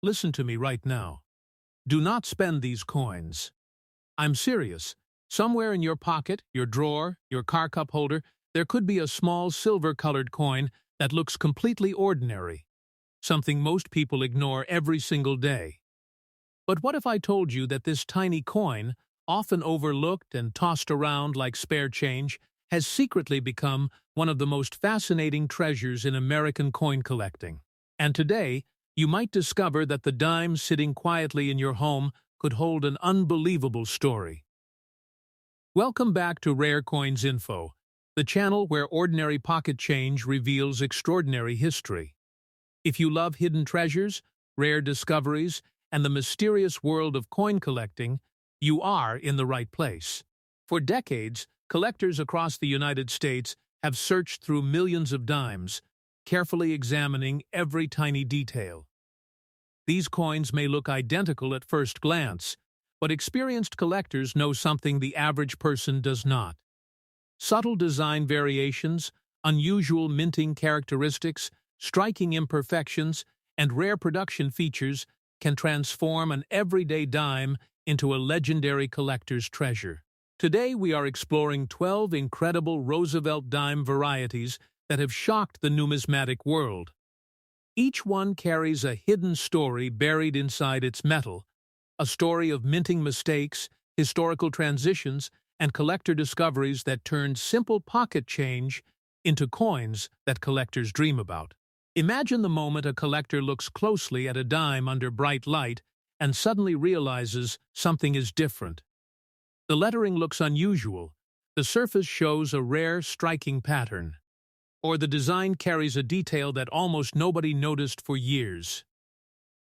Listen to me right now. Do not spend these coins. I'm serious. Somewhere in your pocket, your drawer, your car cup holder, there could be a small silver-colored coin that looks completely ordinary, something most people ignore every single day. But what if I told you that this tiny coin, often overlooked and tossed around like spare change, has secretly become one of the most fascinating treasures in American coin collecting? And today, you might discover that the dime sitting quietly in your home could hold an unbelievable story. Welcome back to Rare Coins Info, the channel where ordinary pocket change reveals extraordinary history. If you love hidden treasures, rare discoveries, and the mysterious world of coin collecting, you are in the right place. For decades, collectors across the United States have searched through millions of dimes, carefully examining every tiny detail. These coins may look identical at first glance, but experienced collectors know something the average person does not. Subtle design variations, unusual minting characteristics, striking imperfections, and rare production features can transform an everyday dime into a legendary collector's treasure. Today we are exploring 12 incredible Roosevelt Dime varieties that have shocked the numismatic world. Each one carries a hidden story buried inside its metal, a story of minting mistakes, historical transitions, and collector discoveries that turned simple pocket change into coins that collectors dream about. Imagine the moment a collector looks closely at a dime under bright light and suddenly realizes something is different. The lettering looks unusual, the surface shows a rare, striking pattern, or the design carries a detail that almost nobody noticed for years.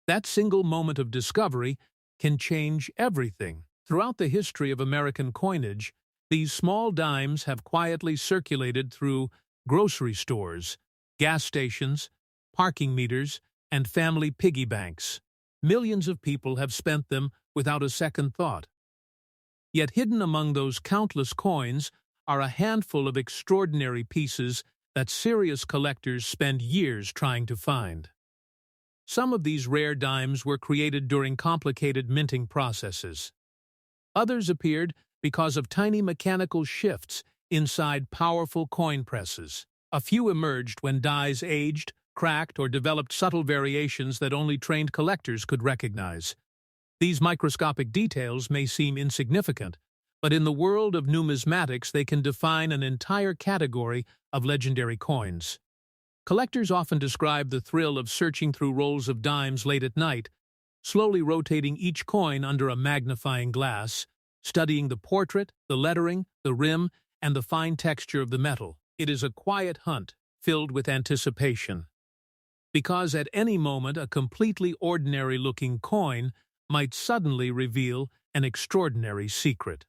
That single moment of discovery can change everything. Throughout the history of American coinage, these small dimes have quietly circulated through grocery stores, gas stations, parking meters, and family piggy banks. Millions of people have spent them without a second thought. Yet hidden among those countless coins are a handful of extraordinary pieces that serious collectors spend years trying to find. Some of these rare dimes were created during complicated minting processes. Others appeared because of tiny mechanical shifts inside powerful coin presses. A few emerged when dies aged, cracked, or developed subtle variations that only trained collectors could recognize. These microscopic details may seem insignificant, but in the world of numismatics they can define an entire category of legendary coins. Collectors often describe the thrill of searching through rolls of dimes late at night, slowly rotating each coin under a magnifying glass, studying the portrait, the lettering, the rim, and the fine texture of the metal. It is a quiet hunt, filled with anticipation. Because at any moment a completely ordinary-looking coin might suddenly reveal an extraordinary secret.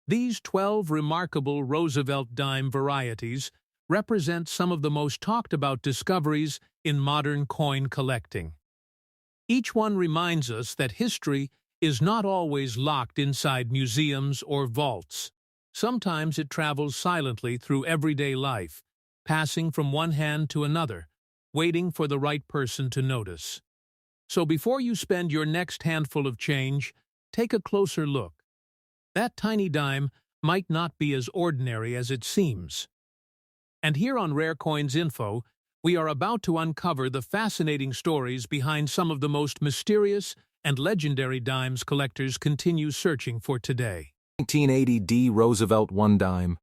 These 12 remarkable Roosevelt Dime varieties represent some of the most talked-about discoveries in modern coin collecting. Each one reminds us that history is not always locked inside museums or vaults. Sometimes it travels silently through everyday life, passing from one hand to another, waiting for the right person to notice. So before you spend your next handful of change, take a closer look. That tiny dime might not be as ordinary as it seems. And here on Rare Coins Info, we are about to uncover the fascinating stories behind some of the most mysterious and legendary dimes collectors continue searching for today. 1980 D Roosevelt One Dime.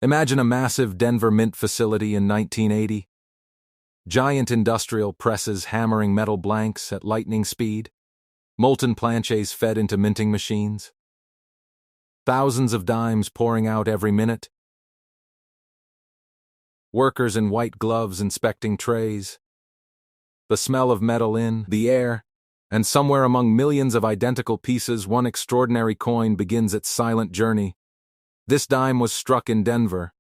Imagine a massive Denver mint facility in 1980. Giant industrial presses hammering metal blanks at lightning speed. Molten planches fed into minting machines. Thousands of dimes pouring out every minute. Workers in white gloves inspecting trays. The smell of metal in the air, and somewhere among millions of identical pieces, one extraordinary coin begins its silent journey. This dime was struck in Denver,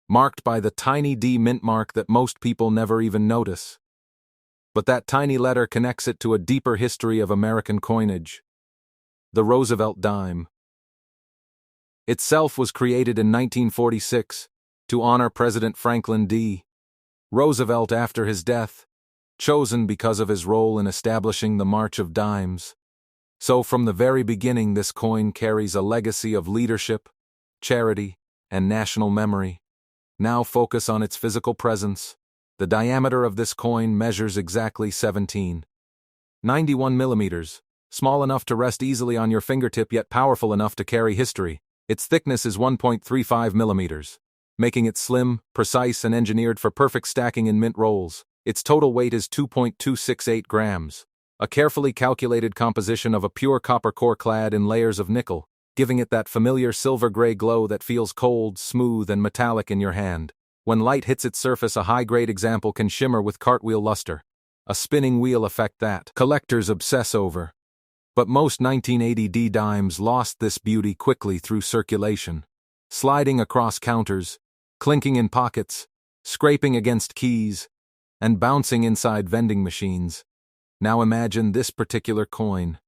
marked by the tiny D mint mark that most people never even notice. But that tiny letter connects it to a deeper history of American coinage. The Roosevelt Dime. Itself was created in 1946 to honor President Franklin D. Roosevelt after his death. chosen because of his role in establishing the March of Dimes. So from the very beginning, this coin carries a legacy of leadership, charity, and national memory. Now focus on its physical presence. The diameter of this coin measures exactly 17.91 millimeters, small enough to rest easily on your fingertip yet powerful enough to carry history. Its thickness is 1.35 millimeters, making it slim, precise, and engineered for perfect stacking in mint rolls. Its total weight is 2.268 grams, a carefully calculated composition of a pure copper core clad in layers of nickel, giving it that familiar silver-gray glow that feels cold, smooth, and metallic in your hand. When light hits its surface, a high-grade example can shimmer with cartwheel luster, a spinning wheel effect that collectors obsess over. But most 1980 dimes lost this beauty quickly through circulation, sliding across counters, clinking in pockets, scraping against keys, and bouncing inside vending machines. Now imagine this particular coin,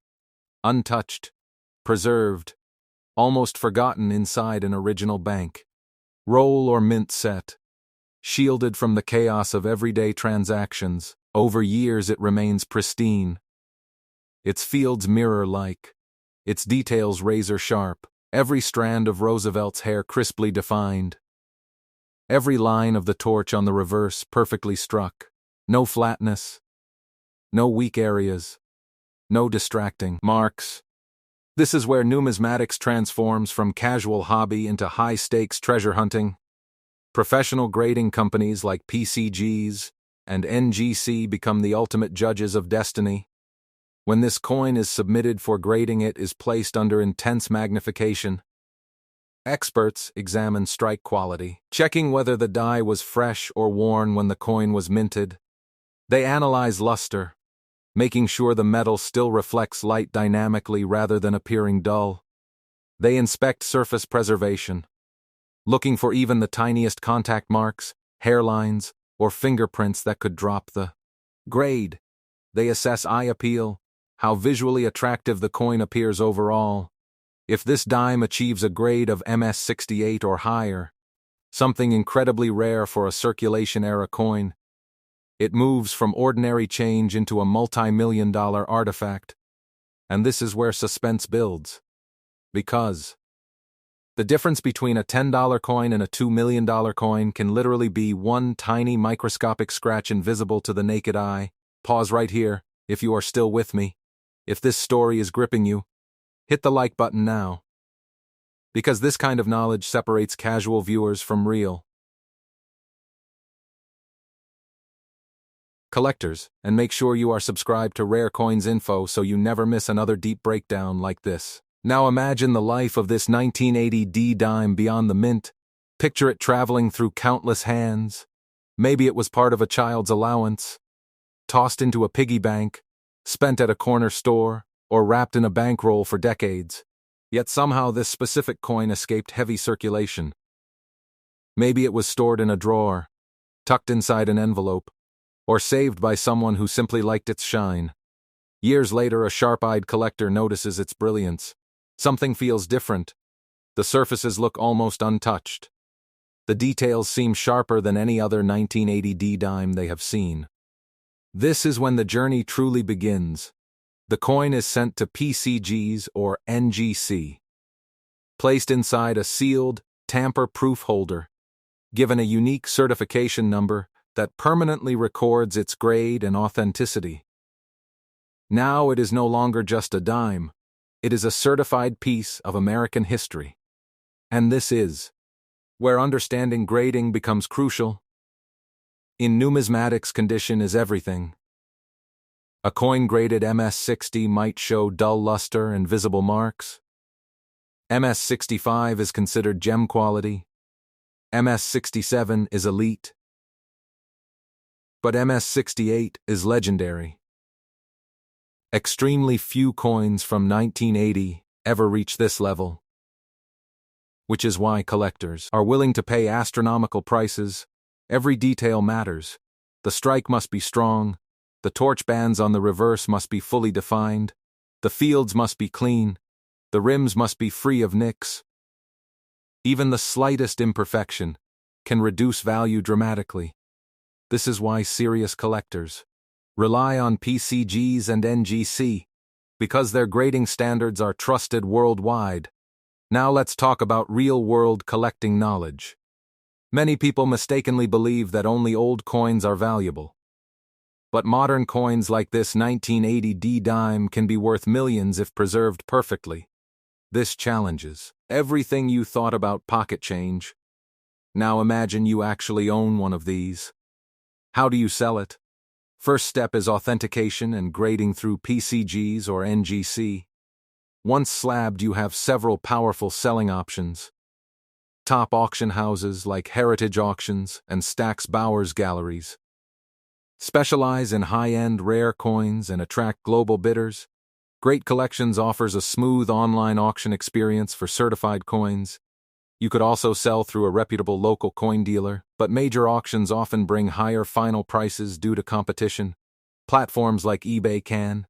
untouched, preserved, almost forgotten inside an original bank, roll or mint set, shielded from the chaos of everyday transactions. Over years it remains pristine, its fields mirror-like, its details razor-sharp, every strand of Roosevelt's hair crisply defined, every line of the torch on the reverse perfectly struck, no flatness, no weak areas, no distracting marks. This is where numismatics transforms from casual hobby into high-stakes treasure hunting. Professional grading companies like PCGs and NGC become the ultimate judges of destiny. When this coin is submitted for grading, it is placed under intense magnification. Experts examine strike quality, checking whether the die was fresh or worn when the coin was minted. They analyze luster, making sure the metal still reflects light dynamically rather than appearing dull. They inspect surface preservation, looking for even the tiniest contact marks, hairlines, or fingerprints that could drop the grade. They assess eye appeal, how visually attractive the coin appears overall. If this dime achieves a grade of MS68 or higher, something incredibly rare for a circulation-era coin, it moves from ordinary change into a multi-million-dollar artifact. And this is where suspense builds. Because the difference between a $10 coin and a $2 million coin can literally be one tiny microscopic scratch invisible to the naked eye. Pause right here, if you are still with me. If this story is gripping you, hit the like button now. Because this kind of knowledge separates casual viewers from real collectors, and make sure you are subscribed to Rare Coins Info so you never miss another deep breakdown like this. Now imagine the life of this 1980 dime beyond the mint. Picture it traveling through countless hands. Maybe it was part of a child's allowance, tossed into a piggy bank, spent at a corner store, or wrapped in a bankroll for decades. Yet somehow this specific coin escaped heavy circulation. Maybe it was stored in a drawer, tucked inside an envelope, or saved by someone who simply liked its shine. Years later, a sharp-eyed collector notices its brilliance. Something feels different. The surfaces look almost untouched. The details seem sharper than any other 1980 dime they have seen. This is when the journey truly begins. The coin is sent to PCGs or NGC, placed inside a sealed, tamper-proof holder, given a unique certification number that permanently records its grade and authenticity. Now it is no longer just a dime. It is a certified piece of American history. And this is where understanding grading becomes crucial. In numismatics, condition is everything. A coin graded MS60 might show dull luster and visible marks. MS65 is considered gem quality. MS67 is elite. But MS68 is legendary. Extremely few coins from 1980 ever reach this level, which is why collectors are willing to pay astronomical prices. Every detail matters. The strike must be strong, the torch bands on the reverse must be fully defined, the fields must be clean, the rims must be free of nicks. Even the slightest imperfection can reduce value dramatically. This is why serious collectors Rely on PCGs and NGC, because their grading standards are trusted worldwide. Now let's talk about real-world collecting knowledge. Many people mistakenly believe that only old coins are valuable. But modern coins like this 1980 D dime can be worth millions if preserved perfectly. This challenges everything you thought about pocket change. Now imagine you actually own one of these. How do you sell it? First step is authentication and grading through PCGs or NGC. Once slabbed, you have several powerful selling options. Top auction houses like Heritage Auctions and Stack's Bowers Galleries specialize in high-end rare coins and attract global bidders. Great Collections offers a smooth online auction experience for certified coins. You could also sell through a reputable local coin dealer, but major auctions often bring higher final prices due to competition. Platforms like eBay can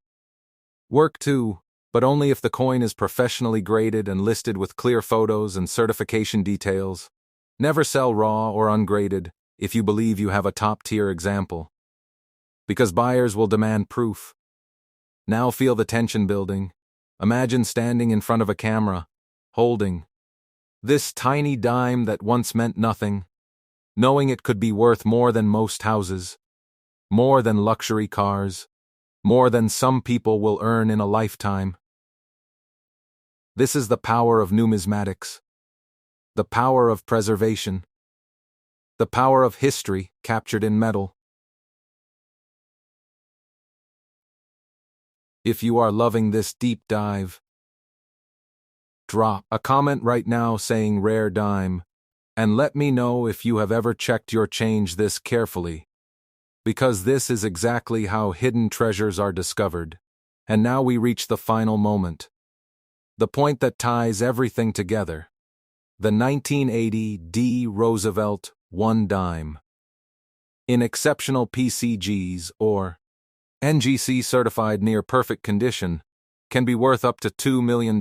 work too, but only if the coin is professionally graded and listed with clear photos and certification details. Never sell raw or ungraded if you believe you have a top-tier example, because buyers will demand proof. Now feel the tension building. Imagine standing in front of a camera, holding this tiny dime that once meant nothing, knowing it could be worth more than most houses, more than luxury cars, more than some people will earn in a lifetime. This is the power of numismatics, the power of preservation, the power of history captured in metal. If you are loving this deep dive, drop a comment right now saying rare dime, and let me know if you have ever checked your change this carefully, because this is exactly how hidden treasures are discovered. And now we reach the final moment, the point that ties everything together, the 1980 D Roosevelt One Dime. In exceptional PCGs or NGC certified near perfect condition, can be worth up to $2 million.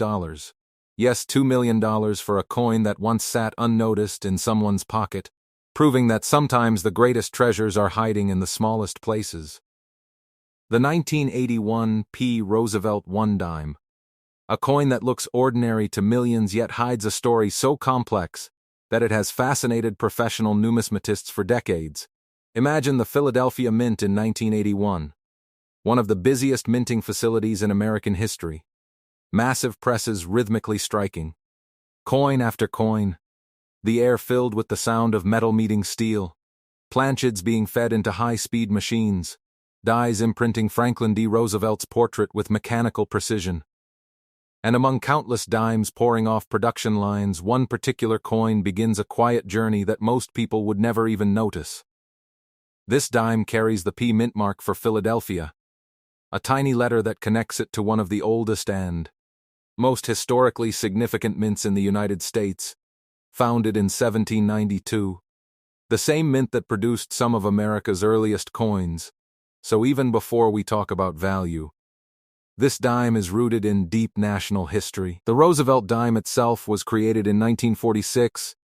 Yes, $2 million for a coin that once sat unnoticed in someone's pocket, proving that sometimes the greatest treasures are hiding in the smallest places. The 1981 P Roosevelt One Dime, a coin that looks ordinary to millions yet hides a story so complex that it has fascinated professional numismatists for decades. Imagine the Philadelphia Mint in 1981, one of the busiest minting facilities in American history. Massive presses rhythmically striking, coin after coin, the air filled with the sound of metal meeting steel, planchids being fed into high-speed machines, dies imprinting Franklin D. Roosevelt's portrait with mechanical precision. And among countless dimes pouring off production lines, one particular coin begins a quiet journey that most people would never even notice. This dime carries the P mint mark for Philadelphia, a tiny letter that connects it to one of the oldest and most historically significant mints in the United States, founded in 1792. The same mint that produced some of America's earliest coins. So even before we talk about value, this dime is rooted in deep national history. The Roosevelt Dime itself was created in 1946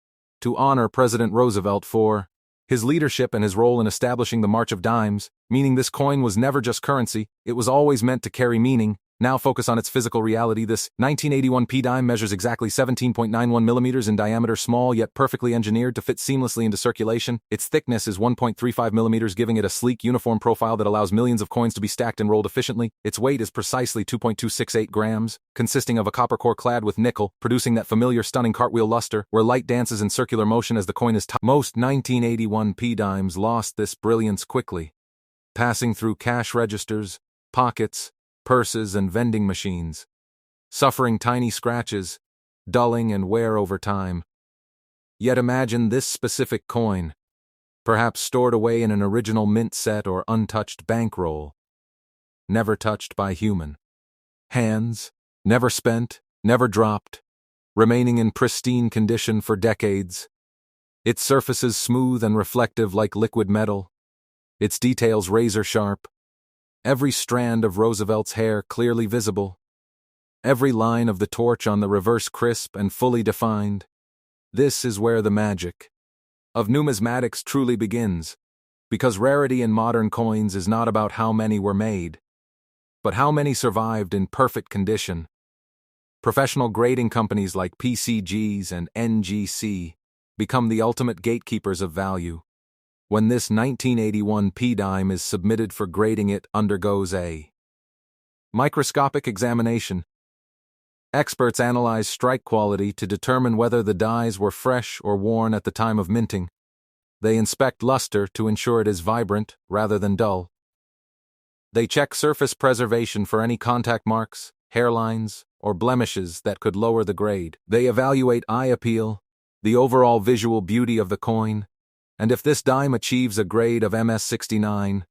to honor President Roosevelt for his leadership and his role in establishing the March of Dimes, meaning this coin was never just currency, it was always meant to carry meaning. Now focus on its physical reality. This 1981 P dime measures exactly 17.91 millimeters in diameter, small yet perfectly engineered to fit seamlessly into circulation. Its thickness is 1.35 millimeters, giving it a sleek, uniform profile that allows millions of coins to be stacked and rolled efficiently. Its weight is precisely 2.268 grams, consisting of a copper core clad with nickel, producing that familiar stunning cartwheel luster, where light dances in circular motion as the coin is topped. Most 1981 P dimes lost this brilliance quickly, passing through cash registers, pockets, purses, and vending machines, suffering tiny scratches, dulling and wear over time. Yet imagine this specific coin, perhaps stored away in an original mint set or untouched bankroll, never touched by human hands, never spent, never dropped, remaining in pristine condition for decades. Its surfaces smooth and reflective like liquid metal, its details razor-sharp, every strand of Roosevelt's hair clearly visible, every line of the torch on the reverse crisp and fully defined. This is where the magic of numismatics truly begins. Because rarity in modern coins is not about how many were made, but how many survived in perfect condition. Professional grading companies like PCGs and NGC become the ultimate gatekeepers of value. When this 1981 P-dime is submitted for grading, it undergoes a microscopic examination. Experts analyze strike quality to determine whether the dies were fresh or worn at the time of minting. They inspect luster to ensure it is vibrant rather than dull. They check surface preservation for any contact marks, hairlines, or blemishes that could lower the grade. They evaluate eye appeal, the overall visual beauty of the coin, and if this dime achieves a grade of MS69,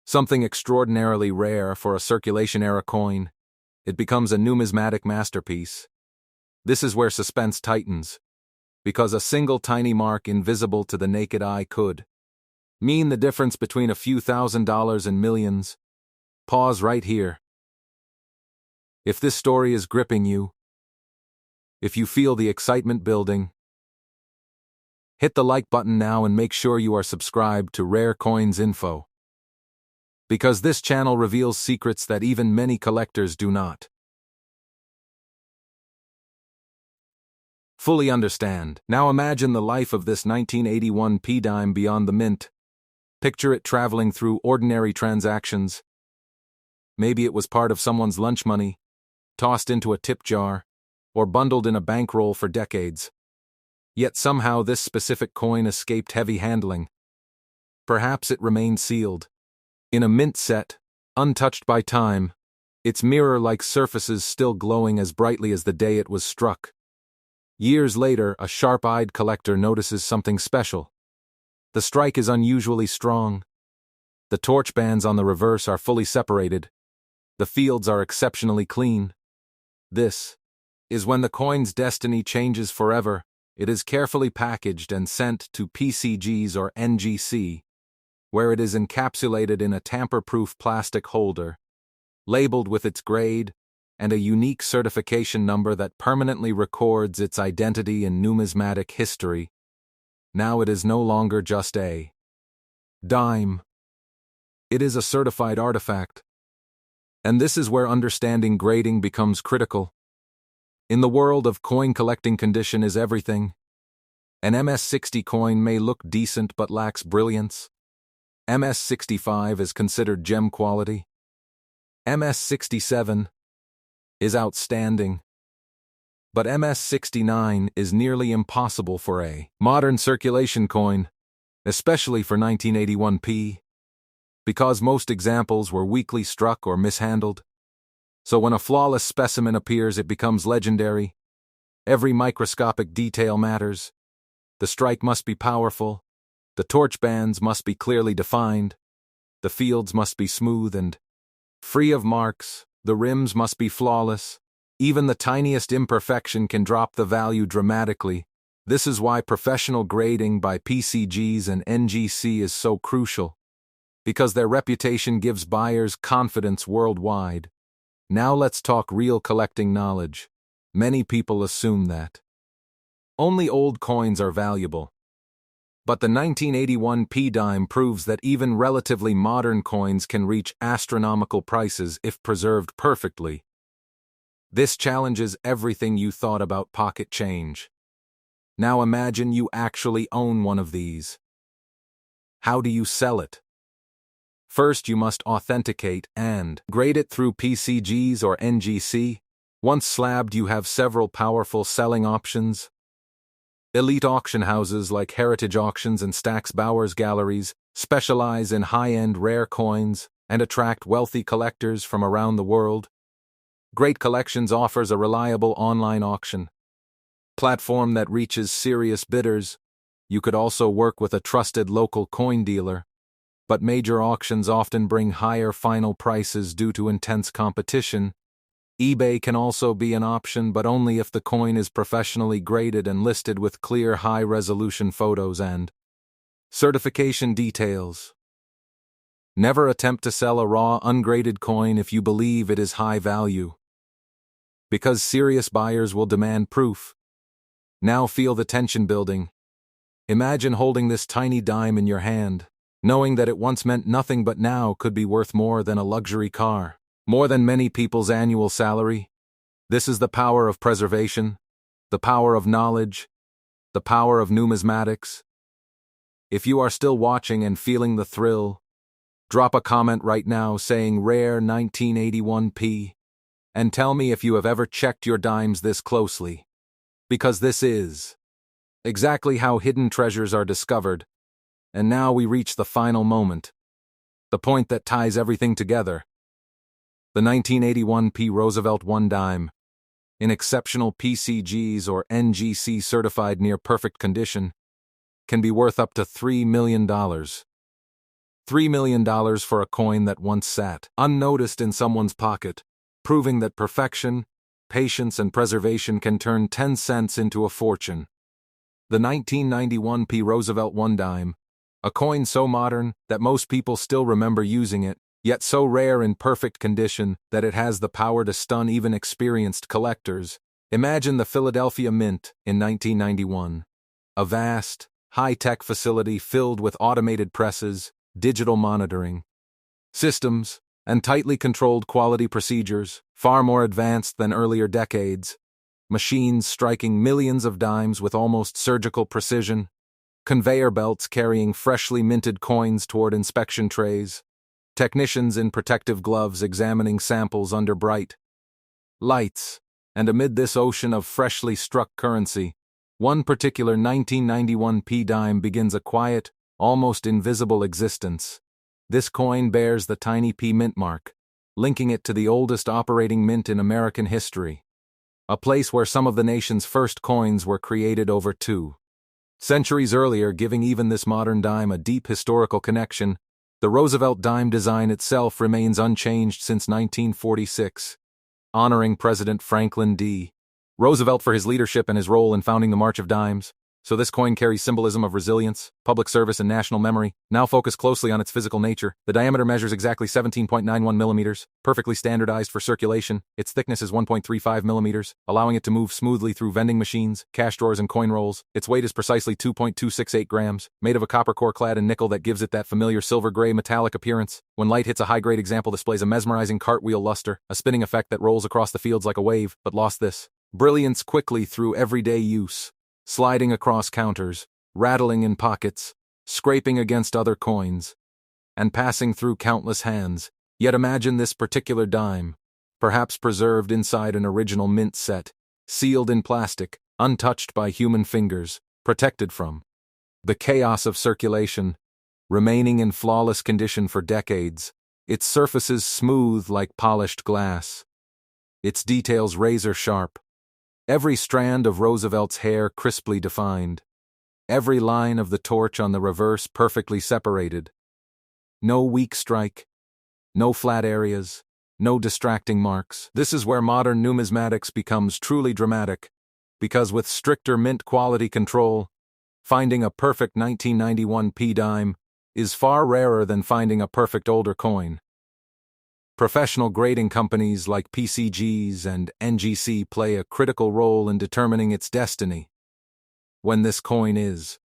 something extraordinarily rare for a circulation-era coin, it becomes a numismatic masterpiece. This is where suspense tightens, because a single tiny mark invisible to the naked eye could mean the difference between a few $1,000s and millions. Pause right here. If this story is gripping you, if you feel the excitement building, hit the like button now and make sure you are subscribed to Rare Coins Info. Because this channel reveals secrets that even many collectors do not fully understand. Now imagine the life of this 1981 P-dime beyond the mint. Picture it traveling through ordinary transactions. Maybe it was part of someone's lunch money, tossed into a tip jar, or bundled in a bankroll for decades. Yet somehow this specific coin escaped heavy handling. Perhaps it remained sealed in a mint set, untouched by time, its mirror-like surfaces still glowing as brightly as the day it was struck. Years later, a sharp-eyed collector notices something special. The strike is unusually strong. The torch bands on the reverse are fully separated. The fields are exceptionally clean. This is when the coin's destiny changes forever. It is carefully packaged and sent to PCGs or NGC, where it is encapsulated in a tamper-proof plastic holder, labeled with its grade and a unique certification number that permanently records its identity in numismatic history. Now it is no longer just a dime. It is a certified artifact. And this is where understanding grading becomes critical. In the world of coin collecting, condition is everything. An MS-60 coin may look decent but lacks brilliance. MS-65 is considered gem quality. MS-67 is outstanding. But MS-69 is nearly impossible for a modern circulation coin, especially for 1981 P, because most examples were weakly struck or mishandled. So when a flawless specimen appears, it becomes legendary. Every microscopic detail matters. The strike must be powerful. The torch bands must be clearly defined. The fields must be smooth and free of marks. The rims must be flawless. Even the tiniest imperfection can drop the value dramatically. This is why professional grading by PCGs and NGC is so crucial, because their reputation gives buyers confidence worldwide. Now let's talk real collecting knowledge. Many people assume that only old coins are valuable. But the 1981 P-dime proves that even relatively modern coins can reach astronomical prices if preserved perfectly. This challenges everything you thought about pocket change. Now imagine you actually own one of these. How do you sell it? First, you must authenticate and grade it through PCGs or NGC. Once slabbed, you have several powerful selling options. Elite auction houses like Heritage Auctions and Stack's Bowers Galleries specialize in high-end rare coins and attract wealthy collectors from around the world. Great Collections offers a reliable online auction platform that reaches serious bidders. You could also work with a trusted local coin dealer, but major auctions often bring higher final prices due to intense competition. eBay can also be an option, but only if the coin is professionally graded and listed with clear high-resolution photos and certification details. Never attempt to sell a raw, ungraded coin if you believe it is high value, because serious buyers will demand proof. Now feel the tension building. Imagine holding this tiny dime in your hand. knowing that it once meant nothing but now could be worth more than a luxury car, more than many people's annual salary. This is the power of preservation, the power of knowledge, the power of numismatics. If you are still watching and feeling the thrill, drop a comment right now saying Rare 1981p, and tell me if you have ever checked your dimes this closely. Because this is exactly how hidden treasures are discovered. And now we reach the final moment, the point that ties everything together. The 1981p Roosevelt One Dime, in exceptional PCGs or NGC certified near perfect condition, can be worth up to $3 million. $3 million for a coin that once sat unnoticed in someone's pocket, proving that perfection, patience, and preservation can turn 10 cents into a fortune. The 1991p Roosevelt One Dime, a coin so modern that most people still remember using it, yet so rare in perfect condition that it has the power to stun even experienced collectors. Imagine the Philadelphia Mint in 1991. A vast, high-tech facility filled with automated presses, digital monitoring systems, and tightly controlled quality procedures, far more advanced than earlier decades. Machines striking millions of dimes with almost surgical precision. Conveyor belts carrying freshly minted coins toward inspection trays. Technicians in protective gloves examining samples under bright lights. And amid this ocean of freshly struck currency, one particular 1991p dime begins a quiet, almost invisible existence. This coin bears the tiny P mint mark, linking it to the oldest operating mint in American history. A place where some of the nation's first coins were created over 2 centuries earlier, giving even this modern dime a deep historical connection. The Roosevelt dime design itself remains unchanged since 1946, honoring President Franklin D. Roosevelt for his leadership and his role in founding the March of Dimes. So this coin carries symbolism of resilience, public service, and national memory. Now focus closely on its physical nature. The diameter measures exactly 17.91 millimeters, perfectly standardized for circulation. Its thickness is 1.35 millimeters, allowing it to move smoothly through vending machines, cash drawers, and coin rolls. Its weight is precisely 2.268 grams, made of a copper core clad in nickel that gives it that familiar silver-gray metallic appearance. When light hits, a high-grade example displays a mesmerizing cartwheel luster, a spinning effect that rolls across the fields like a wave, but lost this brilliance quickly through everyday use. Sliding across counters, rattling in pockets, scraping against other coins, and passing through countless hands. Yet imagine this particular dime, perhaps preserved inside an original mint set, sealed in plastic, untouched by human fingers, protected from the chaos of circulation, remaining in flawless condition for decades, its surfaces smooth like polished glass, its details razor sharp. Every strand of Roosevelt's hair crisply defined. Every line of the torch on the reverse perfectly separated. No weak strike. No flat areas. No distracting marks. This is where modern numismatics becomes truly dramatic, because with stricter mint quality control, finding a perfect 1991p dime is far rarer than finding a perfect older coin. Professional grading companies like PCGs and NGC play a critical role in determining its destiny. When this coin is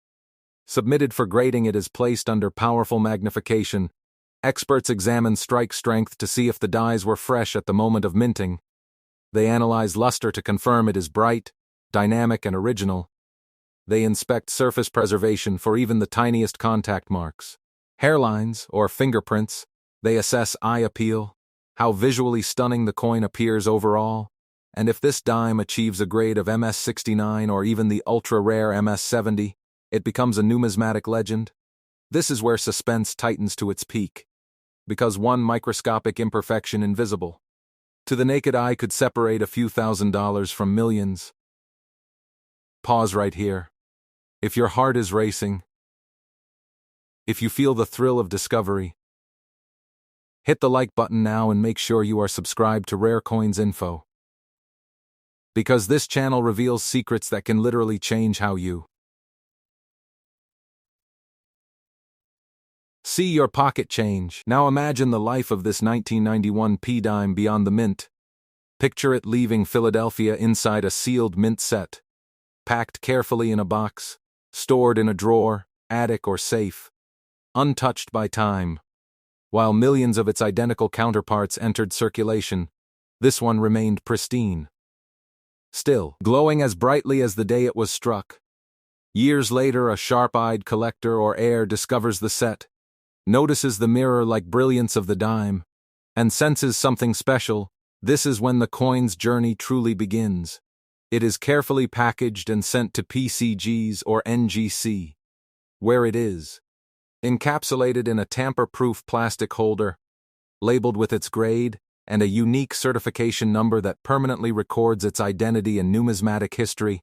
submitted for grading, it is placed under powerful magnification. Experts examine strike strength to see if the dies were fresh at the moment of minting. They analyze luster to confirm it is bright, dynamic, and original. They inspect surface preservation for even the tiniest contact marks, hairlines, or fingerprints. They assess eye appeal, how visually stunning the coin appears overall, and if this dime achieves a grade of MS69 or even the ultra-rare MS70, it becomes a numismatic legend. This is where suspense tightens to its peak, because one microscopic imperfection invisible to the naked eye could separate a few $1,000s from millions. Pause right here. If your heart is racing, if you feel the thrill of discovery, hit the like button now and make sure you are subscribed to Rare Coins Info. Because this channel reveals secrets that can literally change how you see your pocket change. Now imagine the life of this 1991p dime beyond the mint. Picture it leaving Philadelphia inside a sealed mint set, packed carefully in a box, stored in a drawer, attic, or safe, untouched by time. While millions of its identical counterparts entered circulation, this one remained pristine. Still, glowing as brightly as the day it was struck. Years later, a sharp-eyed collector or heir discovers the set, notices the mirror-like brilliance of the dime, and senses something special. This is when the coin's journey truly begins. It is carefully packaged and sent to PCGs or NGC, where it is encapsulated in a tamper-proof plastic holder, labeled with its grade, and a unique certification number that permanently records its identity and numismatic history.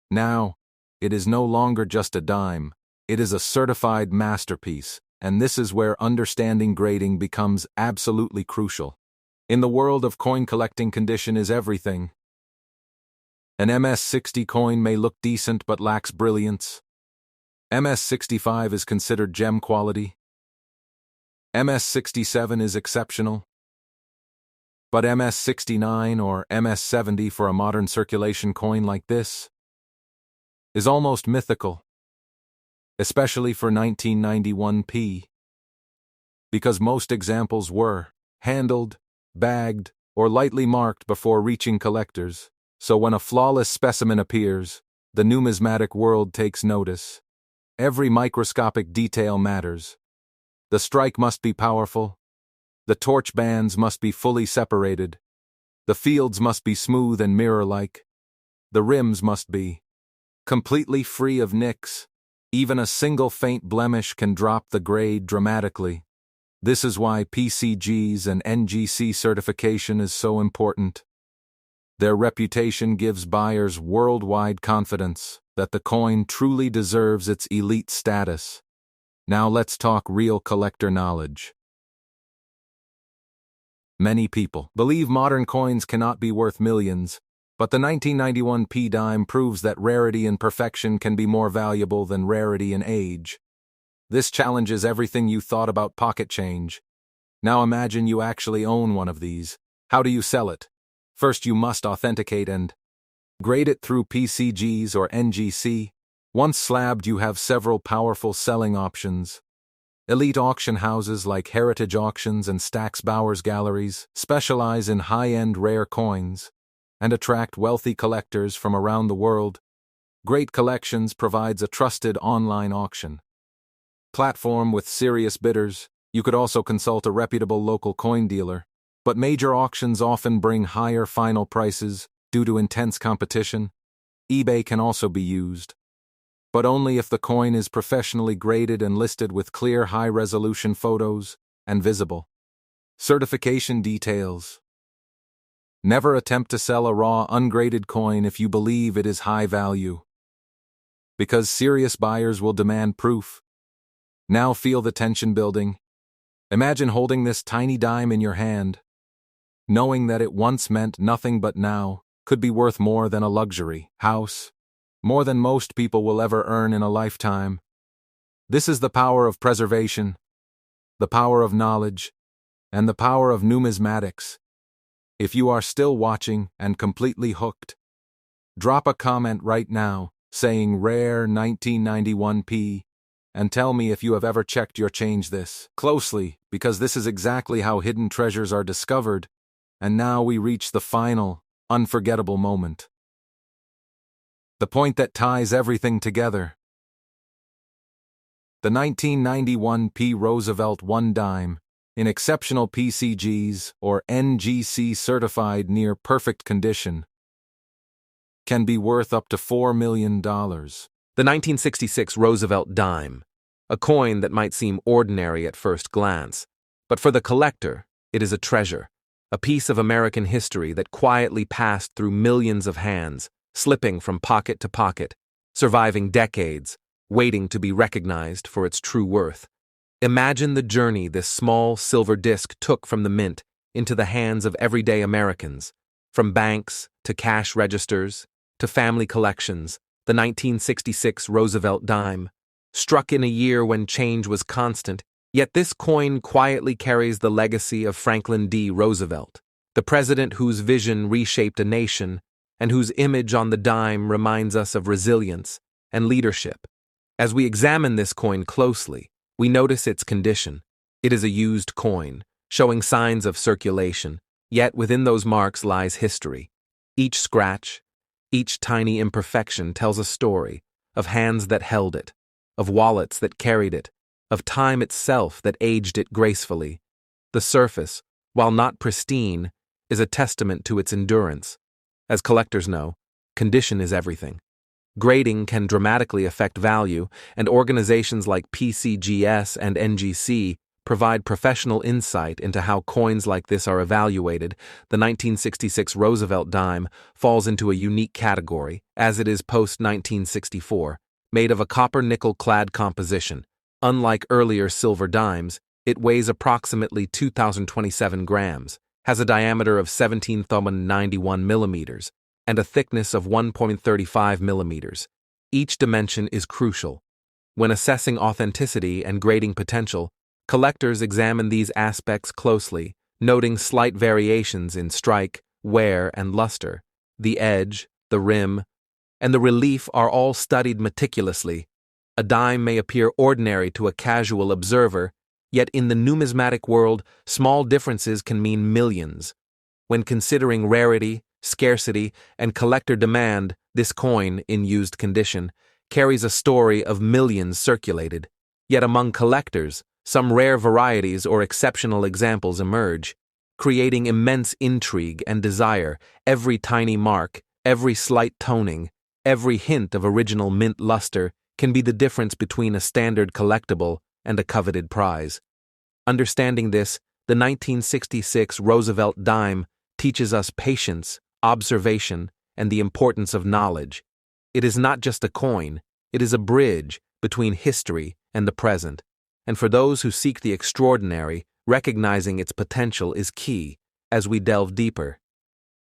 Now, it is no longer just a dime, it is a certified masterpiece, and this is where understanding grading becomes absolutely crucial. In the world of coin collecting, condition is everything. An MS-60 coin may look decent but lacks brilliance. MS-65 is considered gem quality. MS-67 is exceptional. But MS-69 or MS-70 for a modern circulation coin like this is almost mythical, especially for 1991p, because most examples were handled, bagged, or lightly marked before reaching collectors. So when a flawless specimen appears, the numismatic world takes notice. Every microscopic detail matters. The strike must be powerful. The torch bands must be fully separated. The fields must be smooth and mirror-like. The rims must be completely free of nicks. Even a single faint blemish can drop the grade dramatically. This is why PCGs and NGC certification is so important. Their reputation gives buyers worldwide confidence that the coin truly deserves its elite status. Now let's talk real collector knowledge. Many people believe modern coins cannot be worth millions, but the 1991 P dime proves that rarity and perfection can be more valuable than rarity and age. This challenges everything you thought about pocket change. Now imagine you actually own one of these. How do you sell it? First, you must authenticate and grade it through PCGs or NGC. Once slabbed, you have several powerful selling options. Elite auction houses like Heritage Auctions and Stack's Bowers Galleries specialize in high-end rare coins and attract wealthy collectors from around the world. Great Collections provides a trusted online auction platform with serious bidders. You could also consult a reputable local coin dealer, but major auctions often bring higher final prices due to intense competition. eBay can also be used, but only if the coin is professionally graded and listed with clear high-resolution photos and visible certification details. Never attempt to sell a raw, ungraded coin if you believe it is high value, because serious buyers will demand proof. Now feel the tension building. Imagine holding this tiny dime in your hand, knowing that it once meant nothing but now could be worth more than a luxury house, more than most people will ever earn in a lifetime. This is the power of preservation, the power of knowledge, and the power of numismatics. If you are still watching and completely hooked, drop a comment right now saying rare 1991p and tell me if you have ever checked your change this closely, because this is exactly how hidden treasures are discovered. And now we reach the final, unforgettable moment. The point that ties everything together. The 1991 P. Roosevelt One Dime, in exceptional PCGs or NGC certified near perfect condition, can be worth up to $4 million. The 1966 Roosevelt Dime, a coin that might seem ordinary at first glance, but for the collector, it is a treasure. A piece of American history that quietly passed through millions of hands, slipping from pocket to pocket, surviving decades, waiting to be recognized for its true worth. Imagine the journey this small silver disc took from the mint into the hands of everyday Americans. From banks to cash registers to family collections, the 1966 Roosevelt Dime, struck in a year when change was constant. Yet this coin quietly carries the legacy of Franklin D. Roosevelt, the president whose vision reshaped a nation and whose image on the dime reminds us of resilience and leadership. As we examine this coin closely, We notice its condition. It is a used coin, showing signs of circulation, yet within those marks lies history. Each scratch, each tiny imperfection tells a story of hands that held it, of wallets that carried it, of time itself that aged it gracefully. The surface, while not pristine, is a testament to its endurance. As collectors know, condition is everything. Grading can dramatically affect value, and organizations like PCGS and NGC provide professional insight into how coins like this are evaluated. The 1966 Roosevelt Dime falls into a unique category, as it is post-1964, made of a copper-nickel-clad composition. Unlike earlier silver dimes, it weighs approximately 2,027 grams, has a diameter of 17.91 millimeters, and a thickness of 1.35 millimeters. Each dimension is crucial. When assessing authenticity and grading potential, collectors examine these aspects closely, noting slight variations in strike, wear, and luster. The edge, the rim, and the relief are all studied meticulously. A dime may appear ordinary to a casual observer, yet in the numismatic world, small differences can mean millions. When considering rarity, scarcity, and collector demand, this coin, in used condition, carries a story of millions circulated. Yet among collectors, some rare varieties or exceptional examples emerge, creating immense intrigue and desire. Every tiny mark, every slight toning, every hint of original mint luster can be the difference between a standard collectible and a coveted prize. Understanding this, the 1966 Roosevelt Dime teaches us patience, observation, and the importance of knowledge. It is not just a coin, it is a bridge between history and the present. And for those who seek the extraordinary, recognizing its potential is key as we delve deeper.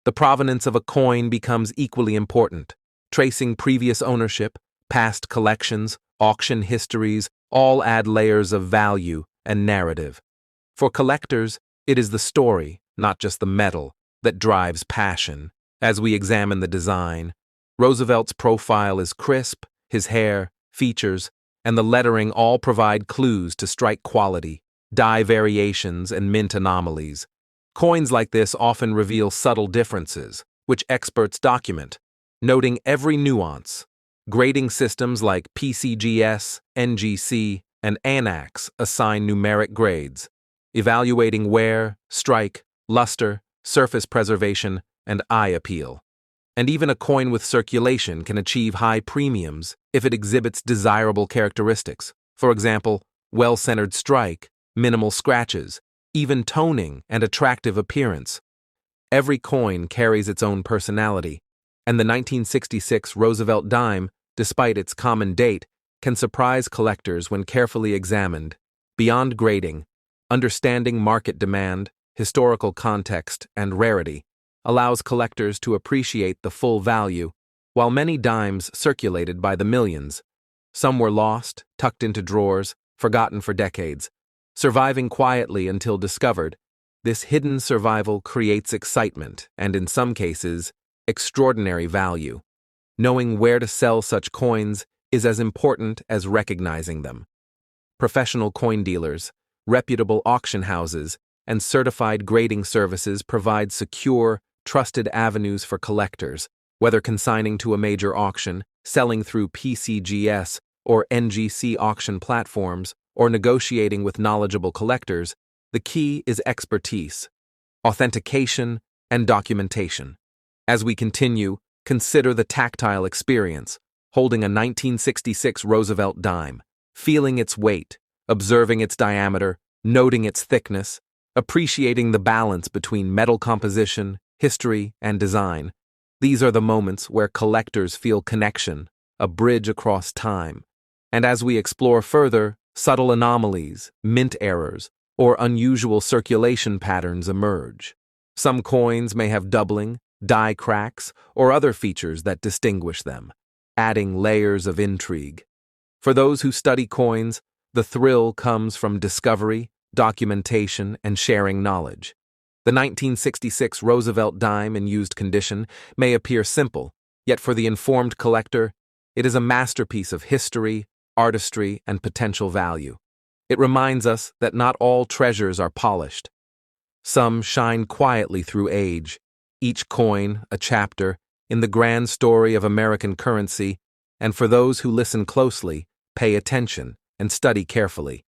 The provenance of a coin becomes equally important. Tracing previous ownership, past collections, auction histories, all add layers of value and narrative. For collectors, it is the story, not just the metal, that drives passion. As we examine the design, Roosevelt's profile is crisp, his hair, features, and the lettering all provide clues to strike quality, die variations, and mint anomalies. Coins like this often reveal subtle differences, which experts document, noting every nuance. Grading systems like PCGS, NGC, and ANAX assign numeric grades, evaluating wear, strike, luster, surface preservation, and eye appeal. And even a coin with circulation can achieve high premiums if it exhibits desirable characteristics. For example, well-centered strike, minimal scratches, even toning and attractive appearance. Every coin carries its own personality, and the 1966 Roosevelt Dime, despite its common date, can surprise collectors when carefully examined. Beyond grading, understanding market demand, historical context, and rarity allows collectors to appreciate the full value. While many dimes circulated by the millions, some were lost, tucked into drawers, forgotten for decades. Surviving quietly until discovered, this hidden survival creates excitement and, in some cases, extraordinary value. Knowing where to sell such coins is as important as recognizing them. Professional coin dealers, reputable auction houses, and certified grading services provide secure, trusted avenues for collectors. Whether consigning to a major auction, selling through PCGS or NGC auction platforms, or negotiating with knowledgeable collectors, the key is expertise, authentication, and documentation. As we continue, consider the tactile experience, holding a 1966 Roosevelt Dime, feeling its weight, observing its diameter, noting its thickness, appreciating the balance between metal composition, history, and design. These are the moments where collectors feel connection, a bridge across time. And as we explore further, subtle anomalies, mint errors, or unusual circulation patterns emerge. Some coins may have doubling, die cracks, or other features that distinguish them, adding layers of intrigue. For those who study coins, the thrill comes from discovery, documentation, and sharing knowledge. The 1966 Roosevelt Dime in used condition may appear simple, yet for the informed collector, it is a masterpiece of history, artistry, and potential value. It reminds us that not all treasures are polished. Some shine quietly through age, each coin a chapter in the grand story of American currency, and for those who listen closely, pay attention, and study carefully.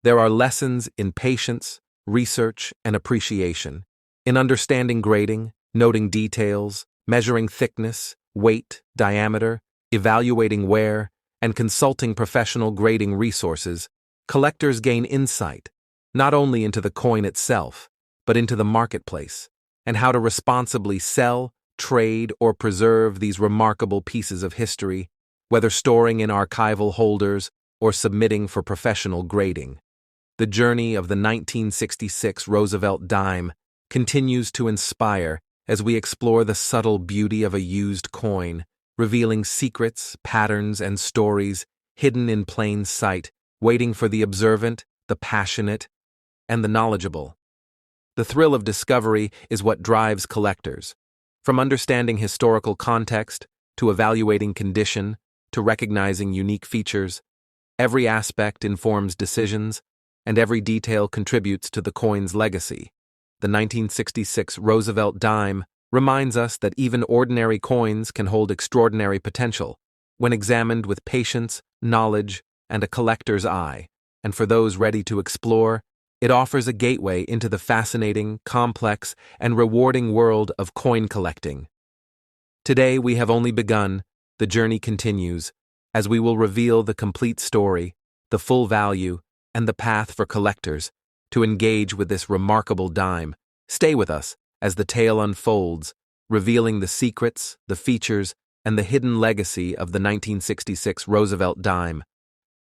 There are lessons in patience, research, and appreciation, in understanding grading, noting details, measuring thickness, weight, diameter, evaluating wear, and consulting professional grading resources. Collectors gain insight, not only into the coin itself, but into the marketplace, and how to responsibly sell, trade, or preserve these remarkable pieces of history, whether storing in archival holders or submitting for professional grading. The journey of the 1966 Roosevelt Dime continues to inspire as we explore the subtle beauty of a used coin, revealing secrets, patterns, and stories hidden in plain sight, waiting for the observant, the passionate, and the knowledgeable. The thrill of discovery is what drives collectors. From understanding historical context, to evaluating condition, to recognizing unique features, every aspect informs decisions, and every detail contributes to the coin's legacy. The 1966 Roosevelt Dime reminds us that even ordinary coins can hold extraordinary potential when examined with patience, knowledge, and a collector's eye, and for those ready to explore, it offers a gateway into the fascinating, complex, and rewarding world of coin collecting. Today we have only begun, the journey continues, as we will reveal the complete story, the full value, and the path for collectors to engage with this remarkable dime. Stay with us as the tale unfolds, revealing the secrets, the features, and the hidden legacy of the 1966 Roosevelt Dime,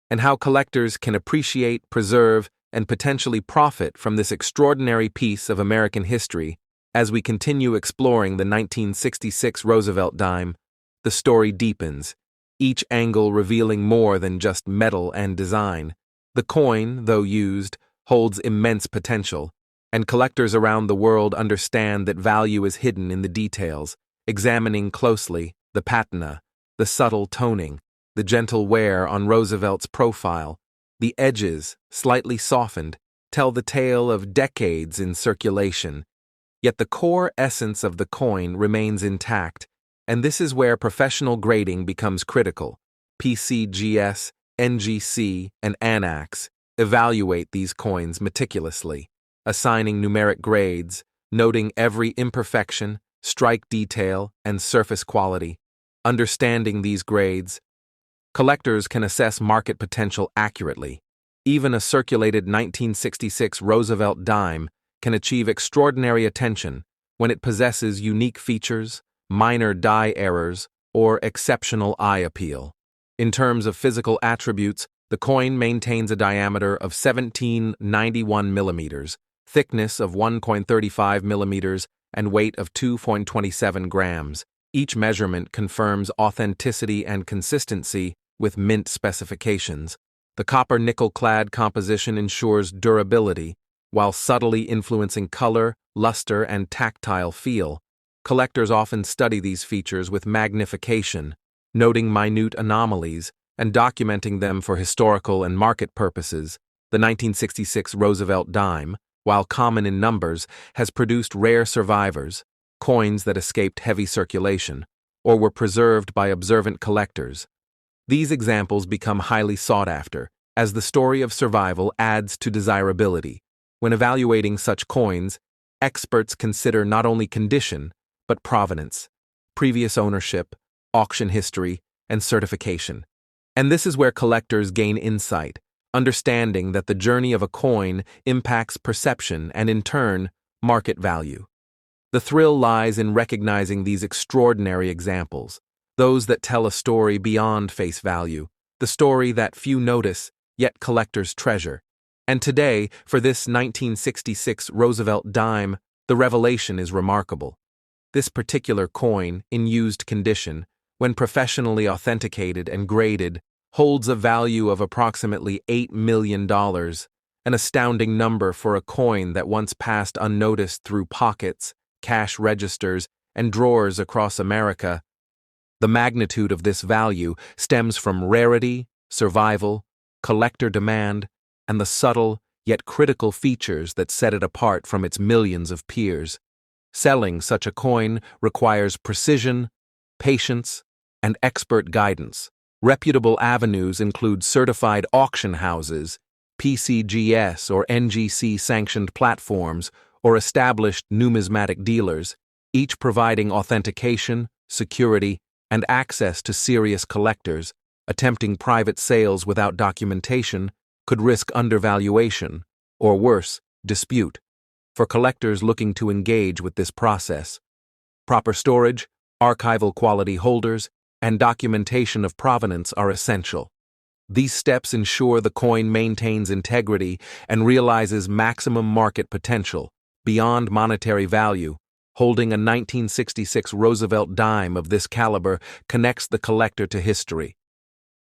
and how collectors can appreciate, preserve, and potentially profit from this extraordinary piece of American history. As we continue exploring the 1966 Roosevelt Dime, the story deepens, each angle revealing more than just metal and design. The coin, though used, holds immense potential, and collectors around the world understand that value is hidden in the details, examining closely the patina, the subtle toning, the gentle wear on Roosevelt's profile. The edges, slightly softened, tell the tale of decades in circulation. Yet the core essence of the coin remains intact, and this is where professional grading becomes critical. PCGS, NGC, and ANAX evaluate these coins meticulously, assigning numeric grades, noting every imperfection, strike detail, and surface quality. Understanding these grades, collectors can assess market potential accurately. Even a circulated 1966 Roosevelt Dime can achieve extraordinary attention when it possesses unique features, minor die errors, or exceptional eye appeal. In terms of physical attributes, the coin maintains a diameter of 1791 millimeters, thickness of 1.35 millimeters, and weight of 2.27 grams. Each measurement confirms authenticity and consistency with mint specifications. The copper nickel-clad composition ensures durability, while subtly influencing color, luster, and tactile feel. Collectors often study these features with magnification, noting minute anomalies and documenting them for historical and market purposes. The 1966 Roosevelt Dime, while common in numbers, has produced rare survivors, coins that escaped heavy circulation, or were preserved by observant collectors. These examples become highly sought after, as the story of survival adds to desirability. When evaluating such coins, experts consider not only condition, but provenance, previous ownership, auction history, and certification. And this is where collectors gain insight, understanding that the journey of a coin impacts perception and, in turn, market value. The thrill lies in recognizing these extraordinary examples, those that tell a story beyond face value, the story that few notice, yet collectors treasure. And today, for this 1966 Roosevelt Dime, the revelation is remarkable. This particular coin, in used condition, when professionally authenticated and graded, holds a value of approximately $8 million, an astounding number for a coin that once passed unnoticed through pockets, cash registers, and drawers across America. The magnitude of this value stems from rarity, survival, collector demand, and the subtle, yet critical features that set it apart from its millions of peers. Selling such a coin requires precision, patience, and expert guidance. Reputable avenues include certified auction houses, PCGS or NGC-sanctioned platforms, or established numismatic dealers, each providing authentication, security, and access to serious collectors. Attempting private sales without documentation could risk undervaluation, or worse, dispute. For collectors looking to engage with this process, proper storage, archival quality holders, and documentation of provenance are essential. These steps ensure the coin maintains integrity and realizes maximum market potential. Beyond monetary value, holding a 1966 Roosevelt Dime of this caliber connects the collector to history,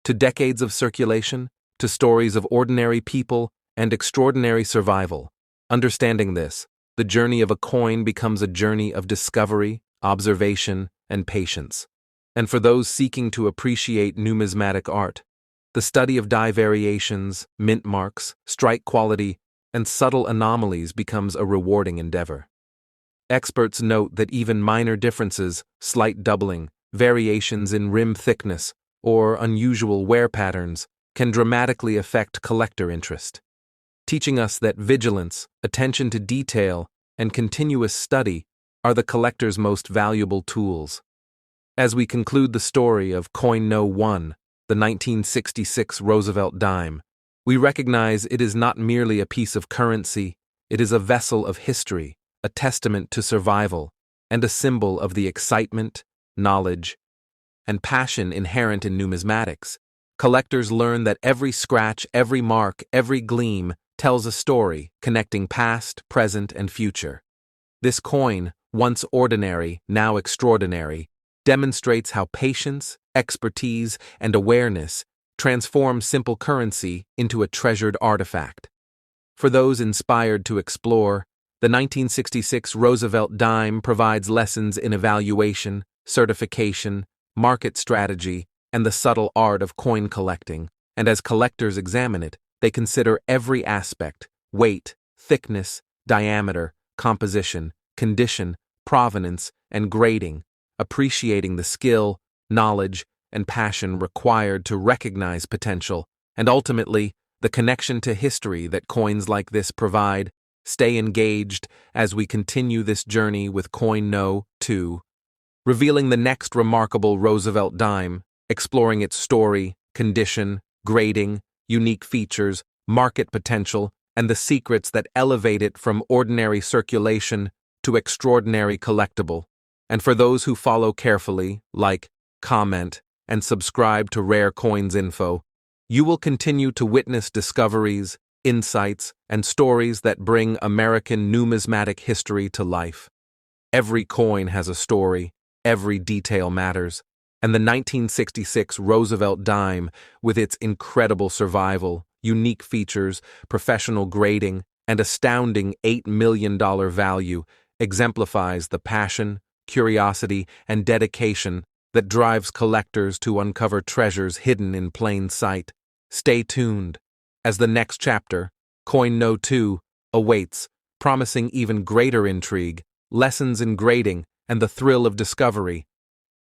to decades of circulation, to stories of ordinary people and extraordinary survival. Understanding this, the journey of a coin becomes a journey of discovery, observation, and patience. And for those seeking to appreciate numismatic art, the study of die variations, mint marks, strike quality, and subtle anomalies becomes a rewarding endeavor. Experts note that even minor differences, slight doubling, variations in rim thickness, or unusual wear patterns can dramatically affect collector interest, teaching us that vigilance, attention to detail, and continuous study are the collector's most valuable tools. As we conclude the story of Coin No. 1, the 1966 Roosevelt Dime, we recognize it is not merely a piece of currency, it is a vessel of history, a testament to survival, and a symbol of the excitement, knowledge, and passion inherent in numismatics. Collectors learn that every scratch, every mark, every gleam tells a story connecting past, present, and future. This coin, once ordinary, now extraordinary, demonstrates how patience, expertise, and awareness transform simple currency into a treasured artifact. For those inspired to explore, the 1966 Roosevelt Dime provides lessons in evaluation, certification, market strategy, and the subtle art of coin collecting, and as collectors examine it, they consider every aspect: weight, thickness, diameter, composition, condition, provenance, and grading, appreciating the skill, knowledge, and passion required to recognize potential, and ultimately, the connection to history that coins like this provide. Stay engaged as we continue this journey with Coin No. 2, revealing the next remarkable Roosevelt Dime, exploring its story, condition, grading, unique features, market potential, and the secrets that elevate it from ordinary circulation to extraordinary collectible. And for those who follow carefully, like, comment, and subscribe to Rare Coins Info, you will continue to witness discoveries, insights, and stories that bring American numismatic history to life. Every coin has a story, every detail matters, and the 1966 Roosevelt Dime, with its incredible survival, unique features, professional grading, and astounding $8 million value, exemplifies the passion, curiosity, and dedication that drives collectors to uncover treasures hidden in plain sight. Stay tuned, as the next chapter, Coin No. 2, awaits, promising even greater intrigue, lessons in grading, and the thrill of discovery.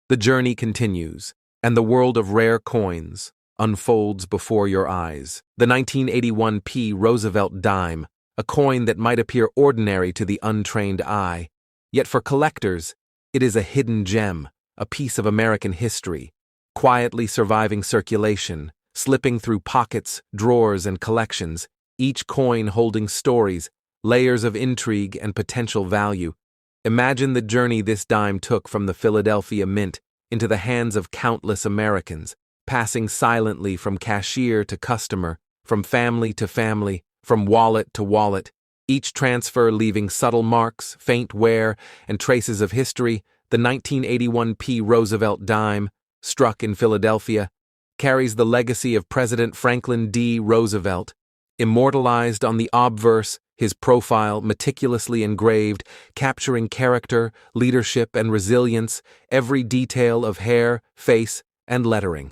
The journey continues, and the world of rare coins unfolds before your eyes. The 1981 Roosevelt Dime, a coin that might appear ordinary to the untrained eye, yet for collectors, it is a hidden gem, a piece of American history, quietly surviving circulation, slipping through pockets, drawers, and collections, each coin holding stories, layers of intrigue, and potential value. Imagine the journey this dime took from the Philadelphia Mint into the hands of countless Americans, passing silently from cashier to customer, from family to family, from wallet to wallet, each transfer leaving subtle marks, faint wear, and traces of history. The 1981 Roosevelt Dime, struck in Philadelphia, carries the legacy of President Franklin D. Roosevelt, immortalized on the obverse, his profile meticulously engraved, capturing character, leadership, and resilience, every detail of hair, face, and lettering.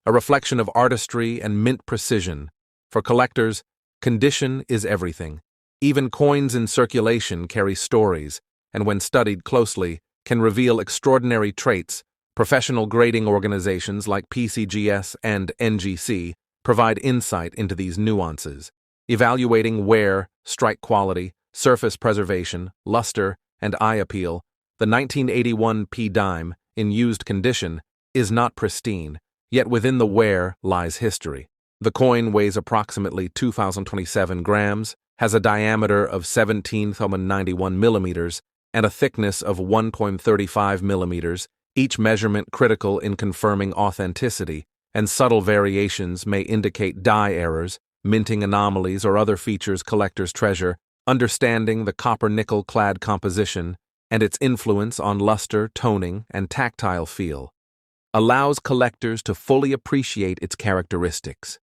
A reflection of artistry and mint precision. For collectors, Condition is everything. Even coins in circulation carry stories, and when studied closely, can reveal extraordinary traits. Professional grading organizations like PCGS and NGC provide insight into these nuances, evaluating wear, strike quality, surface preservation, luster, and eye appeal. The 1981 P dime, in used condition, is not pristine, yet within the wear lies history. The coin weighs approximately 2,027 grams, has a diameter of 17.91 millimeters, and a thickness of 1.35 millimeters, each measurement critical in confirming authenticity, and subtle variations may indicate die errors, minting anomalies, or other features collectors treasure. Understanding the copper-nickel clad composition and its influence on luster, toning, and tactile feel allows collectors to fully appreciate its characteristics.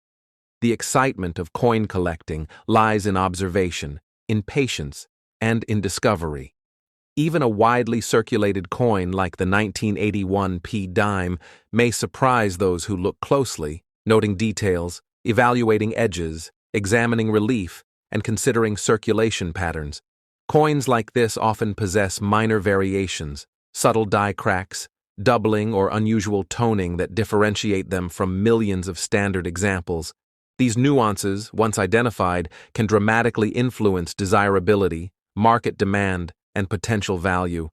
The excitement of coin collecting lies in observation, in patience, and in discovery. Even a widely circulated coin like the 1981 P dime may surprise those who look closely, noting details, evaluating edges, examining relief, and considering circulation patterns. Coins like this often possess minor variations, subtle die cracks, doubling, or unusual toning that differentiate them from millions of standard examples. These nuances, once identified, can dramatically influence desirability, market demand, and potential value.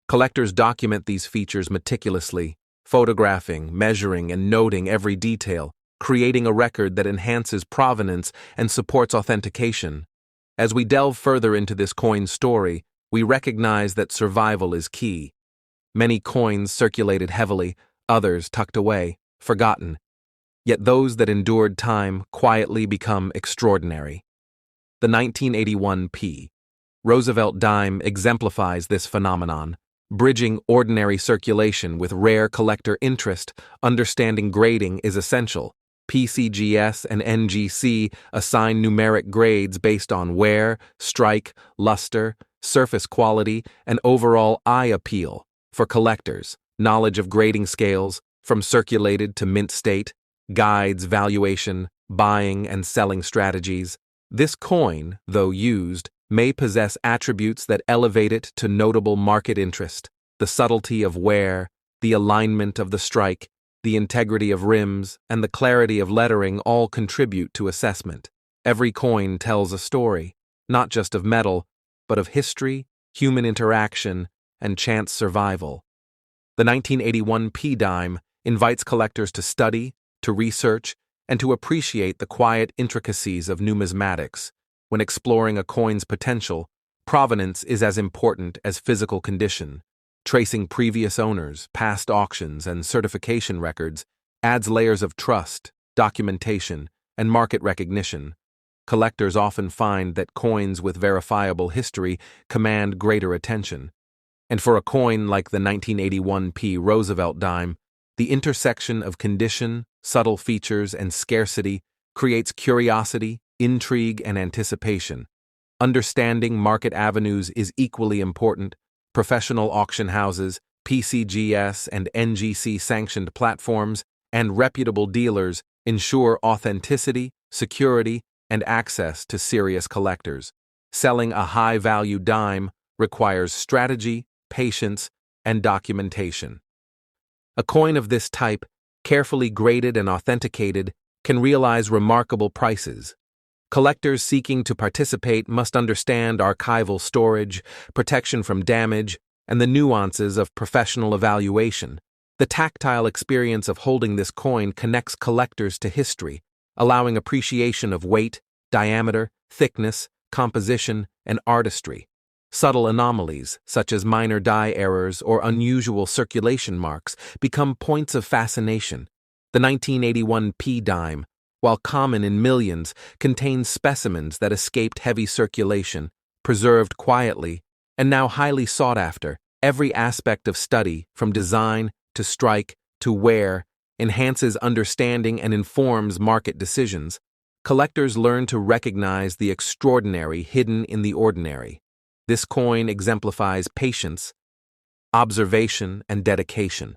Collectors document these features meticulously, photographing, measuring, and noting every detail, creating a record that enhances provenance and supports authentication. As we delve further into this coin's story, we recognize that survival is key. Many coins circulated heavily, others tucked away, forgotten. Yet those that endured time quietly become extraordinary. The 1981 P. Roosevelt Dime exemplifies this phenomenon. Bridging ordinary circulation with rare collector interest, understanding grading is essential. PCGS and NGC assign numeric grades based on wear, strike, luster, surface quality, and overall eye appeal. For collectors, knowledge of grading scales, from circulated to mint state, guides valuation, buying, and selling strategies. This coin, though used, may possess attributes that elevate it to notable market interest. The subtlety of wear, the alignment of the strike, the integrity of rims, and the clarity of lettering all contribute to assessment. Every coin tells a story, not just of metal, but of history, human interaction, and chance survival. The 1981 P dime invites collectors to study, to research, and to appreciate the quiet intricacies of numismatics. When exploring a coin's potential, provenance is as important as physical condition. Tracing previous owners, past auctions, and certification records adds layers of trust, documentation, and market recognition. Collectors often find that coins with verifiable history command greater attention. And for a coin like the 1981 P Roosevelt Dime, the intersection of condition, subtle features, and scarcity creates curiosity, intrigue, and anticipation. Understanding market avenues is equally important. Professional auction houses, PCGS and NGC sanctioned platforms, and reputable dealers ensure authenticity, security, and access to serious collectors. Selling a high-value dime requires strategy, patience, and documentation. A coin of this type, carefully graded and authenticated, can realize remarkable prices. Collectors seeking to participate must understand archival storage, protection from damage, and the nuances of professional evaluation. The tactile experience of holding this coin connects collectors to history, allowing appreciation of weight, diameter, thickness, composition, and artistry. Subtle anomalies, such as minor die errors or unusual circulation marks, become points of fascination. The 1981 P dime, while common in millions, contains specimens that escaped heavy circulation, preserved quietly, and now highly sought after. Every aspect of study, from design to strike to wear, enhances understanding and informs market decisions. Collectors learn to recognize the extraordinary hidden in the ordinary. This coin exemplifies patience, observation, and dedication,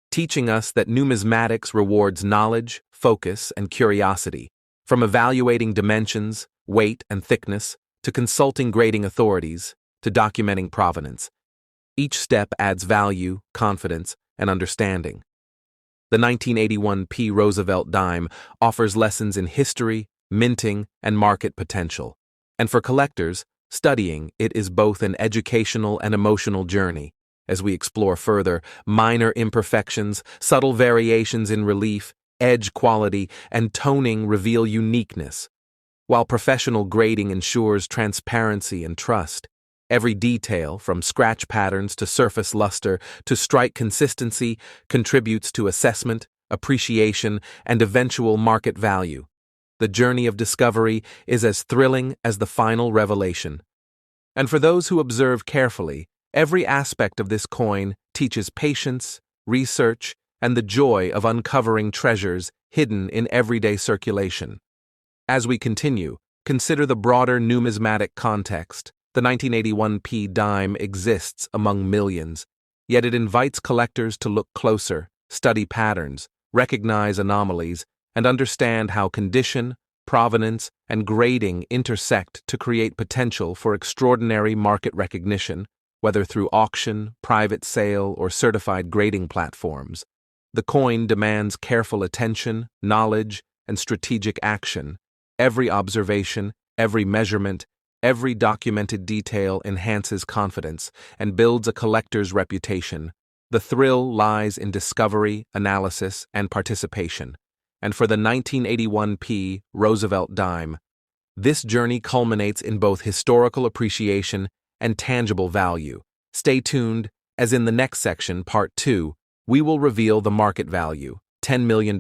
teaching us that numismatics rewards knowledge, focus, and curiosity. From evaluating dimensions, weight, and thickness, to consulting grading authorities, to documenting provenance. Each step adds value, confidence, and understanding. The 1981 P. Roosevelt Dime offers lessons in history, minting, and market potential. And for collectors, studying it is both an educational and emotional journey, as we explore further minor imperfections, subtle variations in relief, edge quality, and toning reveal uniqueness. While professional grading ensures transparency and trust, every detail, from scratch patterns to surface luster to strike consistency, contributes to assessment, appreciation, and eventual market value. The journey of discovery is as thrilling as the final revelation. And for those who observe carefully, every aspect of this coin teaches patience, research, and the joy of uncovering treasures hidden in everyday circulation. As we continue, consider the broader numismatic context. The 1981 P dime exists among millions, yet it invites collectors to look closer, study patterns, recognize anomalies, and understand how condition, provenance, and grading intersect to create potential for extraordinary market recognition, whether through auction, private sale, or certified grading platforms. The coin demands careful attention, knowledge, and strategic action. Every observation, every measurement, every documented detail enhances confidence and builds a collector's reputation. The thrill lies in discovery, analysis, and participation. And for the 1981 P. Roosevelt Dime, this journey culminates in both historical appreciation and tangible value. Stay tuned, as in the next section, Part 2, we will reveal the market value, $10 million,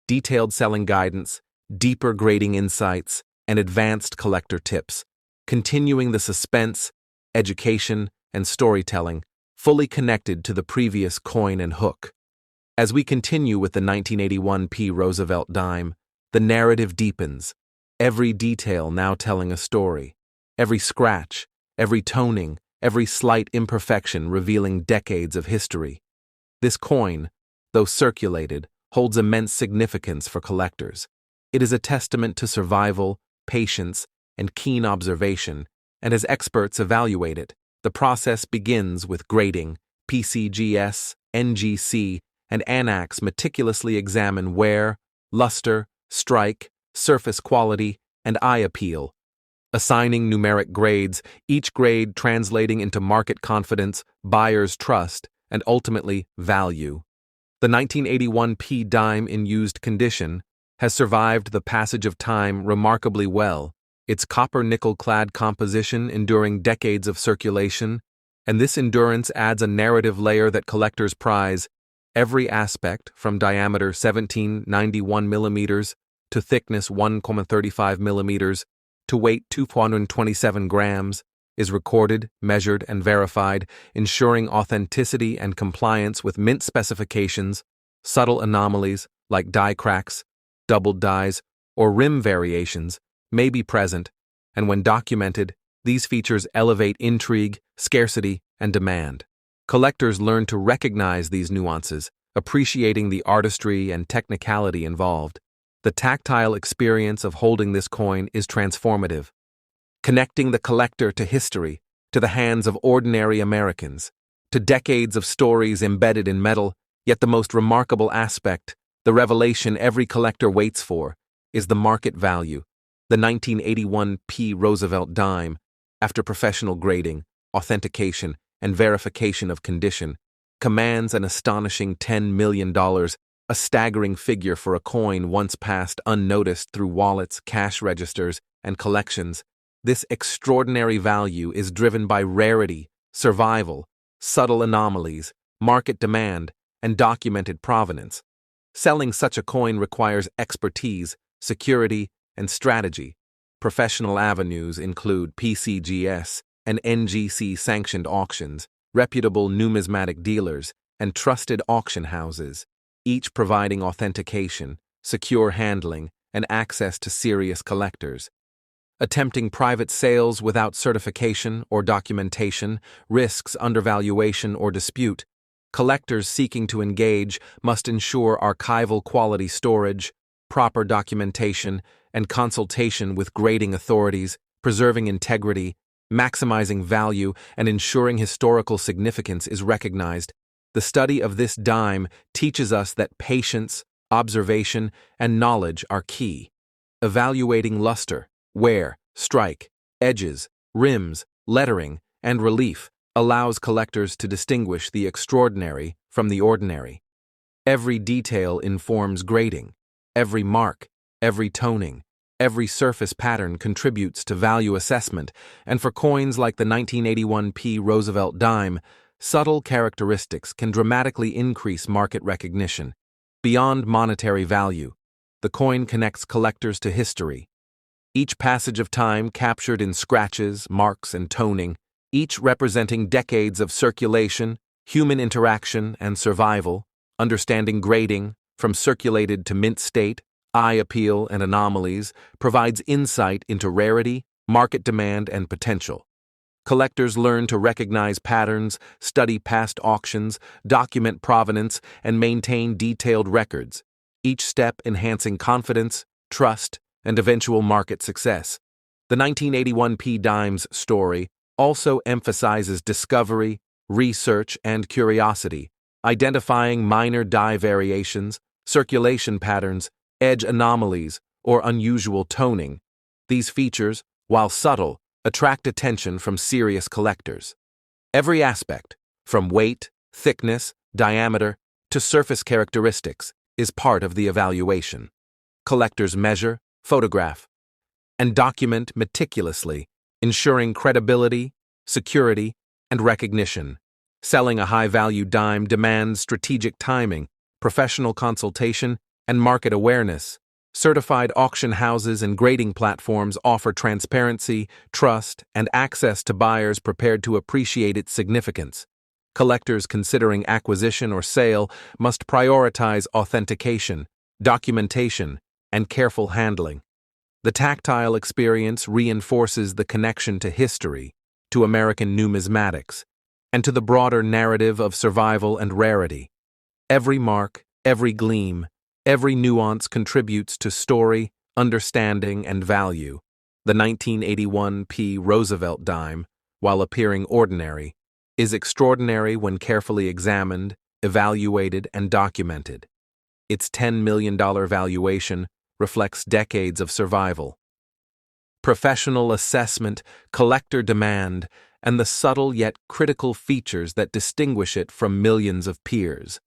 detailed selling guidance, deeper grading insights, and advanced collector tips, continuing the suspense, education, and storytelling, fully connected to the previous coin and hook. As we continue with the 1981 P. Roosevelt Dime, the narrative deepens, every detail now telling a story, every scratch, every toning, every slight imperfection revealing decades of history. This coin, though circulated, holds immense significance for collectors. It is a testament to survival, patience, and keen observation, and as experts evaluate it, the process begins with grading. PCGS, NGC, and ANACs meticulously examine wear, luster, strike, surface quality, and eye appeal, assigning numeric grades, each grade translating into market confidence, buyer's trust, and ultimately value. The 1981 P dime in used condition has survived the passage of time remarkably well, its copper-nickel-clad composition enduring decades of circulation, and this endurance adds a narrative layer that collectors prize. Every aspect, from diameter 1791 millimeters to thickness 1.35 millimeters to weight 227 grams, is recorded, measured, and verified, ensuring authenticity and compliance with mint specifications. Subtle anomalies, like die cracks, doubled dies, or rim variations, may be present, and when documented, these features elevate intrigue, scarcity, and demand. Collectors learn to recognize these nuances, appreciating the artistry and technicality involved. The tactile experience of holding this coin is transformative, connecting the collector to history, to the hands of ordinary Americans, to decades of stories embedded in metal. Yet the most remarkable aspect, the revelation every collector waits for, is the market value. The 1981 P. Roosevelt Dime, after professional grading, authentication, and verification of condition, commands an astonishing $10 million, a staggering figure for a coin once passed unnoticed through wallets, cash registers, and collections. This extraordinary value is driven by rarity, survival, subtle anomalies, market demand, and documented provenance. Selling such a coin requires expertise, security, and strategy. Professional avenues include PCGS and NGC-sanctioned auctions, reputable numismatic dealers, and trusted auction houses, each providing authentication, secure handling, and access to serious collectors. Attempting private sales without certification or documentation risks undervaluation or dispute. Collectors seeking to engage must ensure archival quality storage, proper documentation and consultation with grading authorities, preserving integrity, maximizing value, and ensuring historical significance is recognized. The study of this dime teaches us that patience, observation, and knowledge are key. Evaluating luster, wear, strike, edges, rims, lettering, and relief allows collectors to distinguish the extraordinary from the ordinary. Every detail informs grading. Every mark, every toning, every surface pattern contributes to value assessment, and for coins like the 1981 Roosevelt Dime, subtle characteristics can dramatically increase market recognition. Beyond monetary value, the coin connects collectors to history. Each passage of time captured in scratches, marks, and toning, each representing decades of circulation, human interaction, and survival, understanding grading, from circulated to mint state, eye appeal, and anomalies, provides insight into rarity, market demand, and potential. Collectors learn to recognize patterns, study past auctions, document provenance, and maintain detailed records, each step enhancing confidence, trust, and eventual market success. The 1981 Dime's story also emphasizes discovery, research, and curiosity, identifying minor die variations, circulation patterns, edge anomalies, or unusual toning. These features, while subtle, attract attention from serious collectors. Every aspect, from weight, thickness, diameter, to surface characteristics, is part of the evaluation. Collectors measure, photograph, and document meticulously, ensuring credibility, security, and recognition. Selling a high-value dime demands strategic timing, professional consultation, and market awareness. Certified auction houses and grading platforms offer transparency, trust, and access to buyers prepared to appreciate its significance. Collectors considering acquisition or sale must prioritize authentication, documentation, and careful handling. The tactile experience reinforces the connection to history, to American numismatics, and to the broader narrative of survival and rarity. Every mark, every gleam, every nuance contributes to story, understanding, and value. The 1981 Roosevelt Dime, while appearing ordinary, is extraordinary when carefully examined, evaluated, and documented. Its $10 million valuation reflects decades of survival. Professional assessment, collector demand, and the subtle yet critical features that distinguish it from millions of peers.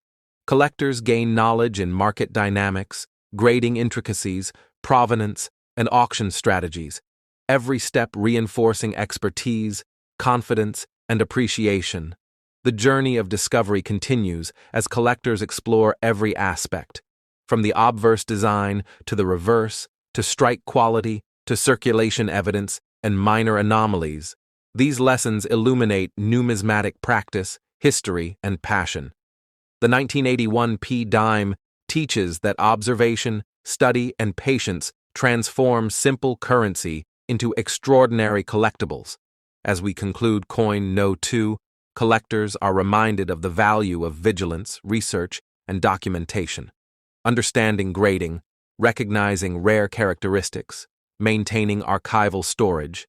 Collectors gain knowledge in market dynamics, grading intricacies, provenance, and auction strategies, every step reinforcing expertise, confidence, and appreciation. The journey of discovery continues as collectors explore every aspect, from the obverse design to the reverse, to strike quality, to circulation evidence, and minor anomalies. These lessons illuminate numismatic practice, history, and passion. The 1981 Dime teaches that observation, study, and patience transform simple currency into extraordinary collectibles. As we conclude coin No. 2, collectors are reminded of the value of vigilance, research, and documentation. Understanding grading, recognizing rare characteristics, maintaining archival storage,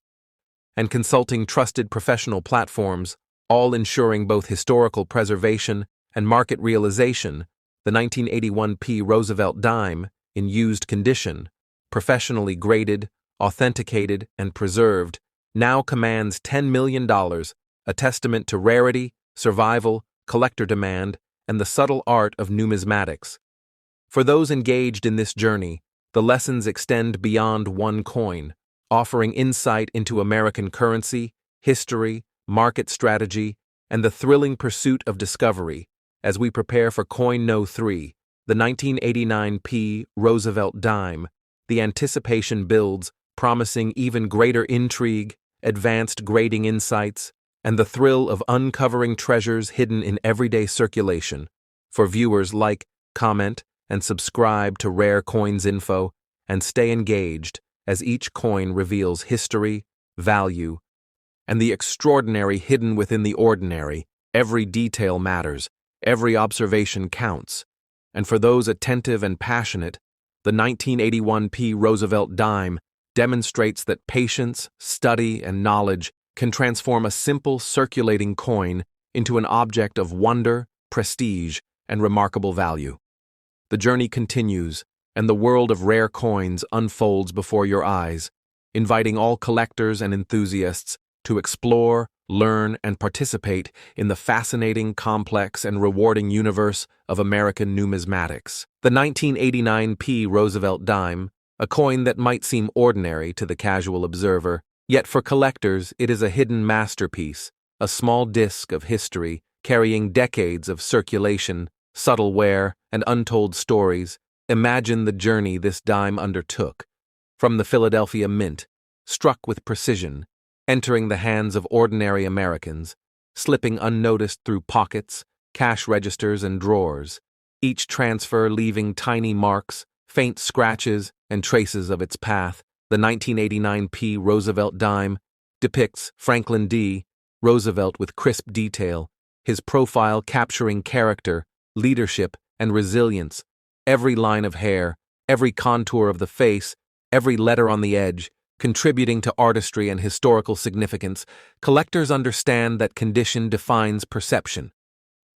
and consulting trusted professional platforms, all ensuring both historical preservation and market realization. The 1981 Roosevelt Dime, in used condition, professionally graded, authenticated, and preserved, now commands $10 million, a testament to rarity, survival, collector demand, and the subtle art of numismatics. For those engaged in this journey, the lessons extend beyond one coin, offering insight into American currency, history, market strategy, and the thrilling pursuit of discovery. As we prepare for coin No. 3, the 1989 Roosevelt Dime, the anticipation builds, promising even greater intrigue, advanced grading insights, and the thrill of uncovering treasures hidden in everyday circulation. For viewers, like, comment, and subscribe to Rare Coins Info, and stay engaged as each coin reveals history, value, and the extraordinary hidden within the ordinary. Every detail matters, every observation counts, and for those attentive and passionate, The 1981 Roosevelt Dime demonstrates that patience, study, and knowledge can transform a simple circulating coin into an object of wonder, prestige, and remarkable value. The journey continues, and the world of rare coins unfolds before your eyes, inviting all collectors and enthusiasts to explore, learn, and participate in the fascinating, complex, and rewarding universe of American numismatics. The 1989 Roosevelt Dime, a coin that might seem ordinary to the casual observer, yet for collectors it is a hidden masterpiece, a small disc of history carrying decades of circulation, subtle wear, and untold stories. Imagine the journey this dime undertook. From the Philadelphia Mint, struck with precision, entering the hands of ordinary Americans, slipping unnoticed through pockets, cash registers, and drawers, each transfer leaving tiny marks, faint scratches, and traces of its path. The 1989 Roosevelt Dime depicts Franklin D. Roosevelt with crisp detail, his profile capturing character, leadership, and resilience. Every line of hair, every contour of the face, every letter on the edge, contributing to artistry and historical significance. Collectors understand that condition defines perception.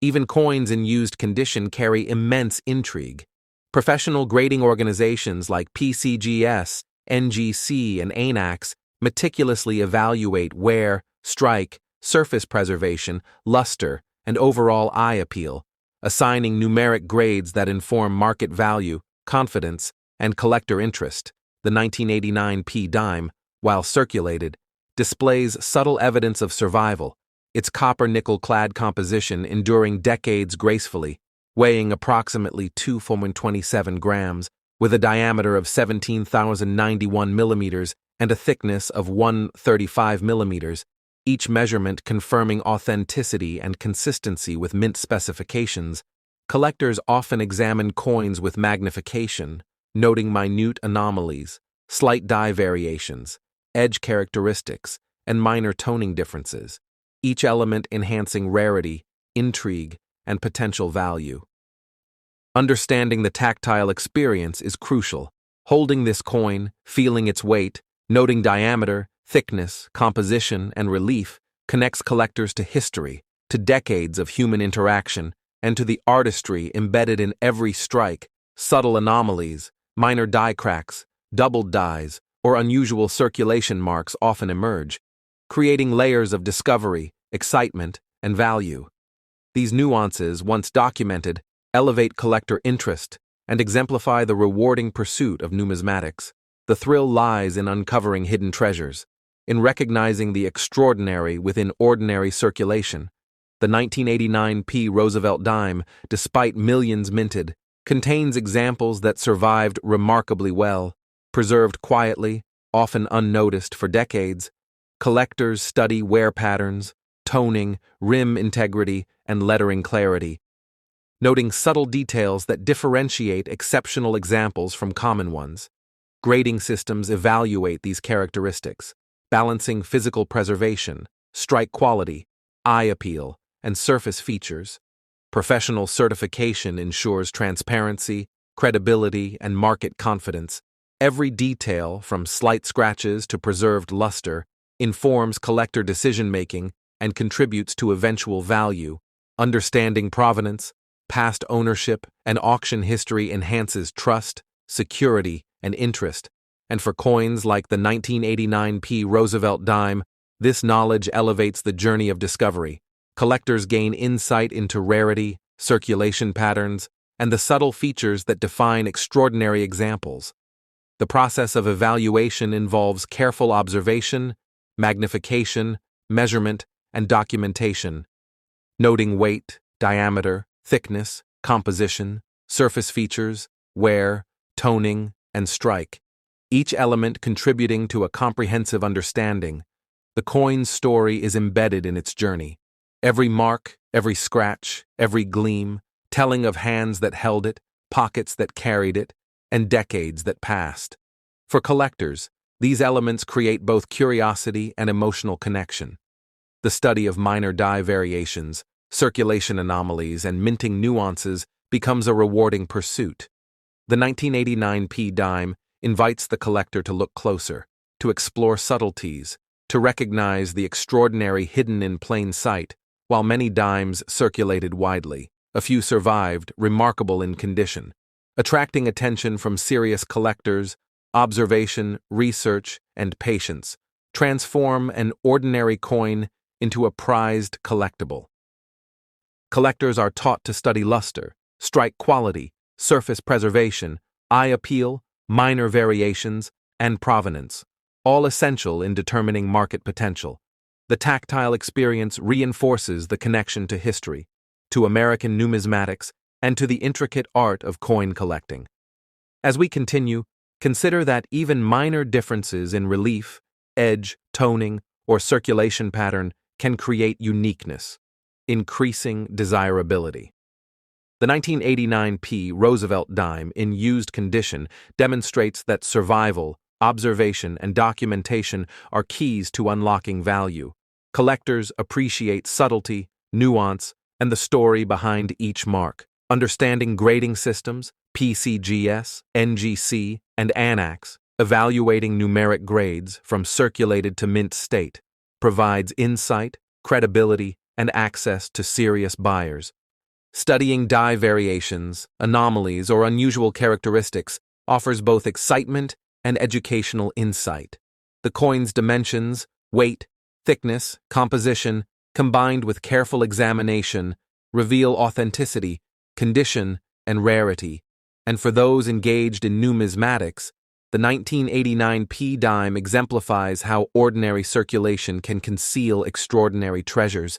Even coins in used condition carry immense intrigue. Professional grading organizations like PCGS, NGC, and ANAX meticulously evaluate wear, strike, surface preservation, luster, and overall eye appeal, assigning numeric grades that inform market value, confidence, and collector interest. The 1989 Dime, while circulated, displays subtle evidence of survival, its copper-nickel-clad composition enduring decades gracefully, weighing approximately 2.27 grams, with a diameter of 17,091 millimeters and a thickness of 135 millimeters, each measurement confirming authenticity and consistency with mint specifications. Collectors often examine coins with magnification, noting minute anomalies, slight die variations, edge characteristics, and minor toning differences, each element enhancing rarity, intrigue, and potential value. Understanding the tactile experience is crucial. Holding this coin, feeling its weight, noting diameter, thickness, composition, and relief connects collectors to history, to decades of human interaction, and to the artistry embedded in every strike. Subtle anomalies, minor die cracks, doubled dies, or unusual circulation marks often emerge, creating layers of discovery, excitement, and value. These nuances, once documented, elevate collector interest and exemplify the rewarding pursuit of numismatics. The thrill lies in uncovering hidden treasures, in recognizing the extraordinary within ordinary circulation. The 1989 Roosevelt Dime, despite millions minted, contains examples that survived remarkably well, preserved quietly, often unnoticed for decades. Collectors study wear patterns, toning, rim integrity, and lettering clarity, noting subtle details that differentiate exceptional examples from common ones. Grading systems evaluate these characteristics, balancing physical preservation, strike quality, eye appeal, and surface features. Professional certification ensures transparency, credibility, and market confidence. Every detail, from slight scratches to preserved luster, informs collector decision-making and contributes to eventual value. Understanding provenance, past ownership, and auction history enhances trust, security, and interest. And for coins like the 1989 Roosevelt Dime, this knowledge elevates the journey of discovery. Collectors gain insight into rarity, circulation patterns, and the subtle features that define extraordinary examples. The process of evaluation involves careful observation, magnification, measurement, and documentation, noting weight, diameter, thickness, composition, surface features, wear, toning, and strike, each element contributing to a comprehensive understanding. The coin's story is embedded in its journey. Every mark, every scratch, every gleam, telling of hands that held it, pockets that carried it, and decades that passed. For collectors, these elements create both curiosity and emotional connection. The study of minor die variations, circulation anomalies, and minting nuances becomes a rewarding pursuit. The 1989 dime invites the collector to look closer, to explore subtleties, to recognize the extraordinary hidden in plain sight. While many dimes circulated widely, a few survived, remarkable in condition, attracting attention from serious collectors. Observation, research, and patience transform an ordinary coin into a prized collectible. Collectors are taught to study luster, strike quality, surface preservation, eye appeal, minor variations, and provenance, all essential in determining market potential. The tactile experience reinforces the connection to history, to American numismatics, and to the intricate art of coin collecting. As we continue, consider that even minor differences in relief, edge, toning, or circulation pattern can create uniqueness, increasing desirability. The 1989 Roosevelt Dime in used condition demonstrates that survival, observation, and documentation are keys to unlocking value. Collectors appreciate subtlety, nuance, and the story behind each mark. Understanding grading systems, PCGS, NGC, and ANACs, evaluating numeric grades from circulated to mint state, provides insight, credibility, and access to serious buyers. Studying die variations, anomalies, or unusual characteristics offers both excitement and educational insight. The coin's dimensions, weight, thickness, composition, combined with careful examination, reveal authenticity, condition, and rarity. And for those engaged in numismatics, the 1989 dime exemplifies how ordinary circulation can conceal extraordinary treasures.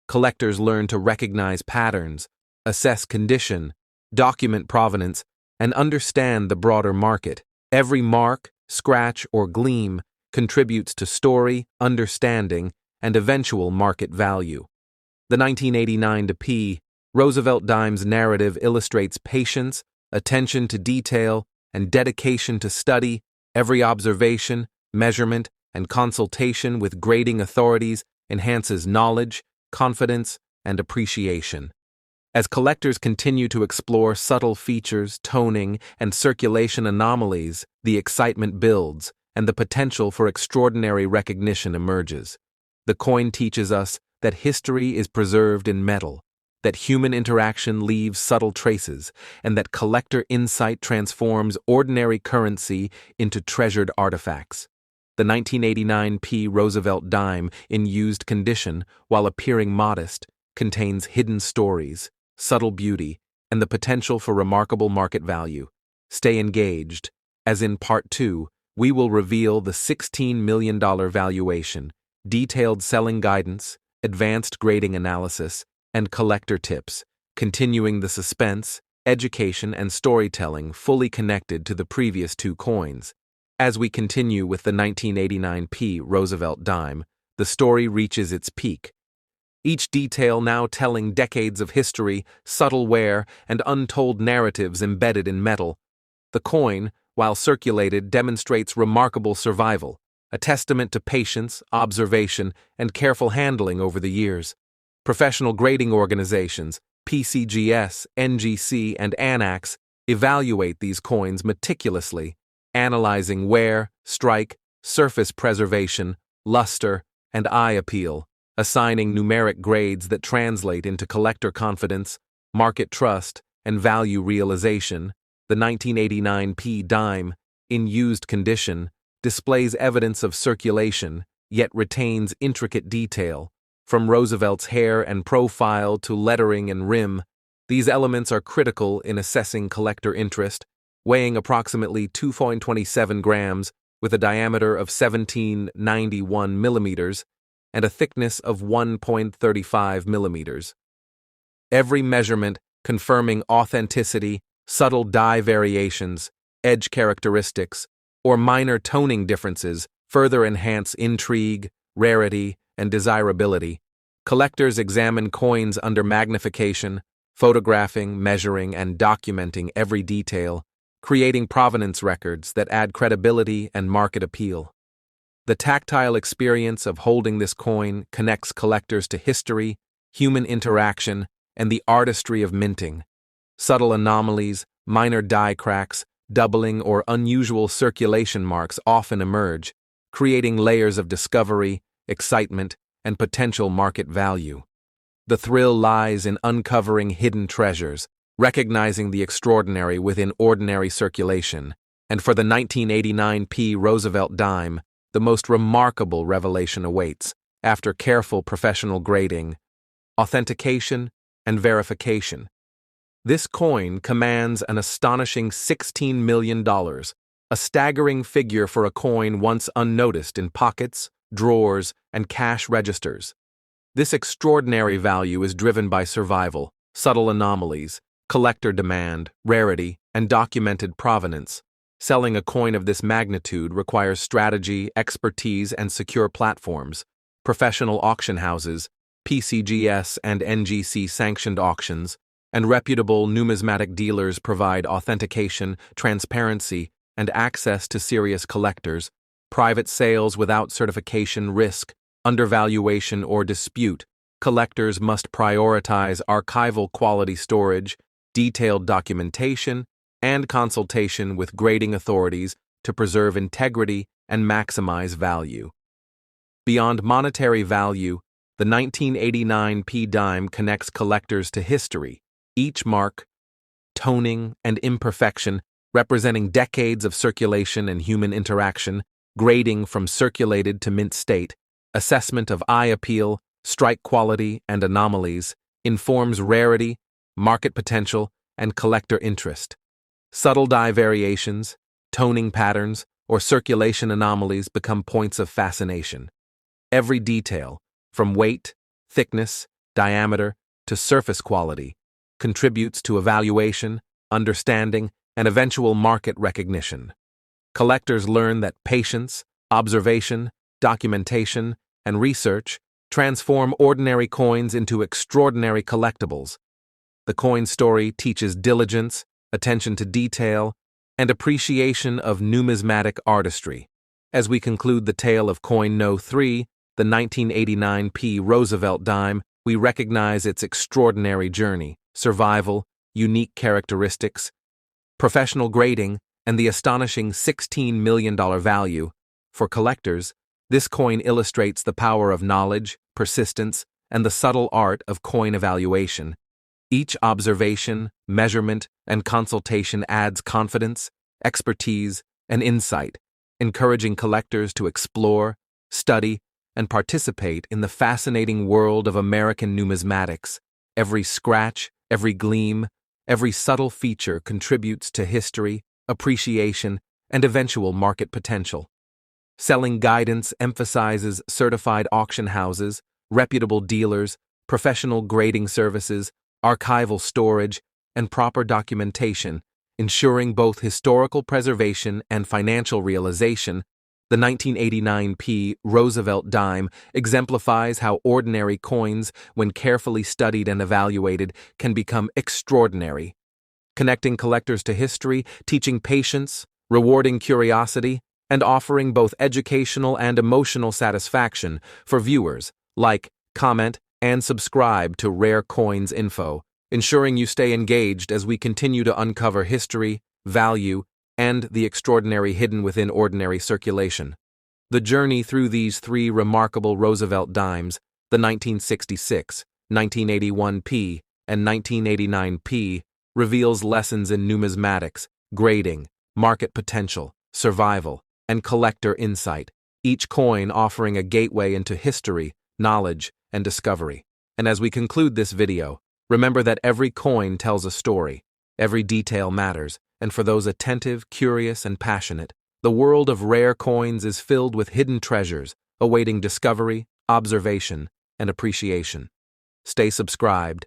Collectors learn to recognize patterns, assess condition, document provenance, and understand the broader market. Every mark, scratch, or gleam contributes to story, understanding, and eventual market value. The 1989 Roosevelt Dime's narrative illustrates patience, attention to detail, and dedication to study. Every observation, measurement, and consultation with grading authorities enhances knowledge, confidence, and appreciation. As collectors continue to explore subtle features, toning, and circulation anomalies, the excitement builds, and the potential for extraordinary recognition emerges. The coin teaches us that history is preserved in metal, that human interaction leaves subtle traces, and that collector insight transforms ordinary currency into treasured artifacts. The 1989 Roosevelt Dime, in used condition, while appearing modest, contains hidden stories, subtle beauty, and the potential for remarkable market value. Stay engaged, as in Part 2, we will reveal the $16 million valuation, detailed selling guidance, advanced grading analysis, and collector tips, continuing the suspense, education, and storytelling fully connected to the previous two coins. As we continue with the 1989 Roosevelt Dime, the story reaches its peak. Each detail now telling decades of history, subtle wear, and untold narratives embedded in metal. The coin, while circulated, demonstrates remarkable survival, a testament to patience, observation, and careful handling over the years. Professional grading organizations, PCGS, NGC, and ANACs, evaluate these coins meticulously, analyzing wear, strike, surface preservation, luster, and eye appeal, assigning numeric grades that translate into collector confidence, market trust, and value realization. The 1989 dime, in used condition, displays evidence of circulation, yet retains intricate detail. From Roosevelt's hair and profile to lettering and rim, these elements are critical in assessing collector interest. Weighing approximately 2.27 grams with a diameter of 1791 millimeters and a thickness of 1.35 millimeters. Every measurement confirming authenticity, subtle die variations, edge characteristics, or minor toning differences further enhance intrigue, rarity, and desirability. Collectors examine coins under magnification, photographing, measuring, and documenting every detail, creating provenance records that add credibility and market appeal. The tactile experience of holding this coin connects collectors to history, human interaction, and the artistry of minting. Subtle anomalies, minor die cracks, doubling, or unusual circulation marks often emerge, creating layers of discovery, excitement, and potential market value. The thrill lies in uncovering hidden treasures, recognizing the extraordinary within ordinary circulation, and for the 1989 Roosevelt Dime, the most remarkable revelation awaits, after careful professional grading, authentication, and verification. This coin commands an astonishing $16 million, a staggering figure for a coin once unnoticed in pockets, drawers, and cash registers. This extraordinary value is driven by survival, subtle anomalies, collector demand, rarity, and documented provenance. Selling a coin of this magnitude requires strategy, expertise, and secure platforms. Professional auction houses, PCGS and NGC-sanctioned auctions, and reputable numismatic dealers provide authentication, transparency, and access to serious collectors. Private sales without certification risk undervaluation or dispute. Collectors must prioritize archival quality storage, detailed documentation, and consultation with grading authorities to preserve integrity and maximize value. Beyond monetary value, the 1989 Dime connects collectors to history, each mark, toning, and imperfection representing decades of circulation and human interaction, grading from circulated to mint state, assessment of eye appeal, strike quality, and anomalies, informs rarity, market potential, and collector interest. Subtle die variations, toning patterns, or circulation anomalies become points of fascination. Every detail, from weight, thickness, diameter, to surface quality, contributes to evaluation, understanding, and eventual market recognition. Collectors learn that patience, observation, documentation, and research transform ordinary coins into extraordinary collectibles. The coin story teaches diligence, attention to detail, and appreciation of numismatic artistry. As we conclude the tale of coin No. 3, the 1989 Roosevelt Dime, we recognize its extraordinary journey, survival, unique characteristics, professional grading, and the astonishing $16 million value. For collectors, this coin illustrates the power of knowledge, persistence, and the subtle art of coin evaluation. Each observation, measurement, and consultation adds confidence, expertise, and insight, encouraging collectors to explore, study, and participate in the fascinating world of American numismatics. Every scratch, every gleam, every subtle feature contributes to history, appreciation, and eventual market potential. Selling guidance emphasizes certified auction houses, reputable dealers, professional grading services, archival storage, and proper documentation, ensuring both historical preservation and financial realization. The 1989 Roosevelt Dime exemplifies how ordinary coins, when carefully studied and evaluated, can become extraordinary. Connecting collectors to history, teaching patience, rewarding curiosity, and offering both educational and emotional satisfaction for viewers. Like, comment, and subscribe to Rare Coins Info, ensuring you stay engaged as we continue to uncover history, value, and the extraordinary hidden within ordinary circulation. The journey through these three remarkable Roosevelt Dimes, the 1966, 1981 and 1989 reveals lessons in numismatics, grading, market potential, survival, and collector insight, each coin offering a gateway into history, knowledge, and discovery. And as we conclude this video, remember that every coin tells a story, every detail matters, and for those attentive, curious, and passionate, the world of rare coins is filled with hidden treasures, awaiting discovery, observation, and appreciation. Stay subscribed,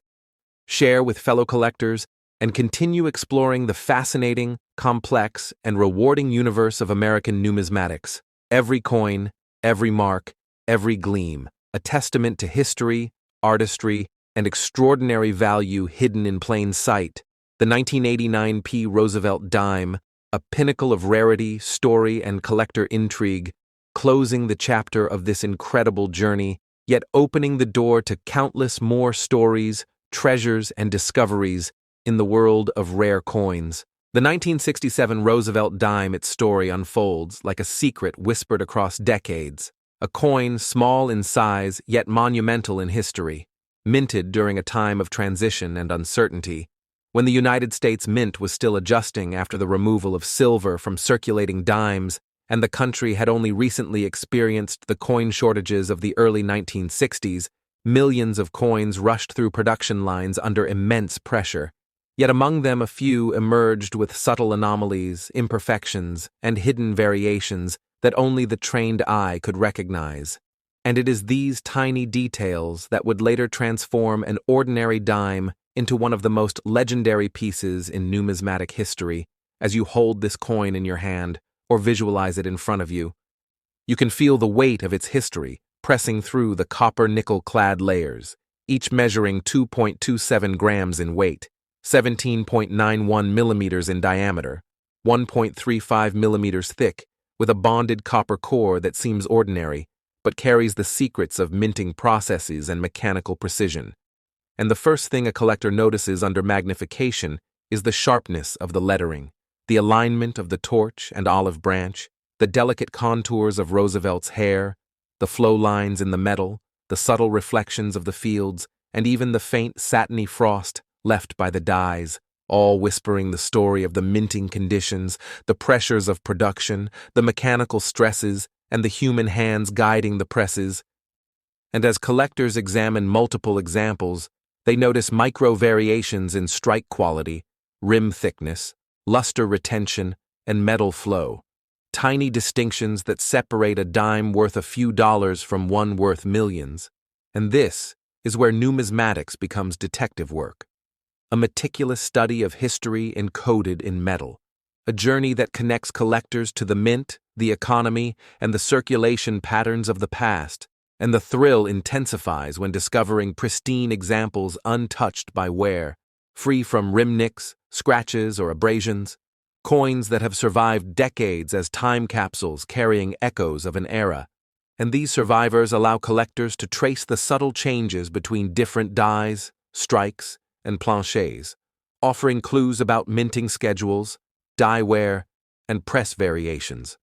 share with fellow collectors, and continue exploring the fascinating, complex, and rewarding universe of American numismatics. Every coin, every mark, every gleam, a testament to history, artistry, and extraordinary value hidden in plain sight. The 1989 Roosevelt Dime, a pinnacle of rarity, story, and collector intrigue, closing the chapter of this incredible journey, yet opening the door to countless more stories, treasures, and discoveries in the world of rare coins. The 1967 Roosevelt Dime, its story unfolds like a secret whispered across decades. A coin small in size yet monumental in history, minted during a time of transition and uncertainty, when the United States Mint was still adjusting after the removal of silver from circulating dimes, and the country had only recently experienced the coin shortages of the early 1960s. Millions of coins rushed through production lines under immense pressure. Yet among them a few emerged with subtle anomalies, imperfections, and hidden variations that only the trained eye could recognize. And it is these tiny details that would later transform an ordinary dime into one of the most legendary pieces in numismatic history. As you hold this coin in your hand or visualize it in front of you, you can feel the weight of its history pressing through the copper-nickel-clad layers, each measuring 2.27 grams in weight, 17.91 millimeters in diameter, 1.35 millimeters thick, with a bonded copper core that seems ordinary, but carries the secrets of minting processes and mechanical precision. And the first thing a collector notices under magnification is the sharpness of the lettering, the alignment of the torch and olive branch, the delicate contours of Roosevelt's hair, the flow lines in the metal, the subtle reflections of the fields, and even the faint satiny frost left by the dyes, all whispering the story of the minting conditions, the pressures of production, the mechanical stresses, and the human hands guiding the presses. And as collectors examine multiple examples, they notice micro-variations in strike quality, rim thickness, luster retention, and metal flow. Tiny distinctions that separate a dime worth a few dollars from one worth millions. And this is where numismatics becomes detective work. A meticulous study of history encoded in metal. A journey that connects collectors to the mint, the economy, and the circulation patterns of the past. And the thrill intensifies when discovering pristine examples untouched by wear, free from rim nicks, scratches, or abrasions. Coins that have survived decades as time capsules carrying echoes of an era. And these survivors allow collectors to trace the subtle changes between different dies, strikes, and planchets, offering clues about minting schedules, die wear, and press variations.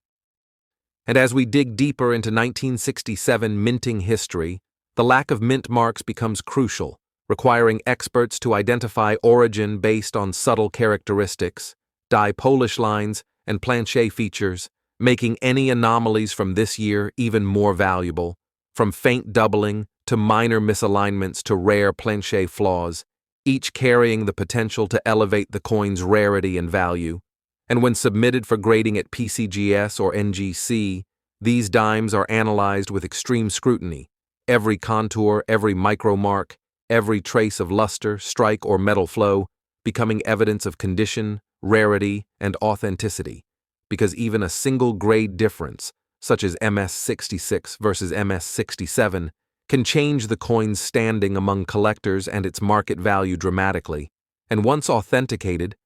And as we dig deeper into 1967 minting history, the lack of mint marks becomes crucial, requiring experts to identify origin based on subtle characteristics, die polish lines, and planchet features, making any anomalies from this year even more valuable, from faint doubling to minor misalignments to rare planchet flaws, each carrying the potential to elevate the coin's rarity and value. And when submitted for grading at PCGS or NGC, these dimes are analyzed with extreme scrutiny. Every contour, every micromark, every trace of luster, strike, or metal flow, becoming evidence of condition, rarity, and authenticity, because even a single grade difference, such as MS66 versus MS67, can change the coin's standing among collectors and its market value dramatically. And once authenticated,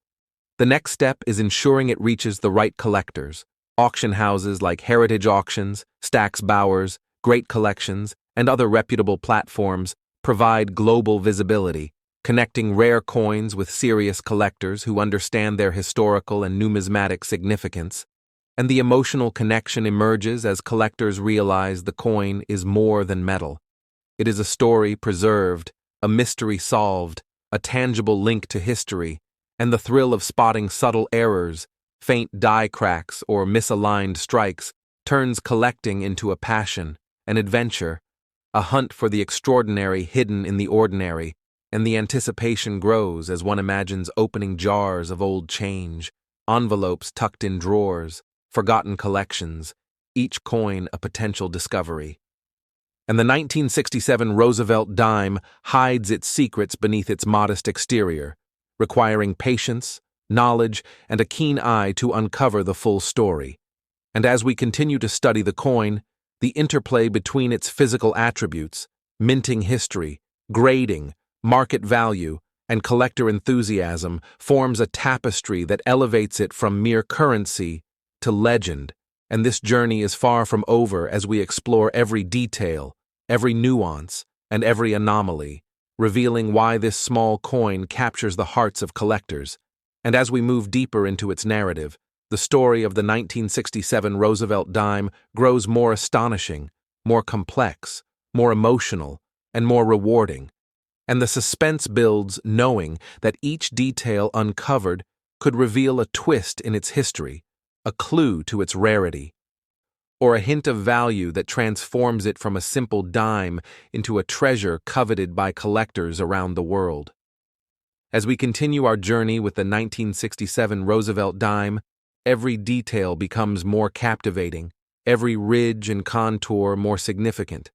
the next step is ensuring it reaches the right collectors. Auction houses like Heritage Auctions, Stack's Bowers, Great Collections, and other reputable platforms provide global visibility, connecting rare coins with serious collectors who understand their historical and numismatic significance. And the emotional connection emerges as collectors realize the coin is more than metal. It is a story preserved, a mystery solved, a tangible link to history, and the thrill of spotting subtle errors, faint die cracks, or misaligned strikes turns collecting into a passion, an adventure, a hunt for the extraordinary hidden in the ordinary, and the anticipation grows as one imagines opening jars of old change, envelopes tucked in drawers, forgotten collections, each coin a potential discovery. And the 1967 Roosevelt Dime hides its secrets beneath its modest exterior, requiring patience, knowledge, and a keen eye to uncover the full story. And as we continue to study the coin, the interplay between its physical attributes, minting history, grading, market value, and collector enthusiasm forms a tapestry that elevates it from mere currency to legend. And this journey is far from over as we explore every detail, every nuance, and every anomaly, revealing why this small coin captures the hearts of collectors. And as we move deeper into its narrative, the story of the 1967 Roosevelt Dime grows more astonishing, more complex, more emotional, and more rewarding. And the suspense builds knowing that each detail uncovered could reveal a twist in its history, a clue to its rarity, or a hint of value that transforms it from a simple dime into a treasure coveted by collectors around the world. As we continue our journey with the 1967 Roosevelt Dime, every detail becomes more captivating, every ridge and contour more significant,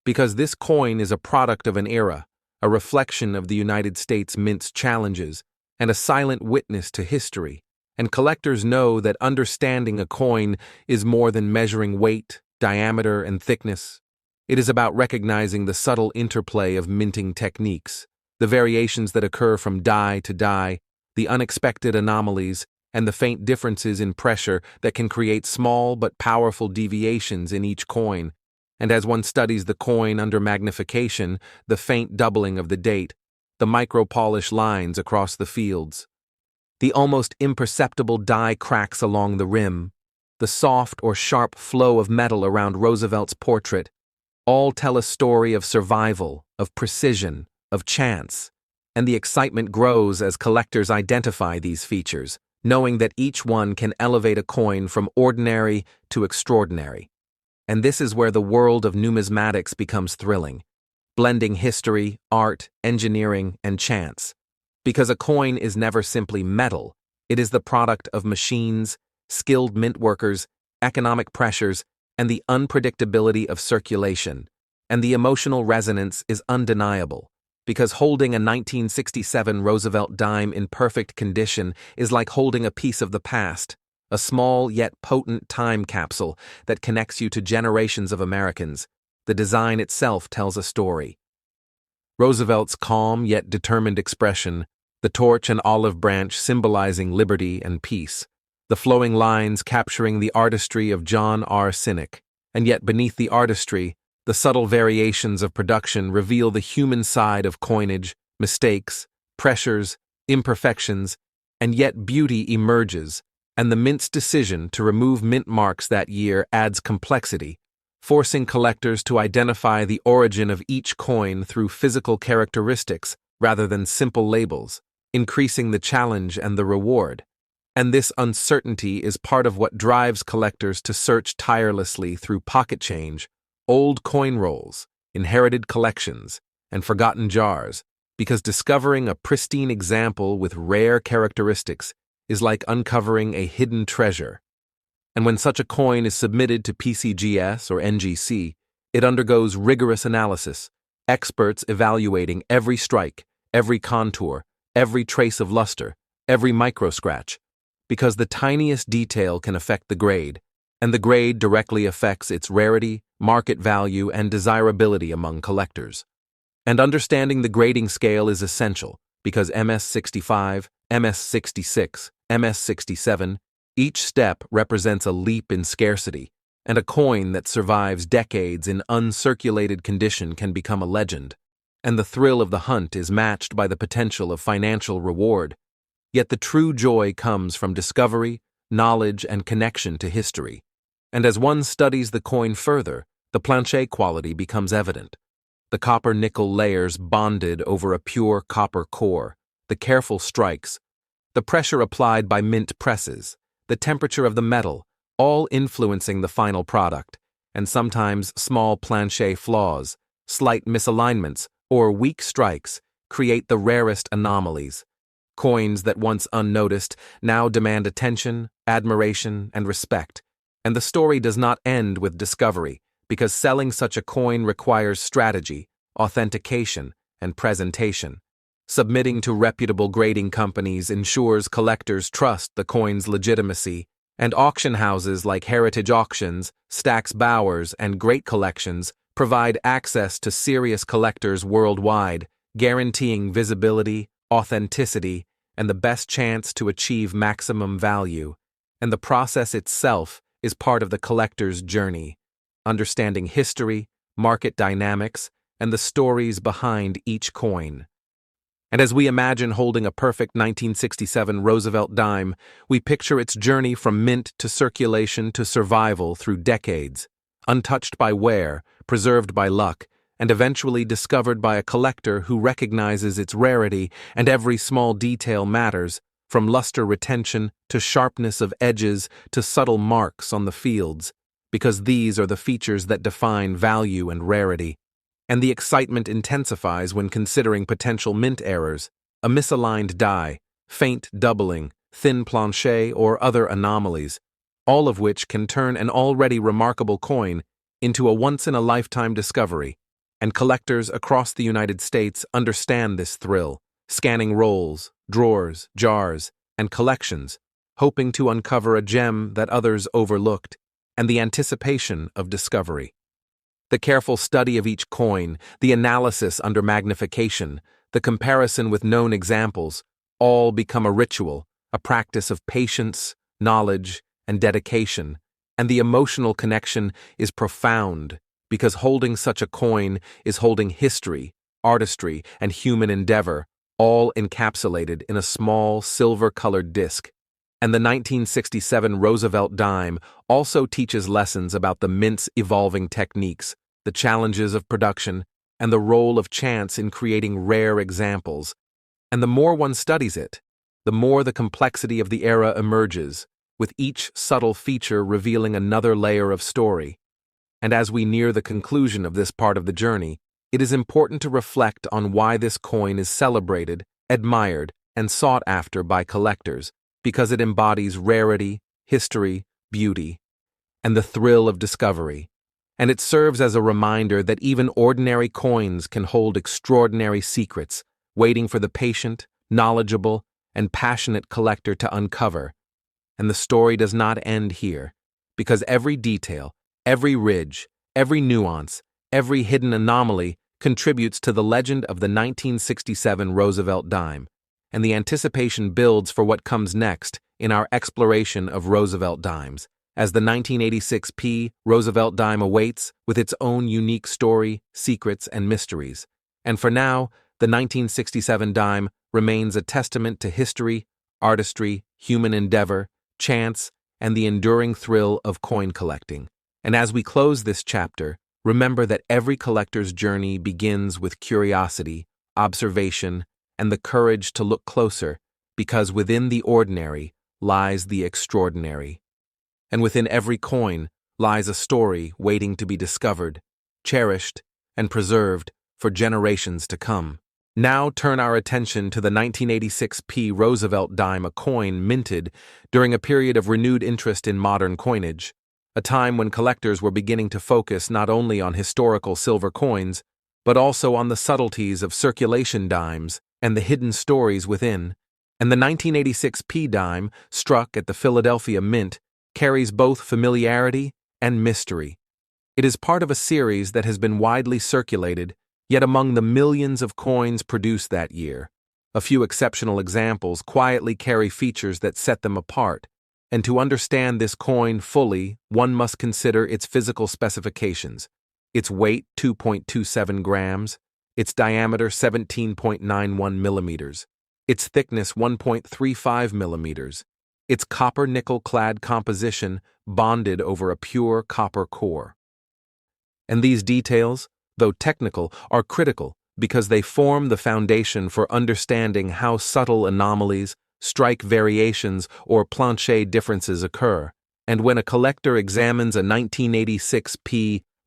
because this coin is a product of an era, a reflection of the United States Mint's challenges, and a silent witness to history. And collectors know that understanding a coin is more than measuring weight, diameter, and thickness. It is about recognizing the subtle interplay of minting techniques, the variations that occur from die to die, the unexpected anomalies, and the faint differences in pressure that can create small but powerful deviations in each coin. And as one studies the coin under magnification, the faint doubling of the date, the micro-polish lines across the fields, the almost imperceptible die cracks along the rim, the soft or sharp flow of metal around Roosevelt's portrait, all tell a story of survival, of precision, of chance. And the excitement grows as collectors identify these features, knowing that each one can elevate a coin from ordinary to extraordinary. And this is where the world of numismatics becomes thrilling, blending history, art, engineering, and chance. Because a coin is never simply metal, it is the product of machines, skilled mint workers, economic pressures, and the unpredictability of circulation. And the emotional resonance is undeniable, because holding a 1967 Roosevelt Dime in perfect condition is like holding a piece of the past, a small yet potent time capsule that connects you to generations of Americans. The design itself tells a story. Roosevelt's calm yet determined expression, the torch and olive branch symbolizing liberty and peace, the flowing lines capturing the artistry of John R. Cynic, and yet beneath the artistry, the subtle variations of production reveal the human side of coinage, mistakes, pressures, imperfections, and yet beauty emerges, and the mint's decision to remove mint marks that year adds complexity, forcing collectors to identify the origin of each coin through physical characteristics rather than simple labels, increasing the challenge and the reward. And this uncertainty is part of what drives collectors to search tirelessly through pocket change, old coin rolls, inherited collections, and forgotten jars, because discovering a pristine example with rare characteristics is like uncovering a hidden treasure. And when such a coin is submitted to PCGS or NGC, it undergoes rigorous analysis, experts evaluating every strike, every contour, every trace of luster, every micro-scratch, because the tiniest detail can affect the grade, and the grade directly affects its rarity, market value, and desirability among collectors. And understanding the grading scale is essential, because MS65, MS66, MS67, each step represents a leap in scarcity, and a coin that survives decades in uncirculated condition can become a legend. And the thrill of the hunt is matched by the potential of financial reward. Yet the true joy comes from discovery, knowledge, and connection to history. And as one studies the coin further, the planche quality becomes evident. The copper-nickel layers bonded over a pure copper core, the careful strikes, the pressure applied by mint presses, the temperature of the metal, all influencing the final product, and sometimes small planche flaws, slight misalignments, or weak strikes create the rarest anomalies. Coins that once unnoticed now demand attention, admiration, and respect. And the story does not end with discovery, because selling such a coin requires strategy, authentication, and presentation. Submitting to reputable grading companies ensures collectors trust the coin's legitimacy, and auction houses like Heritage Auctions, Stack's Bowers, and Great Collections provide access to serious collectors worldwide, guaranteeing visibility, authenticity, and the best chance to achieve maximum value. And the process itself is part of the collector's journey. Understanding history, market dynamics, and the stories behind each coin. And as we imagine holding a perfect 1967 Roosevelt dime, we picture its journey from mint to circulation to survival through decades, untouched by wear, preserved by luck, and eventually discovered by a collector who recognizes its rarity and every small detail matters, from luster retention to sharpness of edges to subtle marks on the fields, because these are the features that define value and rarity. And the excitement intensifies when considering potential mint errors, a misaligned die, faint doubling, thin plancher, or other anomalies, all of which can turn an already remarkable coin into a once-in-a-lifetime discovery. And collectors across the United States understand this thrill, scanning rolls, drawers, jars, and collections, hoping to uncover a gem that others overlooked, and the anticipation of discovery. The careful study of each coin, the analysis under magnification, the comparison with known examples, all become a ritual, a practice of patience, knowledge, and dedication, and the emotional connection is profound, because holding such a coin is holding history, artistry, and human endeavor, all encapsulated in a small silver-colored disc. And the 1967 Roosevelt dime also teaches lessons about the mint's evolving techniques, the challenges of production, and the role of chance in creating rare examples. And the more one studies it, the more the complexity of the era emerges, with each subtle feature revealing another layer of story. And as we near the conclusion of this part of the journey, it is important to reflect on why this coin is celebrated, admired, and sought after by collectors, because it embodies rarity, history, beauty, and the thrill of discovery. And it serves as a reminder that even ordinary coins can hold extraordinary secrets, waiting for the patient, knowledgeable, and passionate collector to uncover. And the story does not end here, because every detail, every ridge, every nuance, every hidden anomaly contributes to the legend of the 1967 Roosevelt dime, and the anticipation builds for what comes next in our exploration of Roosevelt dimes, as the 1986 Roosevelt dime awaits with its own unique story, secrets, and mysteries. And for now, the 1967 dime remains a testament to history, artistry, human endeavor, chance, and the enduring thrill of coin collecting. And as we close this chapter, remember that every collector's journey begins with curiosity, observation, and the courage to look closer, because within the ordinary lies the extraordinary. And within every coin lies a story waiting to be discovered, cherished, and preserved for generations to come. Now turn our attention to the 1986 Roosevelt dime, a coin minted during a period of renewed interest in modern coinage, a time when collectors were beginning to focus not only on historical silver coins, but also on the subtleties of circulation dimes and the hidden stories within. And the 1986 dime, struck at the Philadelphia Mint, carries both familiarity and mystery. It is part of a series that has been widely circulated, yet among the millions of coins produced that year, a few exceptional examples quietly carry features that set them apart. And to understand this coin fully, one must consider its physical specifications: its weight 2.27 grams, its diameter 17.91 millimeters, its thickness 1.35 millimeters, its copper-nickel-clad composition bonded over a pure copper core. And these details, though technical, are critical because they form the foundation for understanding how subtle anomalies, strike variations, or plancher differences occur. And when a collector examines a 1986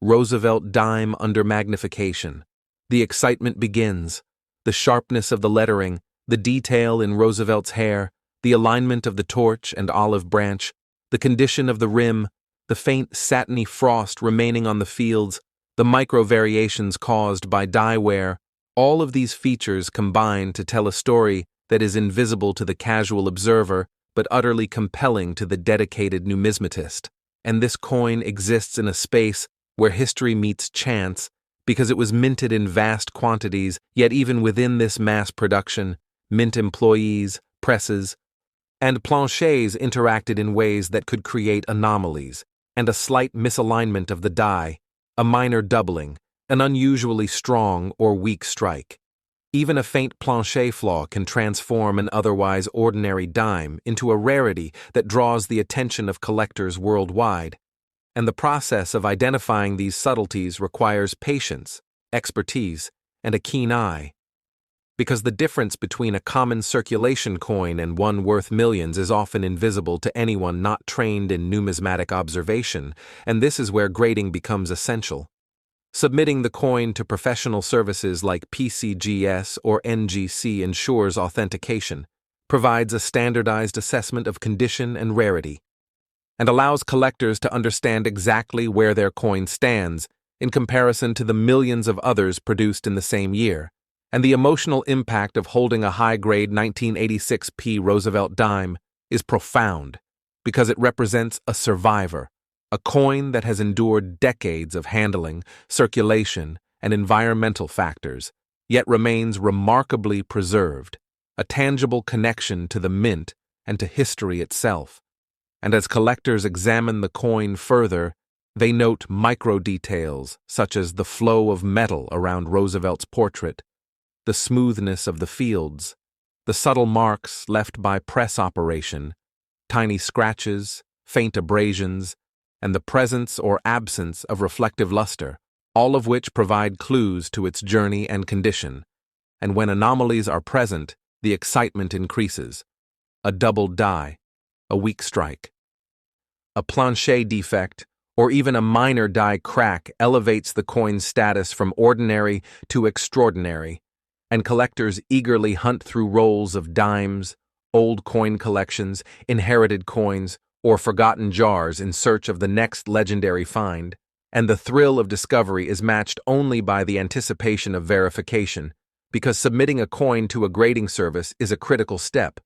Roosevelt dime under magnification, the excitement begins. The sharpness of the lettering, the detail in Roosevelt's hair, the alignment of the torch and olive branch, the condition of the rim, the faint satiny frost remaining on the fields, the micro-variations caused by die wear, all of these features combine to tell a story that is invisible to the casual observer, but utterly compelling to the dedicated numismatist. And this coin exists in a space where history meets chance, because it was minted in vast quantities, yet even within this mass production, mint employees, presses, and planchers interacted in ways that could create anomalies, and a slight misalignment of the die, a minor doubling, an unusually strong or weak strike. Even a faint plancher flaw can transform an otherwise ordinary dime into a rarity that draws the attention of collectors worldwide. And the process of identifying these subtleties requires patience, expertise, and a keen eye. Because the difference between a common circulation coin and one worth millions is often invisible to anyone not trained in numismatic observation, and this is where grading becomes essential. Submitting the coin to professional services like PCGS or NGC ensures authentication, provides a standardized assessment of condition and rarity, and allows collectors to understand exactly where their coin stands in comparison to the millions of others produced in the same year. And the emotional impact of holding a high-grade 1986p Roosevelt Dime is profound because it represents a survivor, a coin that has endured decades of handling, circulation, and environmental factors, yet remains remarkably preserved, a tangible connection to the mint and to history itself. And as collectors examine the coin further, they note micro-details such as the flow of metal around Roosevelt's portrait, the smoothness of the fields, the subtle marks left by press operation, tiny scratches, faint abrasions, and the presence or absence of reflective luster, all of which provide clues to its journey and condition. And when anomalies are present, the excitement increases. A doubled die, a weak strike, a plancher defect, or even a minor die crack elevates the coin's status from ordinary to extraordinary, and collectors eagerly hunt through rolls of dimes, old coin collections, inherited coins, or forgotten jars in search of the next legendary find, and the thrill of discovery is matched only by the anticipation of verification, because submitting a coin to a grading service is a critical step,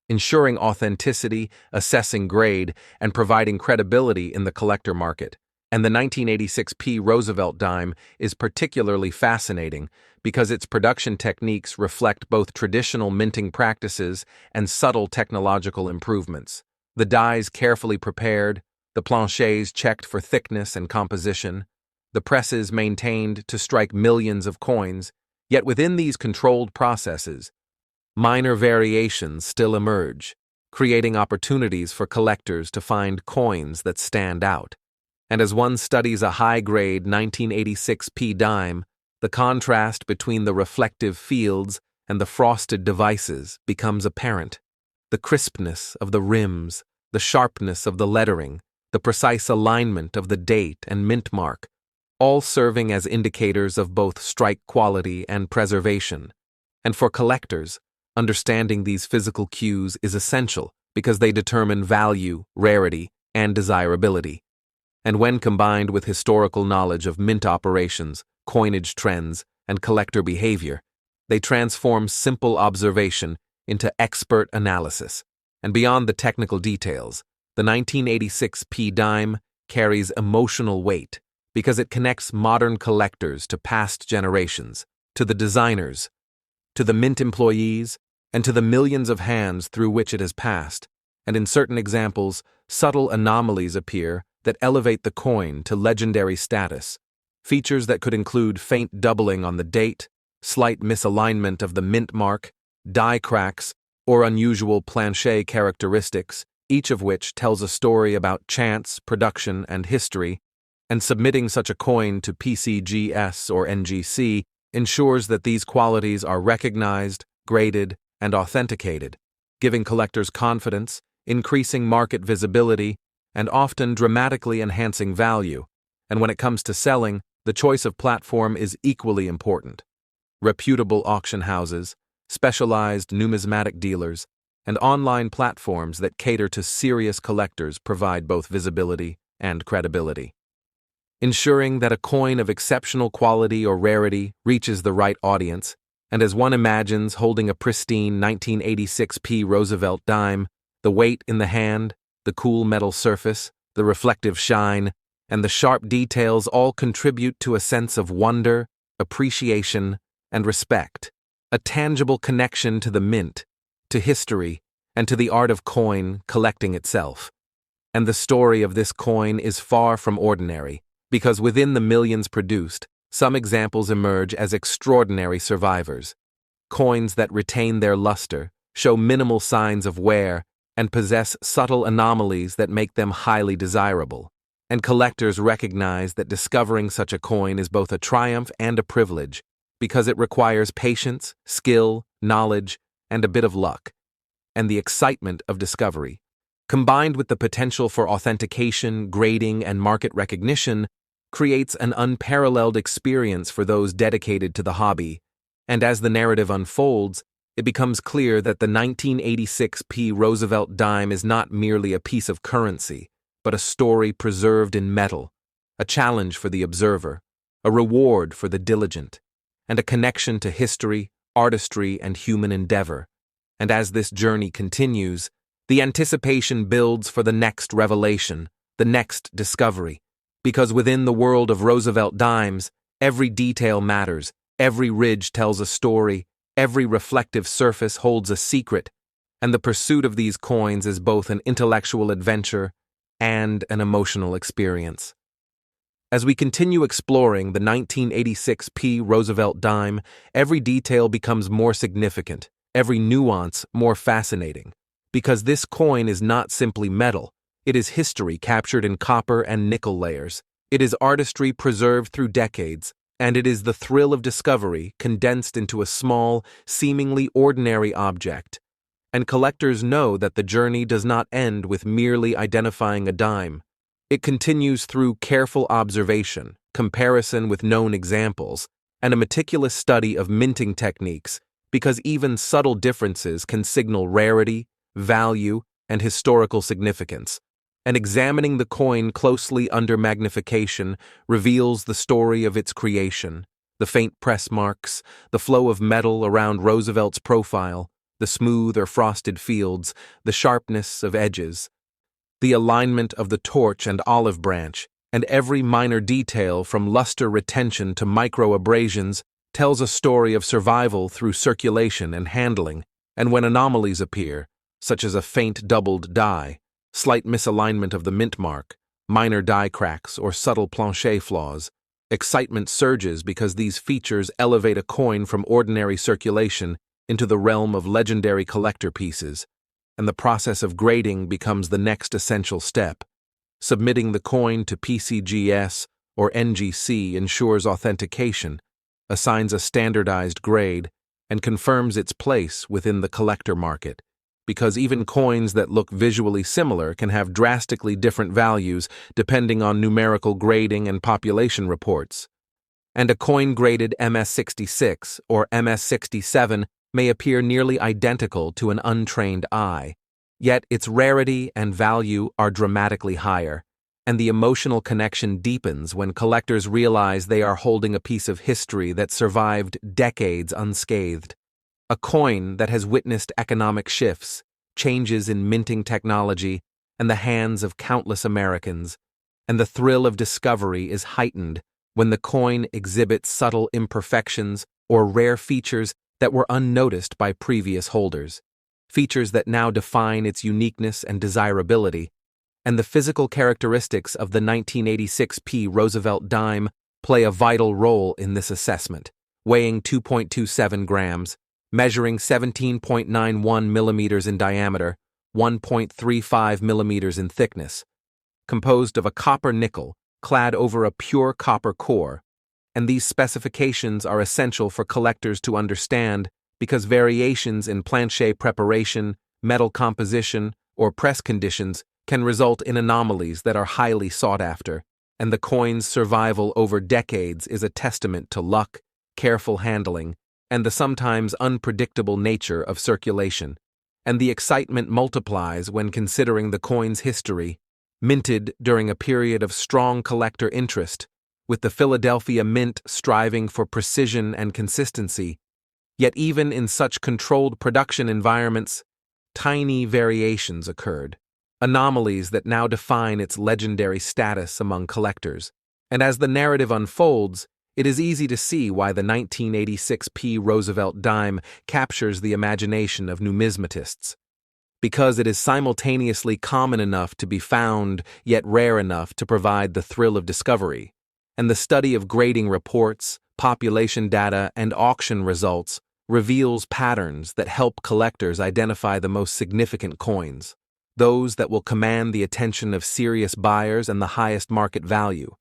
ensuring authenticity, assessing grade, and providing credibility in the collector market. And the 1986p Roosevelt Dime is particularly fascinating because its production techniques reflect both traditional minting practices and subtle technological improvements. The dies carefully prepared, the planchers checked for thickness and composition, the presses maintained to strike millions of coins, yet within these controlled processes, minor variations still emerge, creating opportunities for collectors to find coins that stand out. And as one studies a high-grade 1986p dime, the contrast between the reflective fields and the frosted devices becomes apparent. The crispness of the rims, the sharpness of the lettering, the precise alignment of the date and mint mark, all serving as indicators of both strike quality and preservation. And for collectors, understanding these physical cues is essential because they determine value, rarity, and desirability. And when combined with historical knowledge of mint operations, coinage trends, and collector behavior, they transform simple observation into expert analysis. And beyond the technical details, the 1986p dime carries emotional weight because it connects modern collectors to past generations, to the designers, to the mint employees, and to the millions of hands through which it has passed. And in certain examples, subtle anomalies appear that elevate the coin to legendary status, features that could include faint doubling on the date, slight misalignment of the mint mark, die cracks, or unusual plancher characteristics, each of which tells a story about chance, production, and history, and submitting such a coin to PCGS or NGC ensures that these qualities are recognized, graded, and authenticated, giving collectors confidence, increasing market visibility, and often dramatically enhancing value. And when it comes to selling, the choice of platform is equally important. Reputable auction houses, specialized numismatic dealers, and online platforms that cater to serious collectors provide both visibility and credibility, ensuring that a coin of exceptional quality or rarity reaches the right audience. And as one imagines holding a pristine 1986p Roosevelt Dime, the weight in the hand, the cool metal surface, the reflective shine, and the sharp details all contribute to a sense of wonder, appreciation, and respect, a tangible connection to the mint, to history, and to the art of coin collecting itself. And the story of this coin is far from ordinary, because within the millions produced, some examples emerge as extraordinary survivors. Coins that retain their luster, show minimal signs of wear, and possess subtle anomalies that make them highly desirable. And collectors recognize that discovering such a coin is both a triumph and a privilege, because it requires patience, skill, knowledge, and a bit of luck. And the excitement of discovery, combined with the potential for authentication, grading, and market recognition, creates an unparalleled experience for those dedicated to the hobby. And as the narrative unfolds, it becomes clear that the 1986 Roosevelt Dime is not merely a piece of currency, but a story preserved in metal, a challenge for the observer, a reward for the diligent, and a connection to history, artistry, and human endeavor. And as this journey continues, the anticipation builds for the next revelation, the next discovery, because within the world of Roosevelt dimes, every detail matters, every ridge tells a story, every reflective surface holds a secret, and the pursuit of these coins is both an intellectual adventure and an emotional experience. As we continue exploring the 1986 Roosevelt dime, every detail becomes more significant, every nuance more fascinating, because this coin is not simply metal, it is history captured in copper and nickel layers, it is artistry preserved through decades, and it is the thrill of discovery condensed into a small, seemingly ordinary object. And collectors know that the journey does not end with merely identifying a dime. It continues through careful observation, comparison with known examples, and a meticulous study of minting techniques, because even subtle differences can signal rarity, value, and historical significance. And examining the coin closely under magnification reveals the story of its creation, the faint press marks, the flow of metal around Roosevelt's profile, the smooth or frosted fields, the sharpness of edges, the alignment of the torch and olive branch, and every minor detail from luster retention to micro-abrasions tells a story of survival through circulation and handling, and when anomalies appear, such as a faint doubled die, slight misalignment of the mint mark, minor die cracks, or subtle plancher flaws, excitement surges because these features elevate a coin from ordinary circulation into the realm of legendary collector pieces, and the process of grading becomes the next essential step. Submitting the coin to PCGS or NGC ensures authentication, assigns a standardized grade, and confirms its place within the collector market, because even coins that look visually similar can have drastically different values depending on numerical grading and population reports. And a coin graded MS66 or MS67 may appear nearly identical to an untrained eye, yet its rarity and value are dramatically higher, and the emotional connection deepens when collectors realize they are holding a piece of history that survived decades unscathed. A coin that has witnessed economic shifts, changes in minting technology, and the hands of countless Americans, and the thrill of discovery is heightened when the coin exhibits subtle imperfections or rare features that were unnoticed by previous holders, features that now define its uniqueness and desirability, and the physical characteristics of the 1986 Roosevelt dime play a vital role in this assessment, weighing 2.27 grams, measuring 17.91 millimeters in diameter, 1.35 millimeters in thickness, composed of a copper nickel clad over a pure copper core, and these specifications are essential for collectors to understand because variations in plancher preparation, metal composition, or press conditions can result in anomalies that are highly sought after, and the coin's survival over decades is a testament to luck, careful handling, and the sometimes unpredictable nature of circulation. And the excitement multiplies when considering the coin's history, minted during a period of strong collector interest, with the Philadelphia Mint striving for precision and consistency. Yet even in such controlled production environments, tiny variations occurred, anomalies that now define its legendary status among collectors. And as the narrative unfolds, it is easy to see why the 1986 Roosevelt dime captures the imagination of numismatists, because it is simultaneously common enough to be found, yet rare enough to provide the thrill of discovery, and the study of grading reports, population data, and auction results reveals patterns that help collectors identify the most significant coins, those that will command the attention of serious buyers and the highest market value.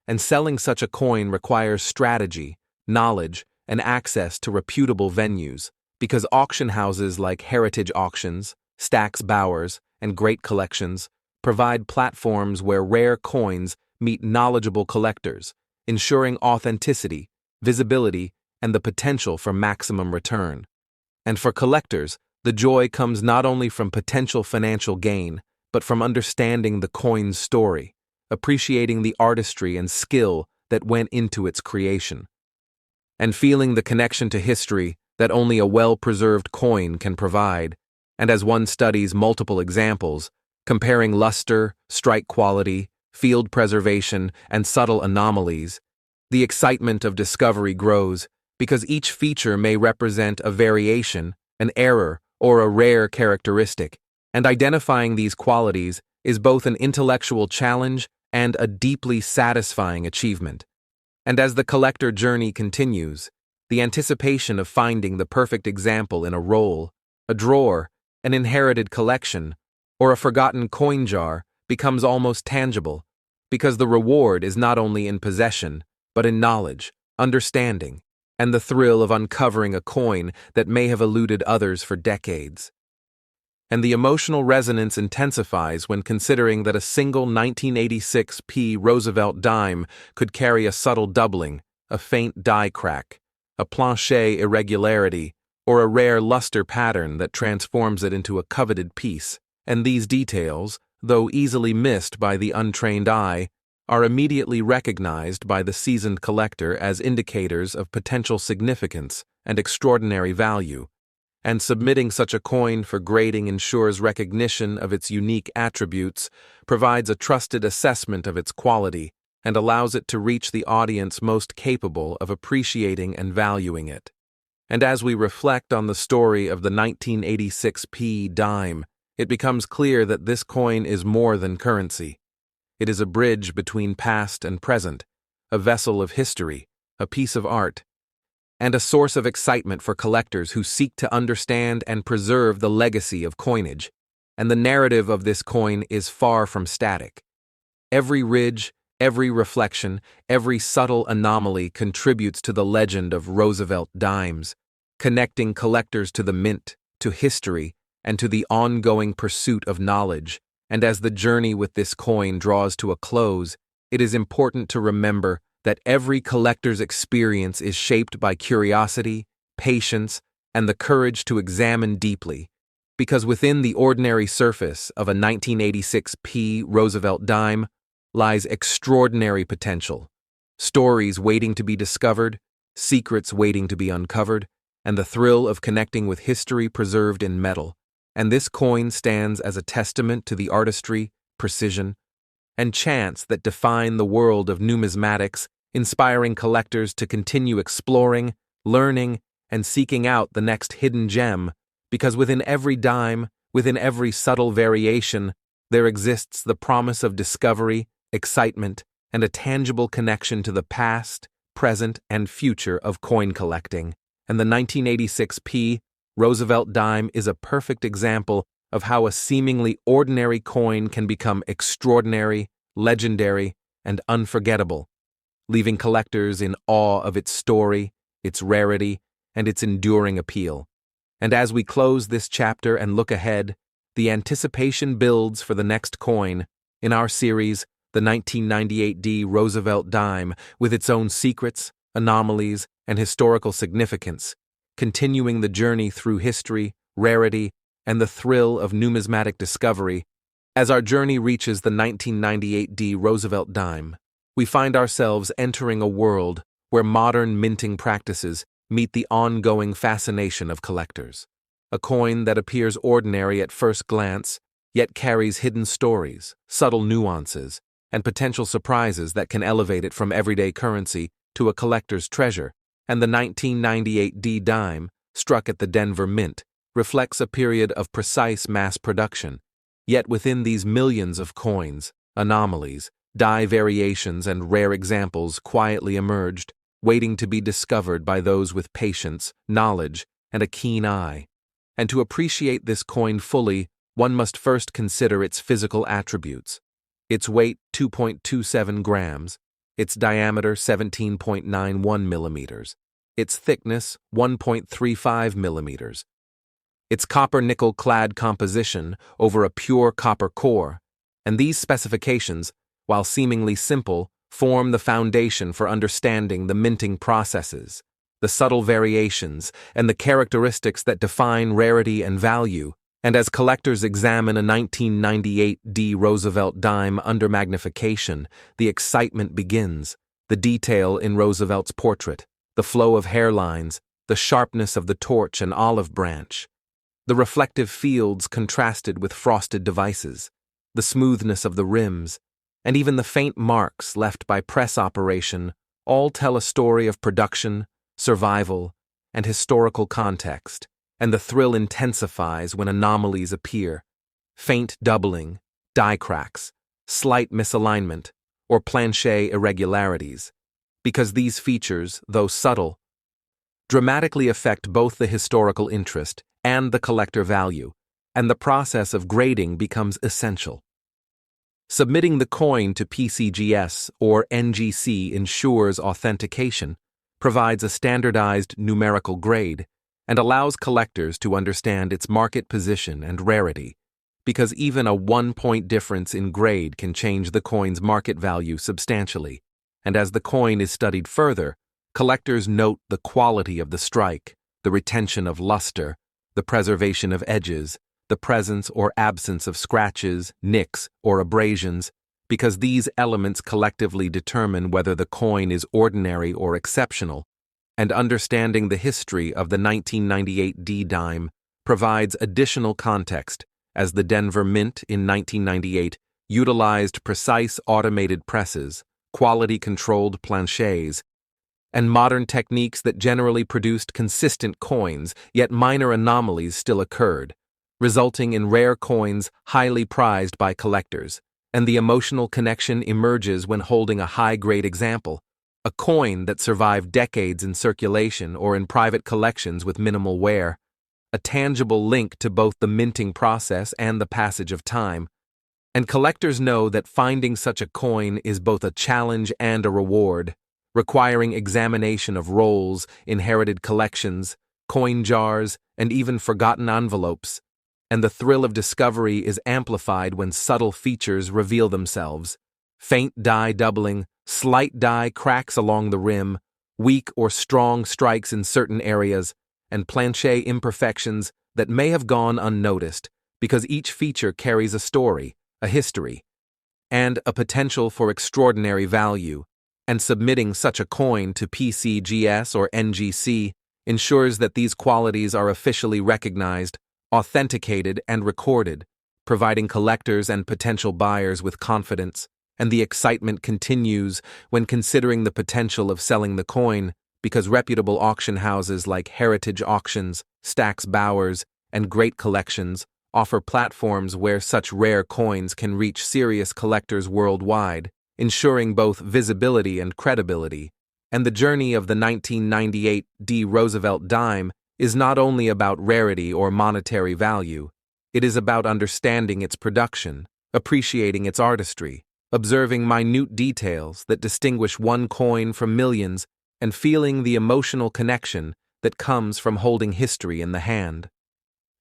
And selling such a coin requires strategy, knowledge, and access to reputable venues, because auction houses like Heritage Auctions, Stack's Bowers, and Great Collections provide platforms where rare coins meet knowledgeable collectors, ensuring authenticity, visibility, and the potential for maximum return. And for collectors, the joy comes not only from potential financial gain, but from understanding the coin's story, appreciating the artistry and skill that went into its creation, and feeling the connection to history that only a well-preserved coin can provide. And as one studies multiple examples, comparing luster, strike quality, field preservation, and subtle anomalies, the excitement of discovery grows, because each feature may represent a variation, an error, or a rare characteristic, and identifying these qualities is both an intellectual challenge and a deeply satisfying achievement. And as the collector journey continues, the anticipation of finding the perfect example in a roll, a drawer, an inherited collection, or a forgotten coin jar becomes almost tangible, because the reward is not only in possession, but in knowledge, understanding, and the thrill of uncovering a coin that may have eluded others for decades. And the emotional resonance intensifies when considering that a single 1986 Roosevelt Dime could carry a subtle doubling, a faint die crack, a plancher irregularity, or a rare luster pattern that transforms it into a coveted piece. And these details, though easily missed by the untrained eye, are immediately recognized by the seasoned collector as indicators of potential significance and extraordinary value. And submitting such a coin for grading ensures recognition of its unique attributes, provides a trusted assessment of its quality, and allows it to reach the audience most capable of appreciating and valuing it. And as we reflect on the story of the 1986 dime, it becomes clear that this coin is more than currency. It is a bridge between past and present, a vessel of history, a piece of art, and a source of excitement for collectors who seek to understand and preserve the legacy of coinage. And the narrative of this coin is far from static. Every ridge, every reflection, every subtle anomaly contributes to the legend of Roosevelt dimes, connecting collectors to the mint, to history, and to the ongoing pursuit of knowledge. And as the journey with this coin draws to a close, it is important to remember that every collector's experience is shaped by curiosity, patience, and the courage to examine deeply, because within the ordinary surface of a 1986 Roosevelt dime lies extraordinary potential, stories waiting to be discovered, secrets waiting to be uncovered, and the thrill of connecting with history preserved in metal. And this coin stands as a testament to the artistry, precision, and chance that define the world of numismatics, inspiring collectors to continue exploring, learning, and seeking out the next hidden gem, because within every dime, within every subtle variation, there exists the promise of discovery, excitement, and a tangible connection to the past, present, and future of coin collecting. And the 1986 Roosevelt dime is a perfect example of how a seemingly ordinary coin can become extraordinary, legendary, and unforgettable, leaving collectors in awe of its story, its rarity, and its enduring appeal. And as we close this chapter and look ahead, the anticipation builds for the next coin in our series, the 1998 Roosevelt Dime, with its own secrets, anomalies, and historical significance, continuing the journey through history, rarity, and the thrill of numismatic discovery. As our journey reaches the 1998 Roosevelt Dime, we find ourselves entering a world where modern minting practices meet the ongoing fascination of collectors. A coin that appears ordinary at first glance, yet carries hidden stories, subtle nuances, and potential surprises that can elevate it from everyday currency to a collector's treasure. And the 1998 dime, struck at the Denver Mint, reflects a period of precise mass production. Yet within these millions of coins, anomalies, die variations and rare examples quietly emerged, waiting to be discovered by those with patience, knowledge, and a keen eye. And to appreciate this coin fully, one must first consider its physical attributes. Its weight, 2.27 grams, its diameter, 17.91 millimeters, its thickness, 1.35 millimeters, its copper-nickel-clad composition over a pure copper core, and these specifications, while seemingly simple, form the foundation for understanding the minting processes, the subtle variations, and the characteristics that define rarity and value. And as collectors examine a 1998 Roosevelt Dime under magnification, the excitement begins. The detail in Roosevelt's portrait, the flow of hairlines, the sharpness of the torch and olive branch, the reflective fields contrasted with frosted devices, the smoothness of the rims, and even the faint marks left by press operation all tell a story of production, survival, and historical context. And the thrill intensifies when anomalies appear, faint doubling, die cracks, slight misalignment, or planchet irregularities, because these features, though subtle, dramatically affect both the historical interest and the collector value, and the process of grading becomes essential. Submitting the coin to PCGS or NGC ensures authentication, provides a standardized numerical grade, and allows collectors to understand its market position and rarity, because even a 1-point difference in grade can change the coin's market value substantially. And as the coin is studied further, collectors note the quality of the strike, the retention of luster, the preservation of edges, the presence or absence of scratches, nicks, or abrasions, because these elements collectively determine whether the coin is ordinary or exceptional. And understanding the history of the 1998 dime provides additional context, as the Denver Mint in 1998 utilized precise automated presses, quality-controlled planchets, and modern techniques that generally produced consistent coins, yet minor anomalies still occurred, resulting in rare coins highly prized by collectors. And the emotional connection emerges when holding a high-grade example, a coin that survived decades in circulation or in private collections with minimal wear, a tangible link to both the minting process and the passage of time. And collectors know that finding such a coin is both a challenge and a reward, requiring examination of rolls, inherited collections, coin jars, and even forgotten envelopes. And the thrill of discovery is amplified when subtle features reveal themselves. Faint die doubling, slight die cracks along the rim, weak or strong strikes in certain areas, and planchet imperfections that may have gone unnoticed, because each feature carries a story, a history, and a potential for extraordinary value. And submitting such a coin to PCGS or NGC ensures that these qualities are officially recognized, authenticated, and recorded, providing collectors and potential buyers with confidence. And the excitement continues when considering the potential of selling the coin, because reputable auction houses like Heritage Auctions, Stack's Bowers, and Great Collections offer platforms where such rare coins can reach serious collectors worldwide, ensuring both visibility and credibility. And the journey of the 1998 Roosevelt Dime is not only about rarity or monetary value, it is about understanding its production, appreciating its artistry, observing minute details that distinguish one coin from millions, and feeling the emotional connection that comes from holding history in the hand.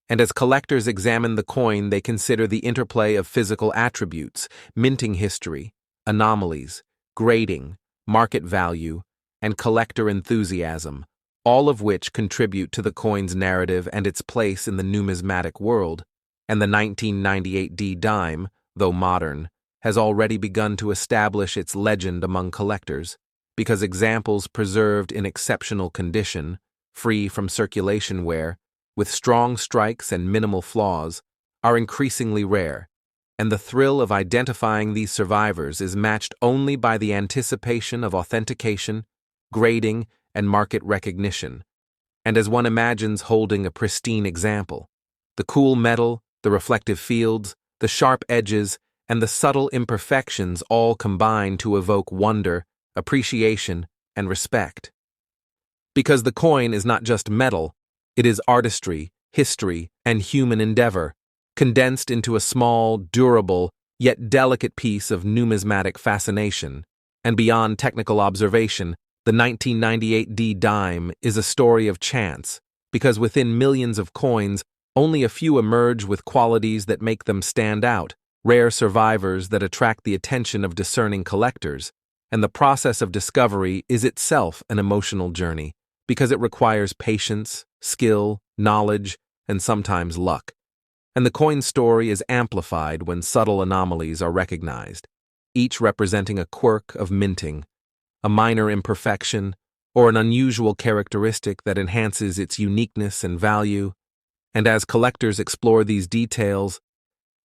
And as collectors examine the coin, they consider the interplay of physical attributes, minting history, anomalies, grading, market value, and collector enthusiasm, all of which contribute to the coin's narrative and its place in the numismatic world. And the 1998 dime, though modern, has already begun to establish its legend among collectors, because examples preserved in exceptional condition, free from circulation wear, with strong strikes and minimal flaws, are increasingly rare, and the thrill of identifying these survivors is matched only by the anticipation of authentication, grading, and market recognition. And as one imagines holding a pristine example, the cool metal, the reflective fields, the sharp edges, and the subtle imperfections all combine to evoke wonder, appreciation, and respect. Because the coin is not just metal, it is artistry, history, and human endeavor, condensed into a small, durable, yet delicate piece of numismatic fascination. And beyond technical observation, the 1998 D dime is a story of chance, because within millions of coins, only a few emerge with qualities that make them stand out, rare survivors that attract the attention of discerning collectors. And the process of discovery is itself an emotional journey, because it requires patience, skill, knowledge, and sometimes luck. And the coin story is amplified when subtle anomalies are recognized, each representing a quirk of minting, a minor imperfection, or an unusual characteristic that enhances its uniqueness and value. And as collectors explore these details,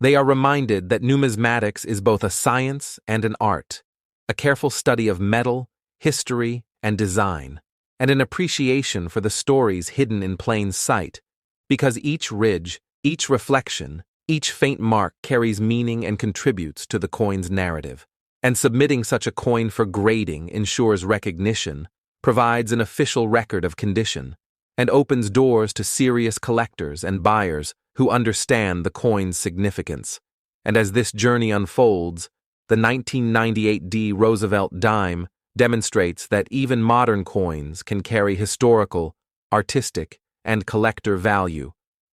they are reminded that numismatics is both a science and an art, a careful study of metal, history, and design, and an appreciation for the stories hidden in plain sight, because each ridge, each reflection, each faint mark carries meaning and contributes to the coin's narrative. And submitting such a coin for grading ensures recognition, provides an official record of condition, and opens doors to serious collectors and buyers who understand the coin's significance. And as this journey unfolds, the 1998 D Roosevelt Dime demonstrates that even modern coins can carry historical, artistic, and collector value,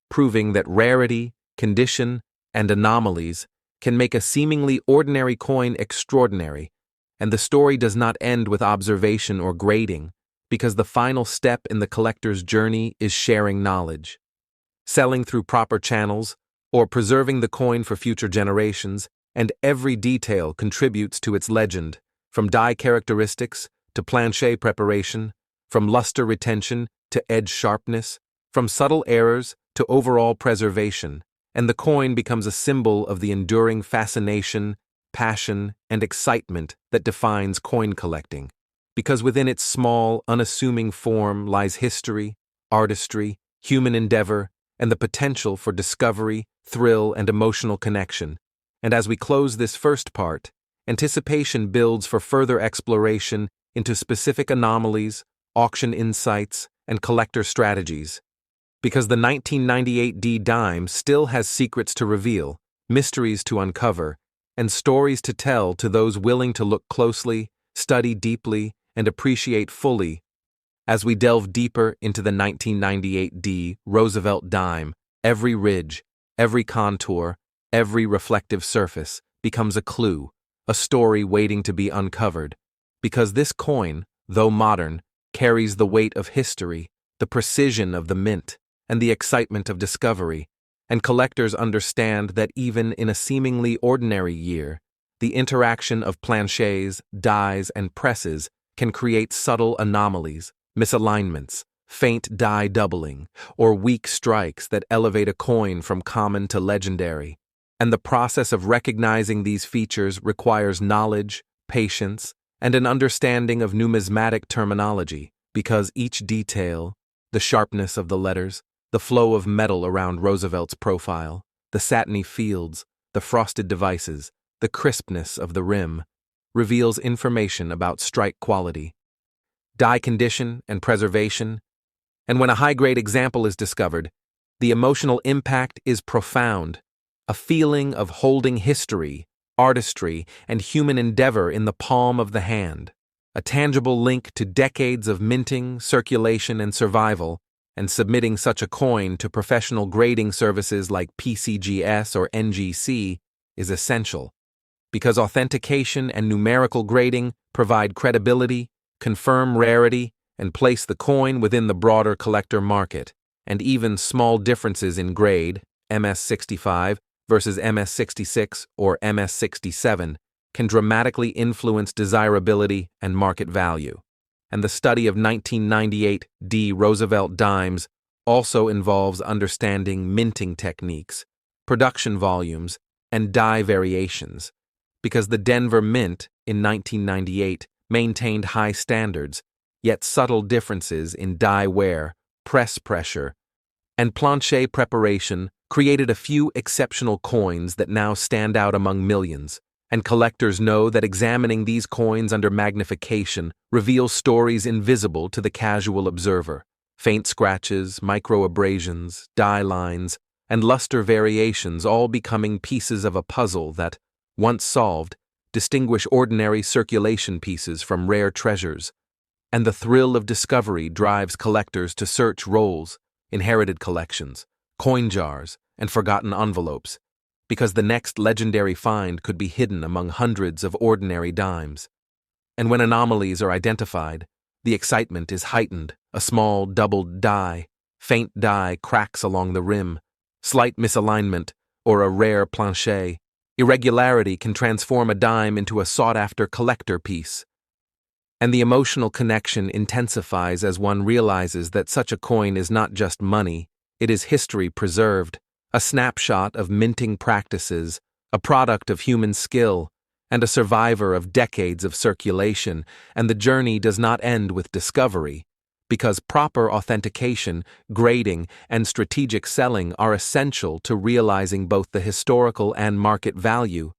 proving that rarity, condition, and anomalies can make a seemingly ordinary coin extraordinary, and the story does not end with observation or grading, because the final step in the collector's journey is sharing knowledge. Selling through proper channels, or preserving the coin for future generations, and every detail contributes to its legend, from die characteristics to planche preparation, from luster retention to edge sharpness, from subtle errors to overall preservation, and the coin becomes a symbol of the enduring fascination, passion, and excitement that defines coin collecting, because within its small, unassuming form lies history, artistry, human endeavor, and the potential for discovery, thrill, and emotional connection. And as we close this first part, anticipation builds for further exploration into specific anomalies, auction insights, and collector strategies. Because the 1998 D dime still has secrets to reveal, mysteries to uncover, and stories to tell to those willing to look closely, study deeply, and appreciate fully. As we delve deeper into the 1998 D Roosevelt Dime, every ridge, every contour, every reflective surface becomes a clue, a story waiting to be uncovered. Because this coin, though modern, carries the weight of history, the precision of the mint, and the excitement of discovery, and collectors understand that even in a seemingly ordinary year, the interaction of planches, dies, and presses can create subtle anomalies, misalignments, faint die doubling, or weak strikes that elevate a coin from common to legendary. And the process of recognizing these features requires knowledge, patience, and an understanding of numismatic terminology, because each detail, the sharpness of the letters, the flow of metal around Roosevelt's profile, the satiny fields, the frosted devices, the crispness of the rim, reveals information about strike quality, die condition, and preservation. And when a high-grade example is discovered, the emotional impact is profound, a feeling of holding history, artistry, and human endeavor in the palm of the hand, a tangible link to decades of minting, circulation, and survival. And submitting such a coin to professional grading services like PCGS or NGC is essential, because authentication and numerical grading provide credibility, confirm rarity, and place the coin within the broader collector market. And even small differences in grade, MS65 versus MS66 or MS67, can dramatically influence desirability and market value. And the study of 1998 D Roosevelt dimes also involves understanding minting techniques, production volumes, and die variations, because the Denver Mint in 1998 maintained high standards, yet subtle differences in die wear, press pressure, and planche preparation created a few exceptional coins that now stand out among millions, and collectors know that examining these coins under magnification reveals stories invisible to the casual observer. Faint scratches, microabrasions, dye lines, and luster variations all becoming pieces of a puzzle that, once solved, distinguish ordinary circulation pieces from rare treasures. And the thrill of discovery drives collectors to search rolls, inherited collections, coin jars, and forgotten envelopes, because the next legendary find could be hidden among hundreds of ordinary dimes. And when anomalies are identified, the excitement is heightened. A small doubled die, faint die cracks along the rim, slight misalignment, or a rare planche. Irregularity can transform a dime into a sought-after collector piece. And the emotional connection intensifies as one realizes that such a coin is not just money, it is history preserved, a snapshot of minting practices, a product of human skill, and a survivor of decades of circulation. And the journey does not end with discovery, because proper authentication, grading, and strategic selling are essential to realizing both the historical and market value.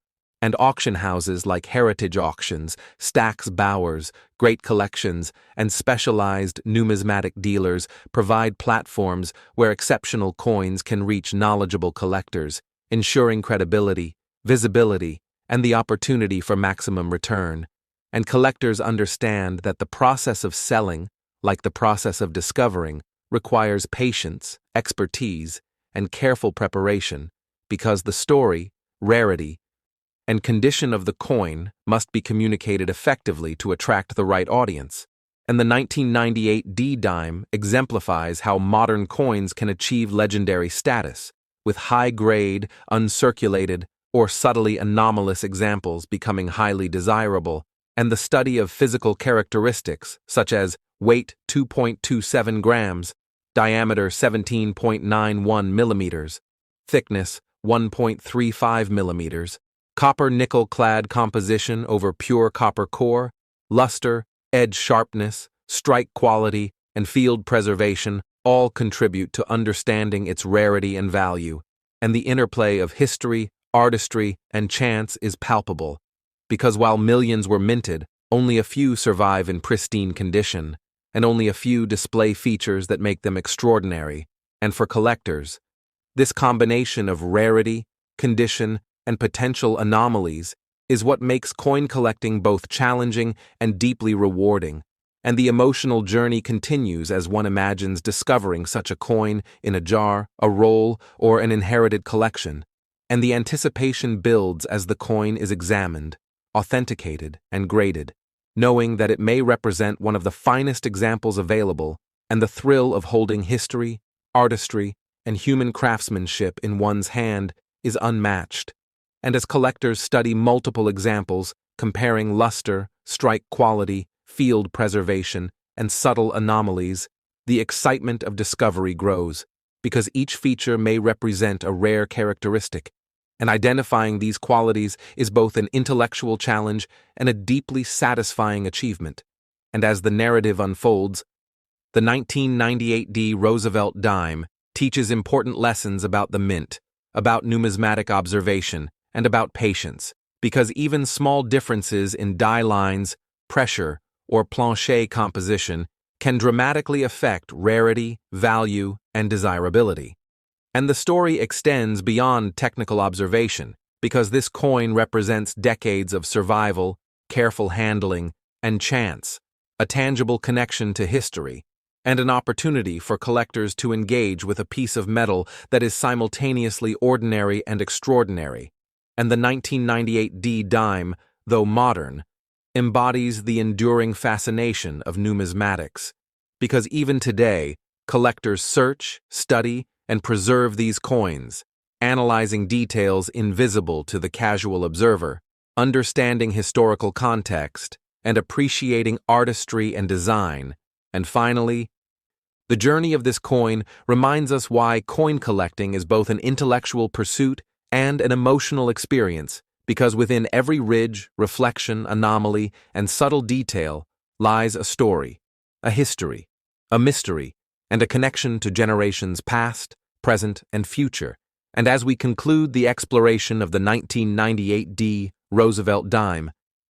And auction houses like Heritage Auctions, Stack's Bowers, Great Collections, and specialized numismatic dealers provide platforms where exceptional coins can reach knowledgeable collectors, ensuring credibility, visibility, and the opportunity for maximum return. And collectors understand that the process of selling, like the process of discovering, requires patience, expertise, and careful preparation, because the story, rarity, and condition of the coin must be communicated effectively to attract the right audience. And the 1998 D-Dime exemplifies how modern coins can achieve legendary status, with high-grade, uncirculated, or subtly anomalous examples becoming highly desirable, and the study of physical characteristics such as weight 2.27 grams, diameter 17.91 millimeters, thickness 1.35 millimeters, copper-nickel-clad composition over pure copper core, luster, edge sharpness, strike quality, and field preservation all contribute to understanding its rarity and value, and the interplay of history, artistry, and chance is palpable, because while millions were minted, only a few survive in pristine condition, and only a few display features that make them extraordinary. And for collectors, this combination of rarity, condition, and potential anomalies is what makes coin collecting both challenging and deeply rewarding, and the emotional journey continues as one imagines discovering such a coin in a jar, a roll, or an inherited collection, and the anticipation builds as the coin is examined, authenticated, and graded, knowing that it may represent one of the finest examples available, and the thrill of holding history, artistry, and human craftsmanship in one's hand is unmatched. And as collectors study multiple examples, comparing luster, strike quality, field preservation, and subtle anomalies, the excitement of discovery grows, because each feature may represent a rare characteristic, and identifying these qualities is both an intellectual challenge and a deeply satisfying achievement. And as the narrative unfolds, the 1998 D Roosevelt Dime teaches important lessons about the mint, about numismatic observation, and about patience, because even small differences in die lines, pressure, or planche composition can dramatically affect rarity, value, and desirability. And the story extends beyond technical observation, because this coin represents decades of survival, careful handling, and chance, a tangible connection to history, and an opportunity for collectors to engage with a piece of metal that is simultaneously ordinary and extraordinary. And the 1998 D-Dime, though modern, embodies the enduring fascination of numismatics, because even today, collectors search, study, and preserve these coins, analyzing details invisible to the casual observer, understanding historical context, and appreciating artistry and design. And finally, the journey of this coin reminds us why coin collecting is both an intellectual pursuit and an emotional experience, because within every ridge, reflection, anomaly, and subtle detail lies a story, a history, a mystery, and a connection to generations past, present, and future. And as we conclude the exploration of the 1998 D Roosevelt Dime,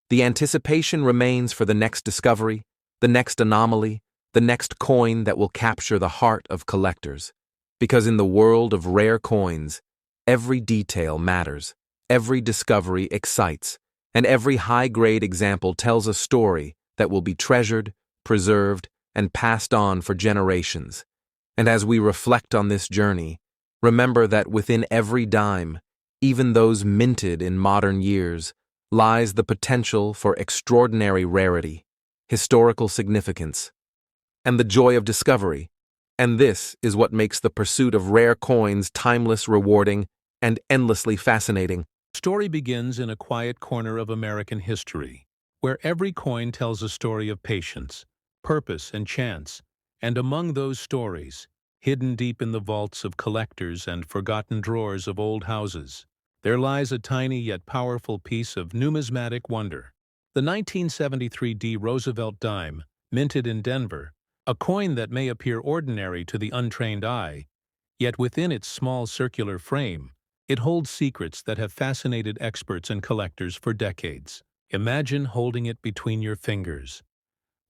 the anticipation remains for the next discovery, the next anomaly, the next coin that will capture the heart of collectors. Because in the world of rare coins, every detail matters, every discovery excites, and every high-grade example tells a story that will be treasured, preserved, and passed on for generations. And as we reflect on this journey, remember that within every dime, even those minted in modern years, lies the potential for extraordinary rarity, historical significance, and the joy of discovery. And this is what makes the pursuit of rare coins timeless, rewarding, and endlessly fascinating. The story begins in a quiet corner of American history, where every coin tells a story of patience, purpose, and chance. And among those stories, hidden deep in the vaults of collectors and forgotten drawers of old houses, there lies a tiny yet powerful piece of numismatic wonder. The 1973 D Roosevelt Dime, minted in Denver, a coin that may appear ordinary to the untrained eye, yet within its small circular frame, it holds secrets that have fascinated experts and collectors for decades. Imagine holding it between your fingers,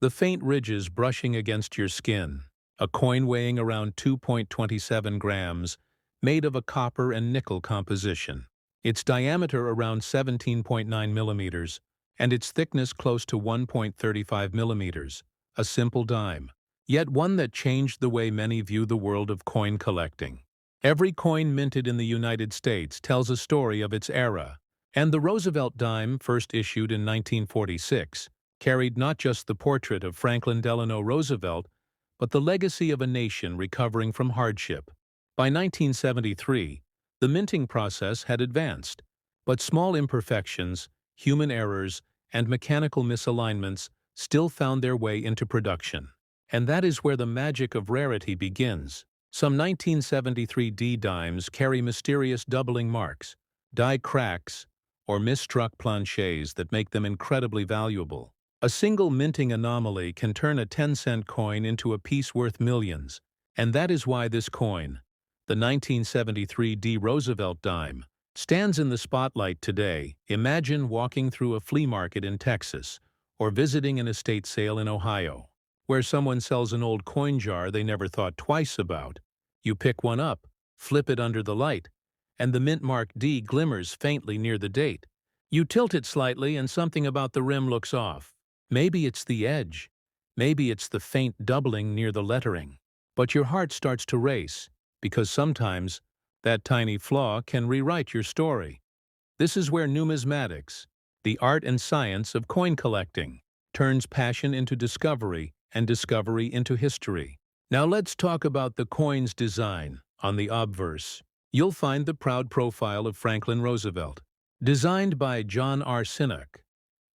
the faint ridges brushing against your skin, a coin weighing around 2.27 grams, made of a copper and nickel composition. Its diameter around 17.9 millimeters, and its thickness close to 1.35 millimeters, a simple dime, yet one that changed the way many view the world of coin collecting. Every coin minted in the United States tells a story of its era, and the Roosevelt Dime, first issued in 1946, carried not just the portrait of Franklin Delano Roosevelt, but the legacy of a nation recovering from hardship. By 1973, the minting process had advanced, but small imperfections, human errors, and mechanical misalignments still found their way into production. And that is where the magic of rarity begins. Some 1973 D dimes carry mysterious doubling marks, die cracks, or misstruck planchets that make them incredibly valuable. A single minting anomaly can turn a 10-cent coin into a piece worth millions, and that is why this coin, the 1973 D Roosevelt Dime, stands in the spotlight today. Imagine walking through a flea market in Texas or visiting an estate sale in Ohio, where someone sells an old coin jar they never thought twice about. You pick one up, flip it under the light, and the mint mark D glimmers faintly near the date. You tilt it slightly and something about the rim looks off. Maybe it's the edge. Maybe it's the faint doubling near the lettering. But your heart starts to race, because sometimes that tiny flaw can rewrite your story. This is where numismatics, the art and science of coin collecting, turns passion into discovery and discovery into history. Now let's talk about the coin's design. On the obverse, you'll find the proud profile of Franklin Roosevelt, designed by John R. Sinnock.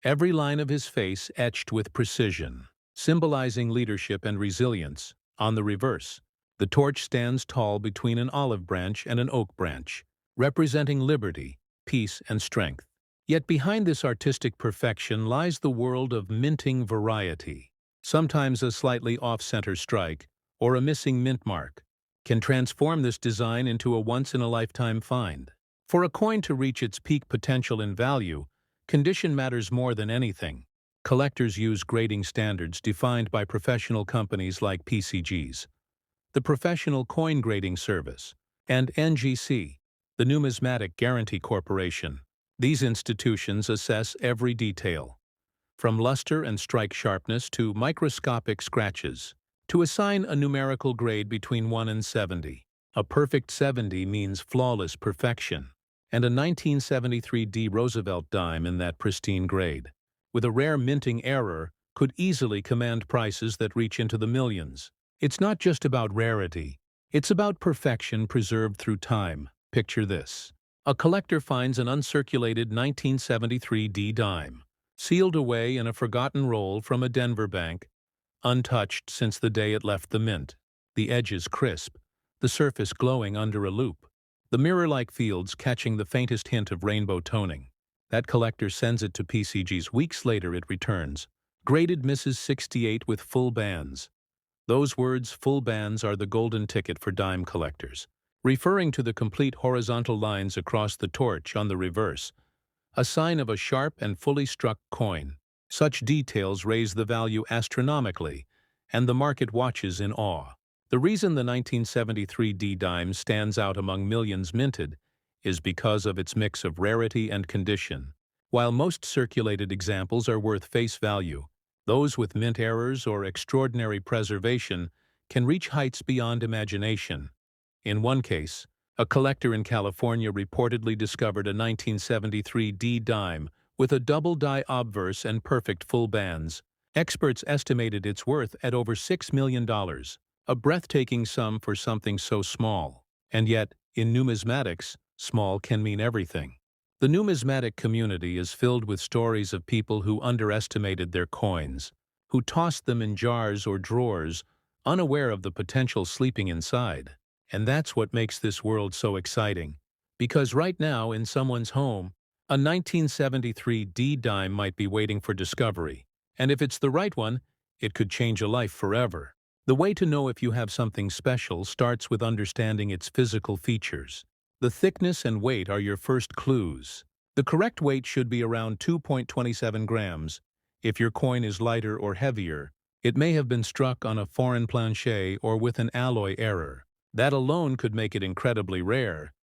Every line of his face etched with precision, symbolizing leadership and resilience. On the reverse, the torch stands tall between an olive branch and an oak branch, representing liberty, peace, and strength. Yet behind this artistic perfection lies the world of minting variety. Sometimes a slightly off-center strike, or a missing mint mark, can transform this design into a once-in-a-lifetime find. For a coin to reach its peak potential in value, condition matters more than anything. Collectors use grading standards defined by professional companies like PCGs, the Professional Coin Grading Service, and NGC, the Numismatic Guarantee Corporation. These institutions assess every detail, from luster and strike sharpness to microscopic scratches, to assign a numerical grade between 1 and 70. A perfect 70 means flawless perfection, and a 1973 D Roosevelt dime in that pristine grade, with a rare minting error, could easily command prices that reach into the millions. It's not just about rarity, it's about perfection preserved through time. Picture this. A collector finds an uncirculated 1973 D dime, sealed away in a forgotten roll from a Denver bank, untouched since the day it left the mint, the edges crisp, the surface glowing under a loupe, the mirror-like fields catching the faintest hint of rainbow toning. That collector sends it to PCGs. Weeks later it returns, graded Mrs. 68 with full bands. Those words, full bands, are the golden ticket for dime collectors. referring to the complete horizontal lines across the torch on the reverse, a sign of a sharp and fully struck coin. Such details raise the value astronomically, and the market watches in awe. The reason the 1973 D dime stands out among millions minted is because of its mix of rarity and condition. While most circulated examples are worth face value, those with mint errors or extraordinary preservation can reach heights beyond imagination. In one case, a collector in California reportedly discovered a 1973 D dime with a double die obverse and perfect full bands. Experts estimated its worth at over $6 million, a breathtaking sum for something so small. And yet, in numismatics, small can mean everything. The numismatic community is filled with stories of people who underestimated their coins, who tossed them in jars or drawers, unaware of the potential sleeping inside. And that's what makes this world so exciting. Because right now, in someone's home, a 1973 D dime might be waiting for discovery. And if it's the right one, it could change a life forever. The way to know if you have something special starts with understanding its physical features. The thickness and weight are your first clues. The correct weight should be around 2.27 grams. If your coin is lighter or heavier, it may have been struck on a foreign planche or with an alloy error. That alone could make it incredibly rare.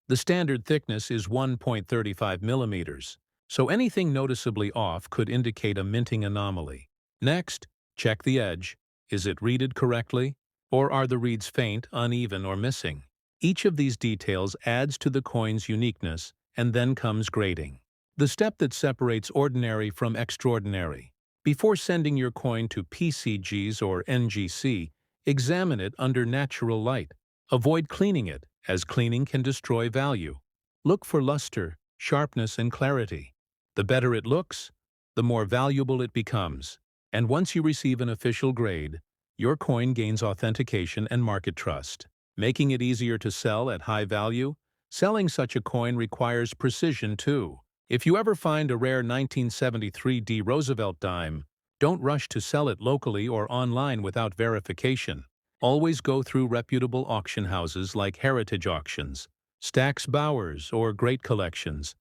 The standard thickness is 1.35 millimeters, so anything noticeably off could indicate a minting anomaly. Next, check the edge. Is it reeded correctly? Or are the reeds faint, uneven, or missing? Each of these details adds to the coin's uniqueness, and then comes grading, the step that separates ordinary from extraordinary. Before sending your coin to PCGs or NGC, examine it under natural light. Avoid cleaning it, as cleaning can destroy value. Look for luster, sharpness, and clarity. The better it looks, the more valuable it becomes. And once you receive an official grade, your coin gains authentication and market trust. Making it easier to sell at high value, selling such a coin requires precision too. If you ever find a rare 1973 D Roosevelt dime, don't rush to sell it locally or online without verification. Always go through reputable auction houses like Heritage Auctions, Stack's Bowers, or Great Collections.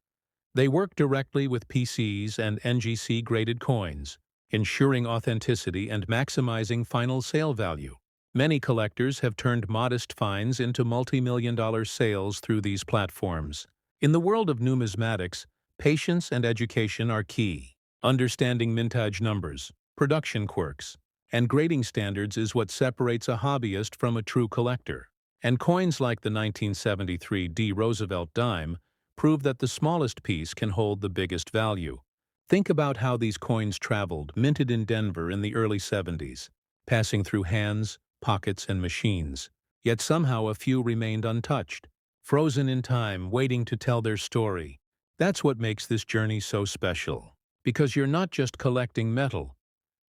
They work directly with PCs and NGC graded coins, ensuring authenticity and maximizing final sale value. Many collectors have turned modest finds into multi-million-dollar sales through these platforms. In the world of numismatics, patience and education are key. Understanding mintage numbers, production quirks, and grading standards is what separates a hobbyist from a true collector. And coins like the 1973 D Roosevelt Dime prove that the smallest piece can hold the biggest value. Think about how these coins traveled, minted in Denver in the early 70s, passing through hands, pockets, and machines. Yet somehow a few remained untouched, frozen in time, waiting to tell their story. That's what makes this journey so special. Because you're not just collecting metal,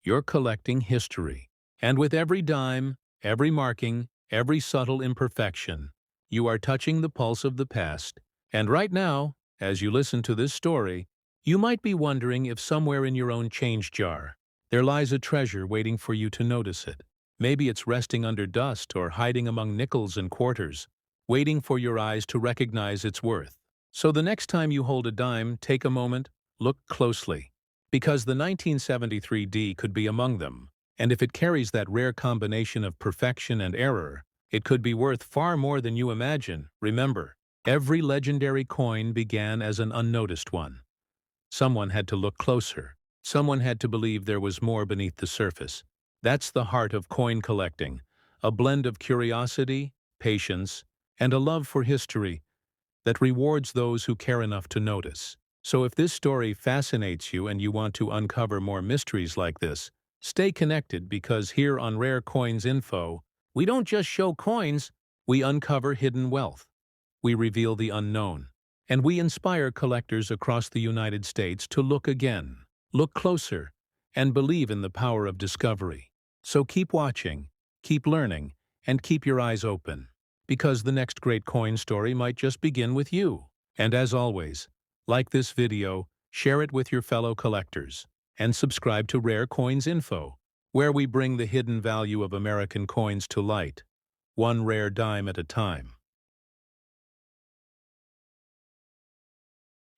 you're collecting history. And with every dime, every marking, every subtle imperfection, you are touching the pulse of the past. And right now, as you listen to this story, you might be wondering if somewhere in your own change jar, there lies a treasure waiting for you to notice it. Maybe it's resting under dust or hiding among nickels and quarters, waiting for your eyes to recognize its worth. So the next time you hold a dime, take a moment, look closely. Because the 1973 D could be among them. And if it carries that rare combination of perfection and error, it could be worth far more than you imagine. Remember, every legendary coin began as an unnoticed one. Someone had to look closer. Someone had to believe there was more beneath the surface. That's the heart of coin collecting, a blend of curiosity, patience, and a love for history that rewards those who care enough to notice. So if this story fascinates you and you want to uncover more mysteries like this, stay connected because here on Rare Coins Info, we don't just show coins, we uncover hidden wealth. We reveal the unknown. And we inspire collectors across the United States to look again, look closer, and believe in the power of discovery. So keep watching, keep learning, and keep your eyes open, because the next great coin story might just begin with you. And as always, like this video, share it with your fellow collectors, and subscribe to Rare Coins Info, where we bring the hidden value of American coins to light, one rare dime at a time.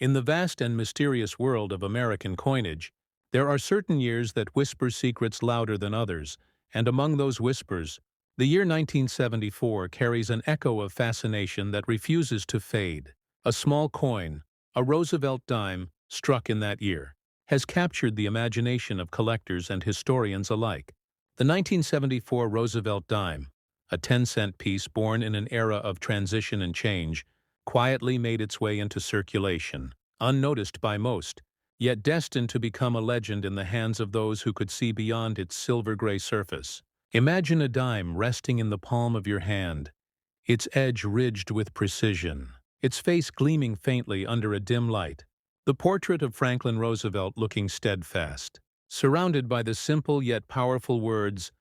In the vast and mysterious world of American coinage, there are certain years that whisper secrets louder than others, and among those whispers, the year 1974 carries an echo of fascination that refuses to fade. A small coin, a Roosevelt dime, struck in that year, has captured the imagination of collectors and historians alike. The 1974 Roosevelt Dime, a 10-cent piece born in an era of transition and change, quietly made its way into circulation, unnoticed by most, yet destined to become a legend in the hands of those who could see beyond its silver-gray surface. Imagine a dime resting in the palm of your hand, its edge ridged with precision, its face gleaming faintly under a dim light, the portrait of Franklin Roosevelt looking steadfast, surrounded by the simple yet powerful words,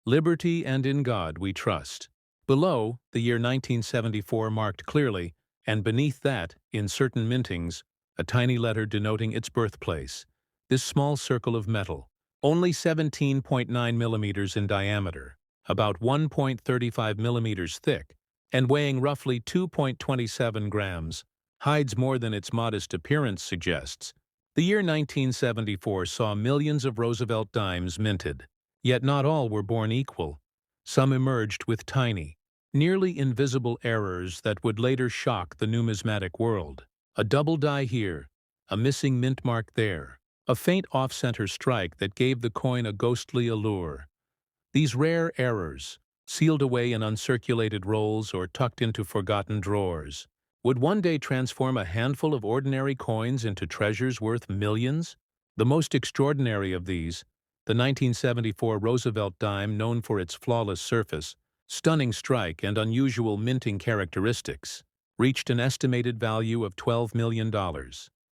"Liberty and in God we trust." Below, the year 1974 marked clearly, and beneath that, in certain mintings, a tiny letter denoting its birthplace. This small circle of metal, only 17.9 millimeters in diameter, about 1.35 millimeters thick, and weighing roughly 2.27 grams, hides more than its modest appearance suggests. The year 1974 saw millions of Roosevelt dimes minted, yet not all were born equal. Some emerged with tiny, nearly invisible errors that would later shock the numismatic world. A double die here, a missing mint mark there, a faint off-center strike that gave the coin a ghostly allure. These rare errors, sealed away in uncirculated rolls or tucked into forgotten drawers, would one day transform a handful of ordinary coins into treasures worth millions? The most extraordinary of these, the 1974 Roosevelt dime, known for its flawless surface, stunning strike, and unusual minting characteristics, reached an estimated value of $12 million,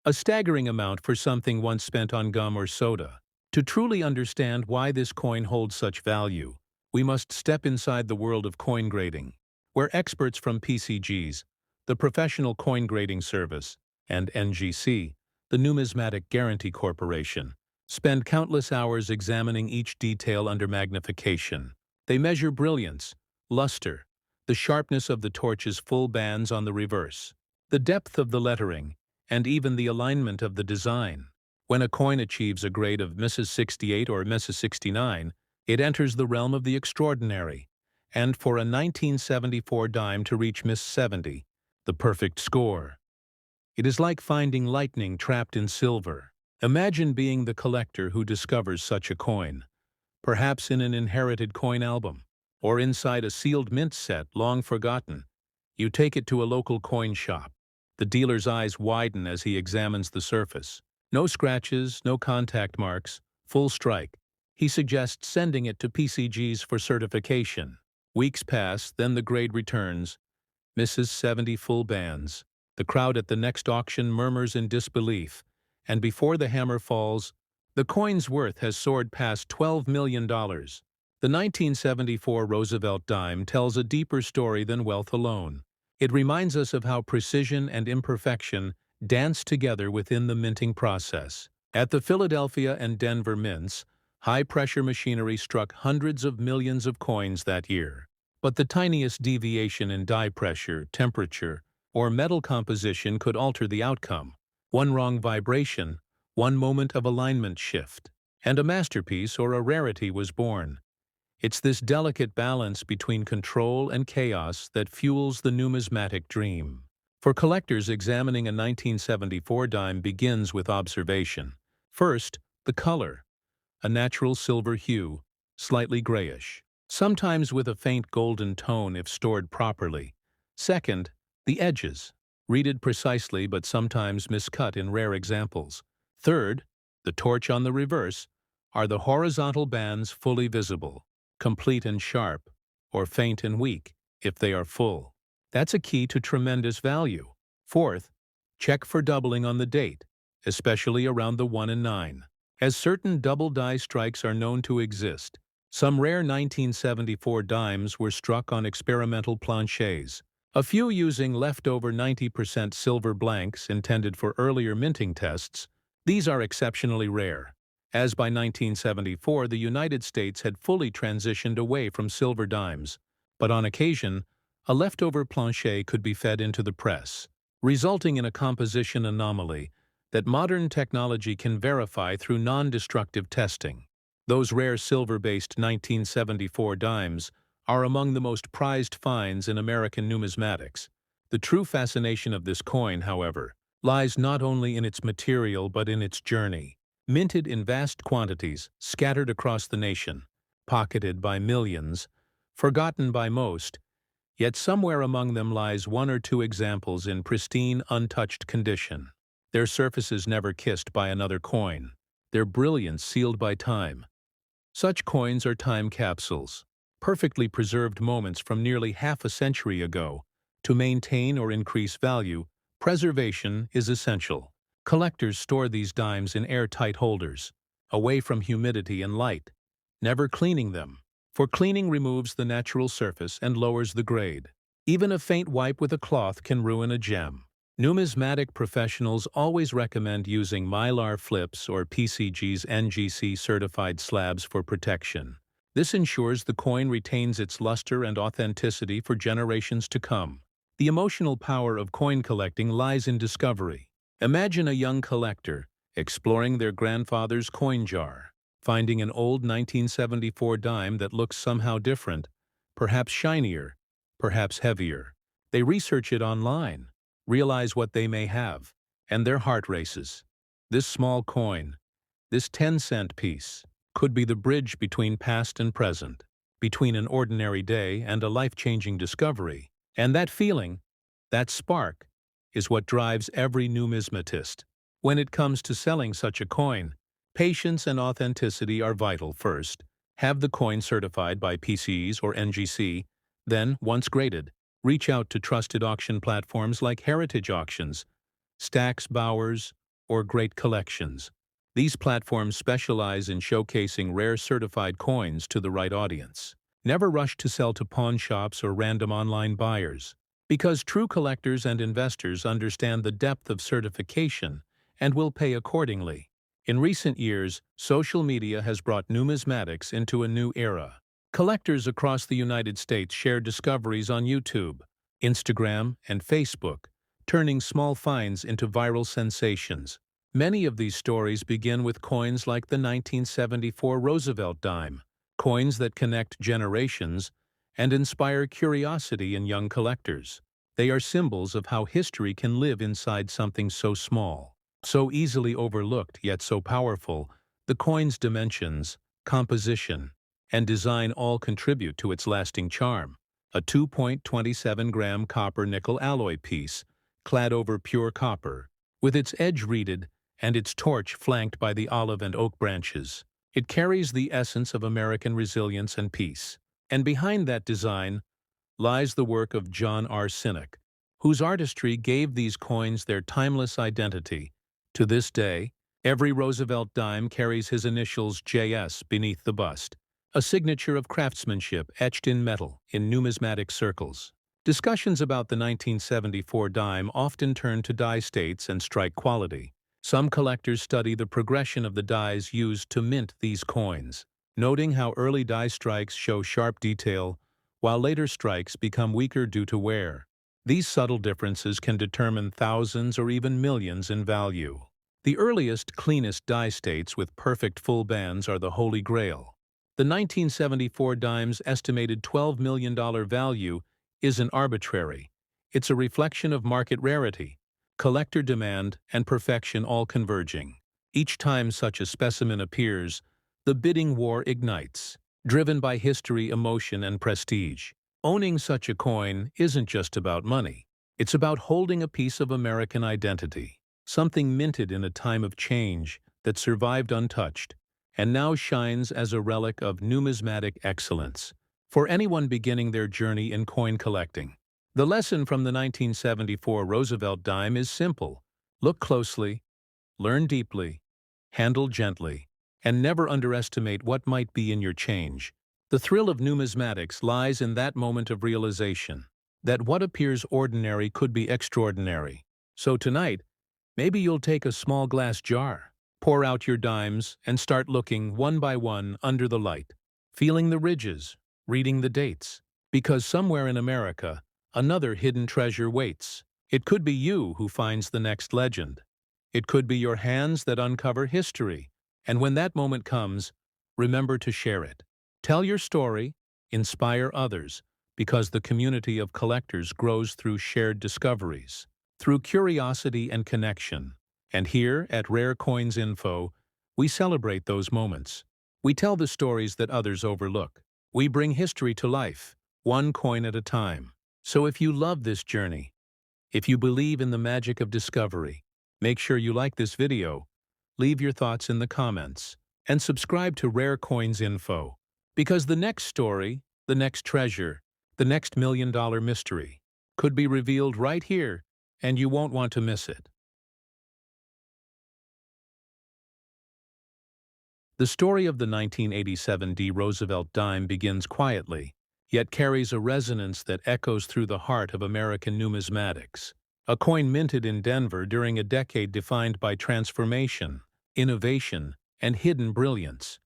a staggering amount for something once spent on gum or soda. To truly understand why this coin holds such value, we must step inside the world of coin grading, where experts from PCGs, the Professional Coin Grading Service, and NGC, the Numismatic Guarantee Corporation, spend countless hours examining each detail under magnification. They measure brilliance, luster, the sharpness of the torch's full bands on the reverse, the depth of the lettering, and even the alignment of the design. When a coin achieves a grade of Mrs. 68 or Mrs. 69, it enters the realm of the extraordinary, and for a 1974 dime to reach Miss 70, the perfect score. It is like finding lightning trapped in silver. Imagine being the collector who discovers such a coin, perhaps in an inherited coin album, or inside a sealed mint set long forgotten. You take it to a local coin shop. The dealer's eyes widen as he examines the surface. No scratches, no contact marks, full strike. He suggests sending it to PCGs for certification. Weeks pass, then the grade returns. Mrs. 70 full bands. The crowd at the next auction murmurs in disbelief, and before the hammer falls, the coin's worth has soared past $12 million. The 1974 Roosevelt dime tells a deeper story than wealth alone. It reminds us of how precision and imperfection dance together within the minting process. At the Philadelphia and Denver mints, high-pressure machinery struck hundreds of millions of coins that year. But the tiniest deviation in die pressure, temperature, or metal composition could alter the outcome. One wrong vibration, one moment of alignment shift, and a masterpiece or a rarity was born. It's this delicate balance between control and chaos that fuels the numismatic dream. For collectors, examining a 1974 dime begins with observation. First, the color, a natural silver hue, slightly grayish, sometimes with a faint golden tone if stored properly. Second, the edges, reeded precisely but sometimes miscut in rare examples. Third, the torch on the reverse, are the horizontal bands fully visible, complete and sharp, or faint and weak if they are full. That's a key to tremendous value. Fourth, check for doubling on the date, especially around the 1 and 9, as certain double die strikes are known to exist. Some rare 1974 dimes were struck on experimental planchets, a few using leftover 90% silver blanks intended for earlier minting tests. These are exceptionally rare, as by 1974 the United States had fully transitioned away from silver dimes, but on occasion, a leftover planchet could be fed into the press, resulting in a composition anomaly that modern technology can verify through non-destructive testing. Those rare silver-based 1974 dimes are among the most prized finds in American numismatics. The true fascination of this coin, however, lies not only in its material but in its journey. Minted in vast quantities, scattered across the nation, pocketed by millions, forgotten by most, yet somewhere among them lies one or two examples in pristine, untouched condition. Their surfaces never kissed by another coin, their brilliance sealed by time. Such coins are time capsules, perfectly preserved moments from nearly half a century ago. To maintain or increase value, preservation is essential. Collectors store these dimes in airtight holders, away from humidity and light, never cleaning them, for cleaning removes the natural surface and lowers the grade. Even a faint wipe with a cloth can ruin a gem. Numismatic professionals always recommend using Mylar flips or PCG's NGC certified slabs for protection. This ensures the coin retains its luster and authenticity for generations to come. The emotional power of coin collecting lies in discovery. Imagine a young collector exploring their grandfather's coin jar, finding an old 1974 dime that looks somehow different, perhaps shinier, perhaps heavier. They research it online, realize what they may have, and their heart races. This small coin, this 10-cent piece, could be the bridge between past and present, between an ordinary day and a life-changing discovery. And that feeling, that spark, is what drives every numismatist. When it comes to selling such a coin, patience and authenticity are vital first. Have the coin certified by PCs or NGC, then, once graded, reach out to trusted auction platforms like Heritage Auctions, Stax Bowers, or Great Collections. These platforms specialize in showcasing rare certified coins to the right audience. Never rush to sell to pawn shops or random online buyers, because true collectors and investors understand the depth of certification and will pay accordingly. In recent years, social media has brought numismatics into a new era. Collectors across the United States share discoveries on YouTube, Instagram, and Facebook, turning small finds into viral sensations. Many of these stories begin with coins like the 1974 Roosevelt Dime, coins that connect generations and inspire curiosity in young collectors. They are symbols of how history can live inside something so small, so easily overlooked yet so powerful. The coin's dimensions, composition, and design all contribute to its lasting charm. A 2.27-gram copper-nickel alloy piece, clad over pure copper, with its edge reeded and its torch flanked by the olive and oak branches. It carries the essence of American resilience and peace. And behind that design lies the work of John R. Sinek, whose artistry gave these coins their timeless identity. To this day, every Roosevelt dime carries his initials JS beneath the bust, a signature of craftsmanship etched in metal in numismatic circles. Discussions about the 1974 dime often turn to die states and strike quality. Some collectors study the progression of the dies used to mint these coins, noting how early die strikes show sharp detail, while later strikes become weaker due to wear. These subtle differences can determine thousands or even millions in value. The earliest, cleanest die states with perfect full bands are the Holy Grail. The 1974 dime's estimated $12 million value isn't arbitrary. It's a reflection of market rarity, collector demand, and perfection all converging. Each time such a specimen appears, the bidding war ignites, driven by history, emotion, and prestige. Owning such a coin isn't just about money. It's about holding a piece of American identity, something minted in a time of change that survived untouched and now shines as a relic of numismatic excellence. For anyone beginning their journey in coin collecting, the lesson from the 1974 Roosevelt dime is simple. Look closely, learn deeply, handle gently, and never underestimate what might be in your change. The thrill of numismatics lies in that moment of realization, that what appears ordinary could be extraordinary. So tonight, maybe you'll take a small glass jar, pour out your dimes, and start looking one by one under the light, feeling the ridges, reading the dates, because somewhere in America, another hidden treasure waits. It could be you who finds the next legend. It could be your hands that uncover history. And when that moment comes, remember to share it. Tell your story, inspire others, because the community of collectors grows through shared discoveries, through curiosity and connection. And here at Rare Coins Info, we celebrate those moments. We tell the stories that others overlook. We bring history to life, one coin at a time. So if you love this journey, if you believe in the magic of discovery, make sure you like this video, leave your thoughts in the comments, and subscribe to Rare Coins Info. Because the next story, the next treasure, the next million-dollar mystery could be revealed right here, and you won't want to miss it. The story of the 1987 Roosevelt Dime begins quietly, yet carries a resonance that echoes through the heart of American numismatics. A coin minted in Denver during a decade defined by transformation, innovation, and hidden brilliance.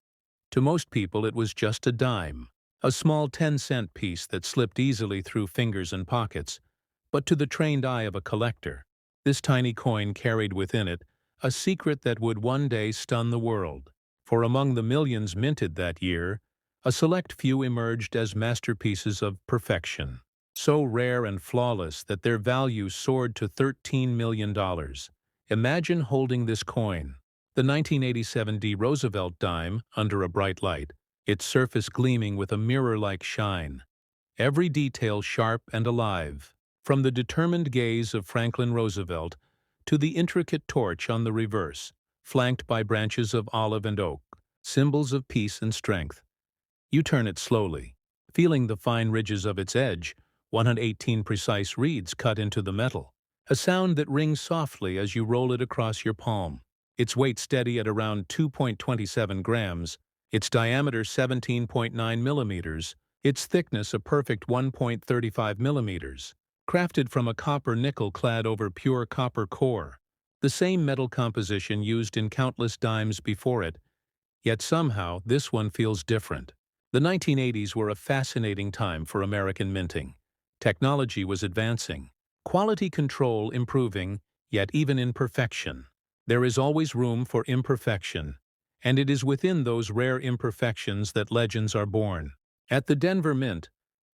To most people, it was just a dime, a small 10-cent piece that slipped easily through fingers and pockets. But to the trained eye of a collector, this tiny coin carried within it a secret that would one day stun the world. For among the millions minted that year, a select few emerged as masterpieces of perfection, so rare and flawless that their value soared to $13 million. Imagine holding this coin, the 1987 Roosevelt Dime, under a bright light, its surface gleaming with a mirror-like shine. Every detail sharp and alive, from the determined gaze of Franklin Roosevelt to the intricate torch on the reverse, flanked by branches of olive and oak, symbols of peace and strength. You turn it slowly, feeling the fine ridges of its edge, 118 precise reeds cut into the metal, a sound that rings softly as you roll it across your palm. Its weight steady at around 2.27 grams, its diameter 17.9 millimeters, its thickness a perfect 1.35 millimeters, crafted from a copper nickel clad over pure copper core, the same metal composition used in countless dimes before it, yet somehow this one feels different. The 1980s were a fascinating time for American minting. Technology was advancing, quality control improving, yet even in perfection, there is always room for imperfection, and it is within those rare imperfections that legends are born. At the Denver Mint,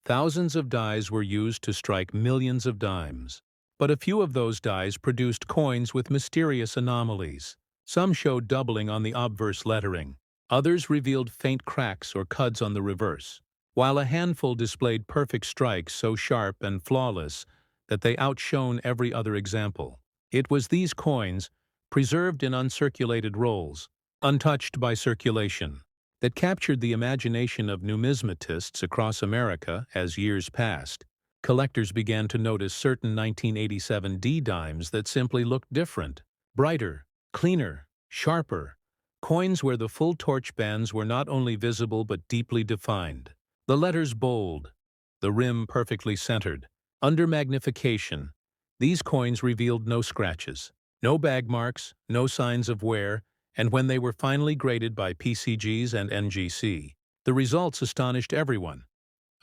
thousands of dies were used to strike millions of dimes. But a few of those dies produced coins with mysterious anomalies. Some showed doubling on the obverse lettering. Others revealed faint cracks or cuds on the reverse, while a handful displayed perfect strikes so sharp and flawless that they outshone every other example. It was these coins, preserved in uncirculated rolls, untouched by circulation, that captured the imagination of numismatists across America as years passed. Collectors began to notice certain 1987 dimes that simply looked different, brighter, cleaner, sharper, coins where the full torch bands were not only visible but deeply defined. The letters bold, the rim perfectly centered. Under magnification, these coins revealed no scratches, no bag marks, no signs of wear, and when they were finally graded by PCGs and NGC, the results astonished everyone.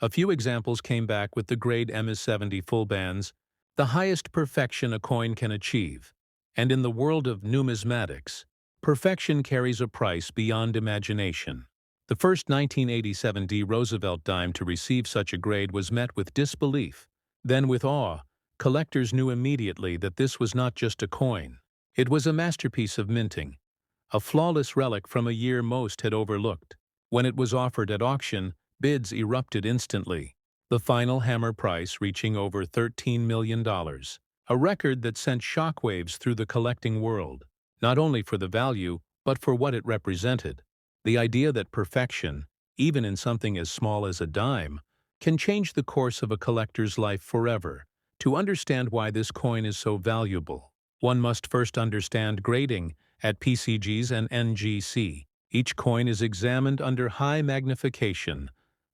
A few examples came back with the grade MS70 full bands, the highest perfection a coin can achieve. And in the world of numismatics, perfection carries a price beyond imagination. The first 1987 Roosevelt dime to receive such a grade was met with disbelief, then with awe. Collectors knew immediately that this was not just a coin. It was a masterpiece of minting, a flawless relic from a year most had overlooked. When it was offered at auction, bids erupted instantly, the final hammer price reaching over $13 million, a record that sent shockwaves through the collecting world, not only for the value, but for what it represented. The idea that perfection, even in something as small as a dime, can change the course of a collector's life forever. To understand why this coin is so valuable, one must first understand grading at PCGs and NGC. Each coin is examined under high magnification,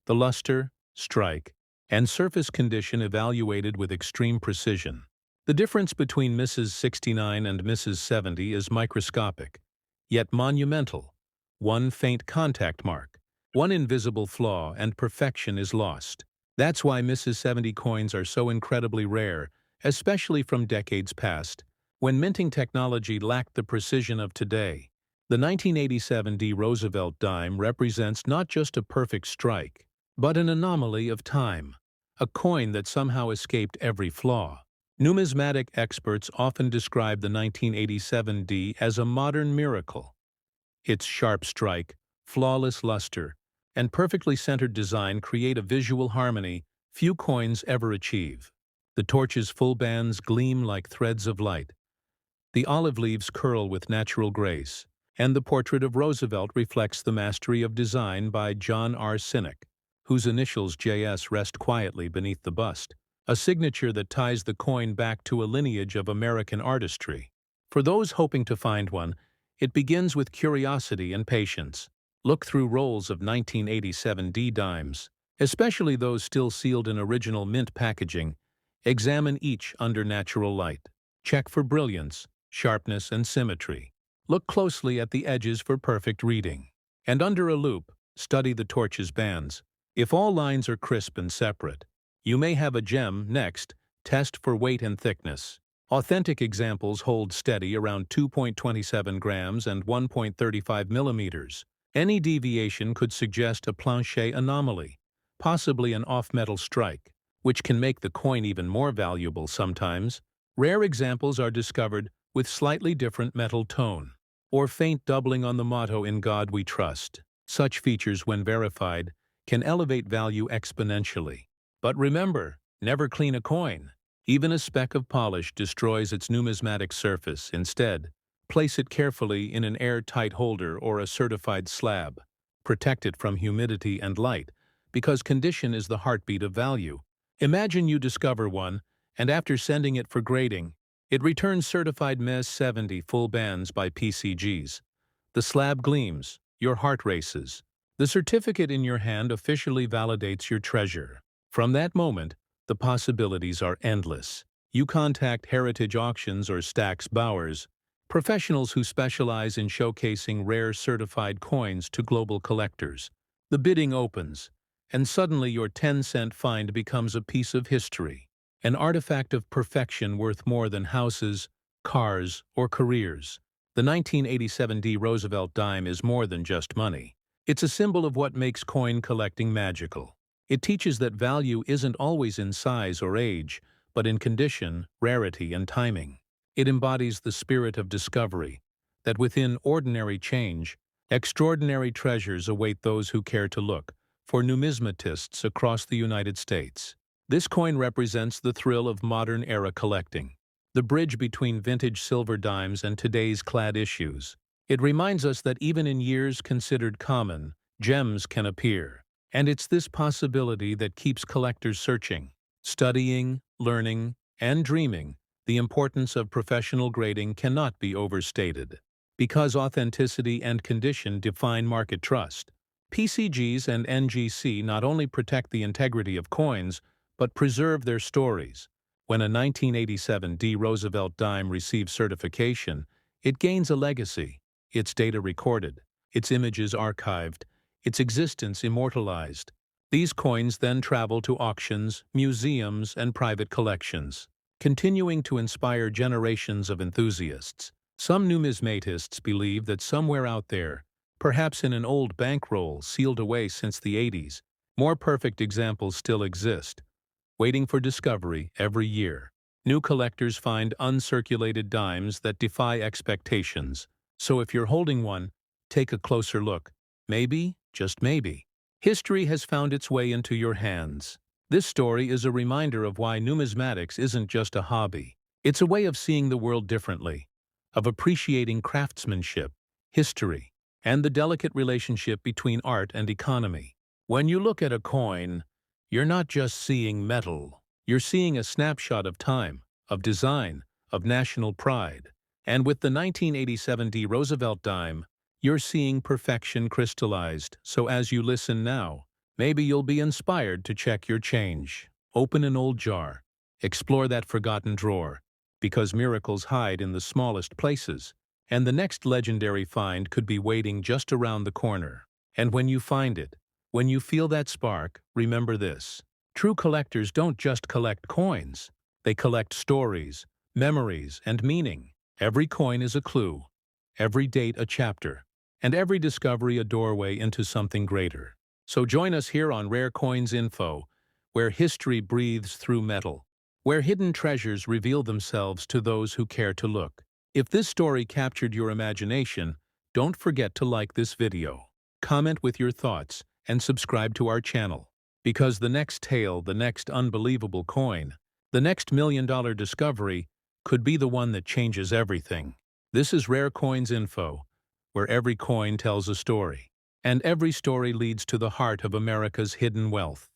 the luster, strike, and surface condition evaluated with extreme precision. The difference between Mrs. 69 and Mrs. 70 is microscopic, yet monumental. One faint contact mark, one invisible flaw, and perfection is lost. That's why Mrs. 70 coins are so incredibly rare especially from decades past, when minting technology lacked the precision of today. The 1987 Roosevelt Dime represents not just a perfect strike, but an anomaly of time, a coin that somehow escaped every flaw. Numismatic experts often describe the 1987 D as a modern miracle. Its sharp strike, flawless luster, and perfectly centered design create a visual harmony few coins ever achieve. The torch's full bands gleam like threads of light. The olive leaves curl with natural grace, and the portrait of Roosevelt reflects the mastery of design by John R. Sinek, whose initials JS rest quietly beneath the bust, a signature that ties the coin back to a lineage of American artistry. For those hoping to find one, it begins with curiosity and patience. Look through rolls of 1987 D dimes, especially those still sealed in original mint packaging. Examine each under natural light. Check for brilliance, sharpness, and symmetry. Look closely at the edges for perfect reading. And under a loupe, study the torch's bands. If all lines are crisp and separate, you may have a gem. Next, test for weight and thickness. Authentic examples hold steady around 2.27 grams and 1.35 millimeters. Any deviation could suggest a plancher anomaly, possibly an off-metal strike, which can make the coin even more valuable sometimes. Rare examples are discovered with slightly different metal tone, or faint doubling on the motto "In God We Trust." Such features, when verified, can elevate value exponentially. But remember, never clean a coin. Even a speck of polish destroys its numismatic surface. Instead, place it carefully in an airtight holder or a certified slab. Protect it from humidity and light, because condition is the heartbeat of value. Imagine you discover one, and after sending it for grading, it returns certified MES 70 full bands by PCGs. The slab gleams, your heart races. The certificate in your hand officially validates your treasure. From that moment, the possibilities are endless. You contact Heritage Auctions or Stax Bowers, professionals who specialize in showcasing rare certified coins to global collectors. The bidding opens, and suddenly your 10-cent find becomes a piece of history, an artifact of perfection worth more than houses, cars, or careers. The 1987 D Roosevelt Dime is more than just money. It's a symbol of what makes coin collecting magical. It teaches that value isn't always in size or age, but in condition, rarity, and timing. It embodies the spirit of discovery, that within ordinary change, extraordinary treasures await those who care to look. For numismatists across the United States, this coin represents the thrill of modern-era collecting, the bridge between vintage silver dimes and today's clad issues. It reminds us that even in years considered common, gems can appear. And it's this possibility that keeps collectors searching, studying, learning, and dreaming. The importance of professional grading cannot be overstated. Because authenticity and condition define market trust, PCGs and NGC not only protect the integrity of coins, but preserve their stories. When a 1987 D Roosevelt Dime receives certification, it gains a legacy, its data recorded, its images archived, its existence immortalized. These coins then travel to auctions, museums, and private collections, continuing to inspire generations of enthusiasts. Some numismatists believe that somewhere out there, perhaps in an old bankroll sealed away since the 80s, more perfect examples still exist, waiting for discovery every year. New collectors find uncirculated dimes that defy expectations. So if you're holding one, take a closer look. Maybe, just maybe, history has found its way into your hands. This story is a reminder of why numismatics isn't just a hobby. It's a way of seeing the world differently, of appreciating craftsmanship, history, and the delicate relationship between art and economy. When you look at a coin, you're not just seeing metal. You're seeing a snapshot of time, of design, of national pride. And with the 1987 D Roosevelt Dime, you're seeing perfection crystallized. So as you listen now, maybe you'll be inspired to check your change. Open an old jar. Explore that forgotten drawer, because miracles hide in the smallest places, and the next legendary find could be waiting just around the corner. And when you find it, when you feel that spark, remember this. True collectors don't just collect coins. They collect stories, memories, and meaning. Every coin is a clue, every date a chapter, and every discovery a doorway into something greater. So join us here on Rare Coins Info, where history breathes through metal, where hidden treasures reveal themselves to those who care to look. If this story captured your imagination, don't forget to like this video, comment with your thoughts, and subscribe to our channel. Because the next tale, the next unbelievable coin, the next million-dollar discovery could be the one that changes everything. This is Rare Coins Info, where every coin tells a story, and every story leads to the heart of America's hidden wealth.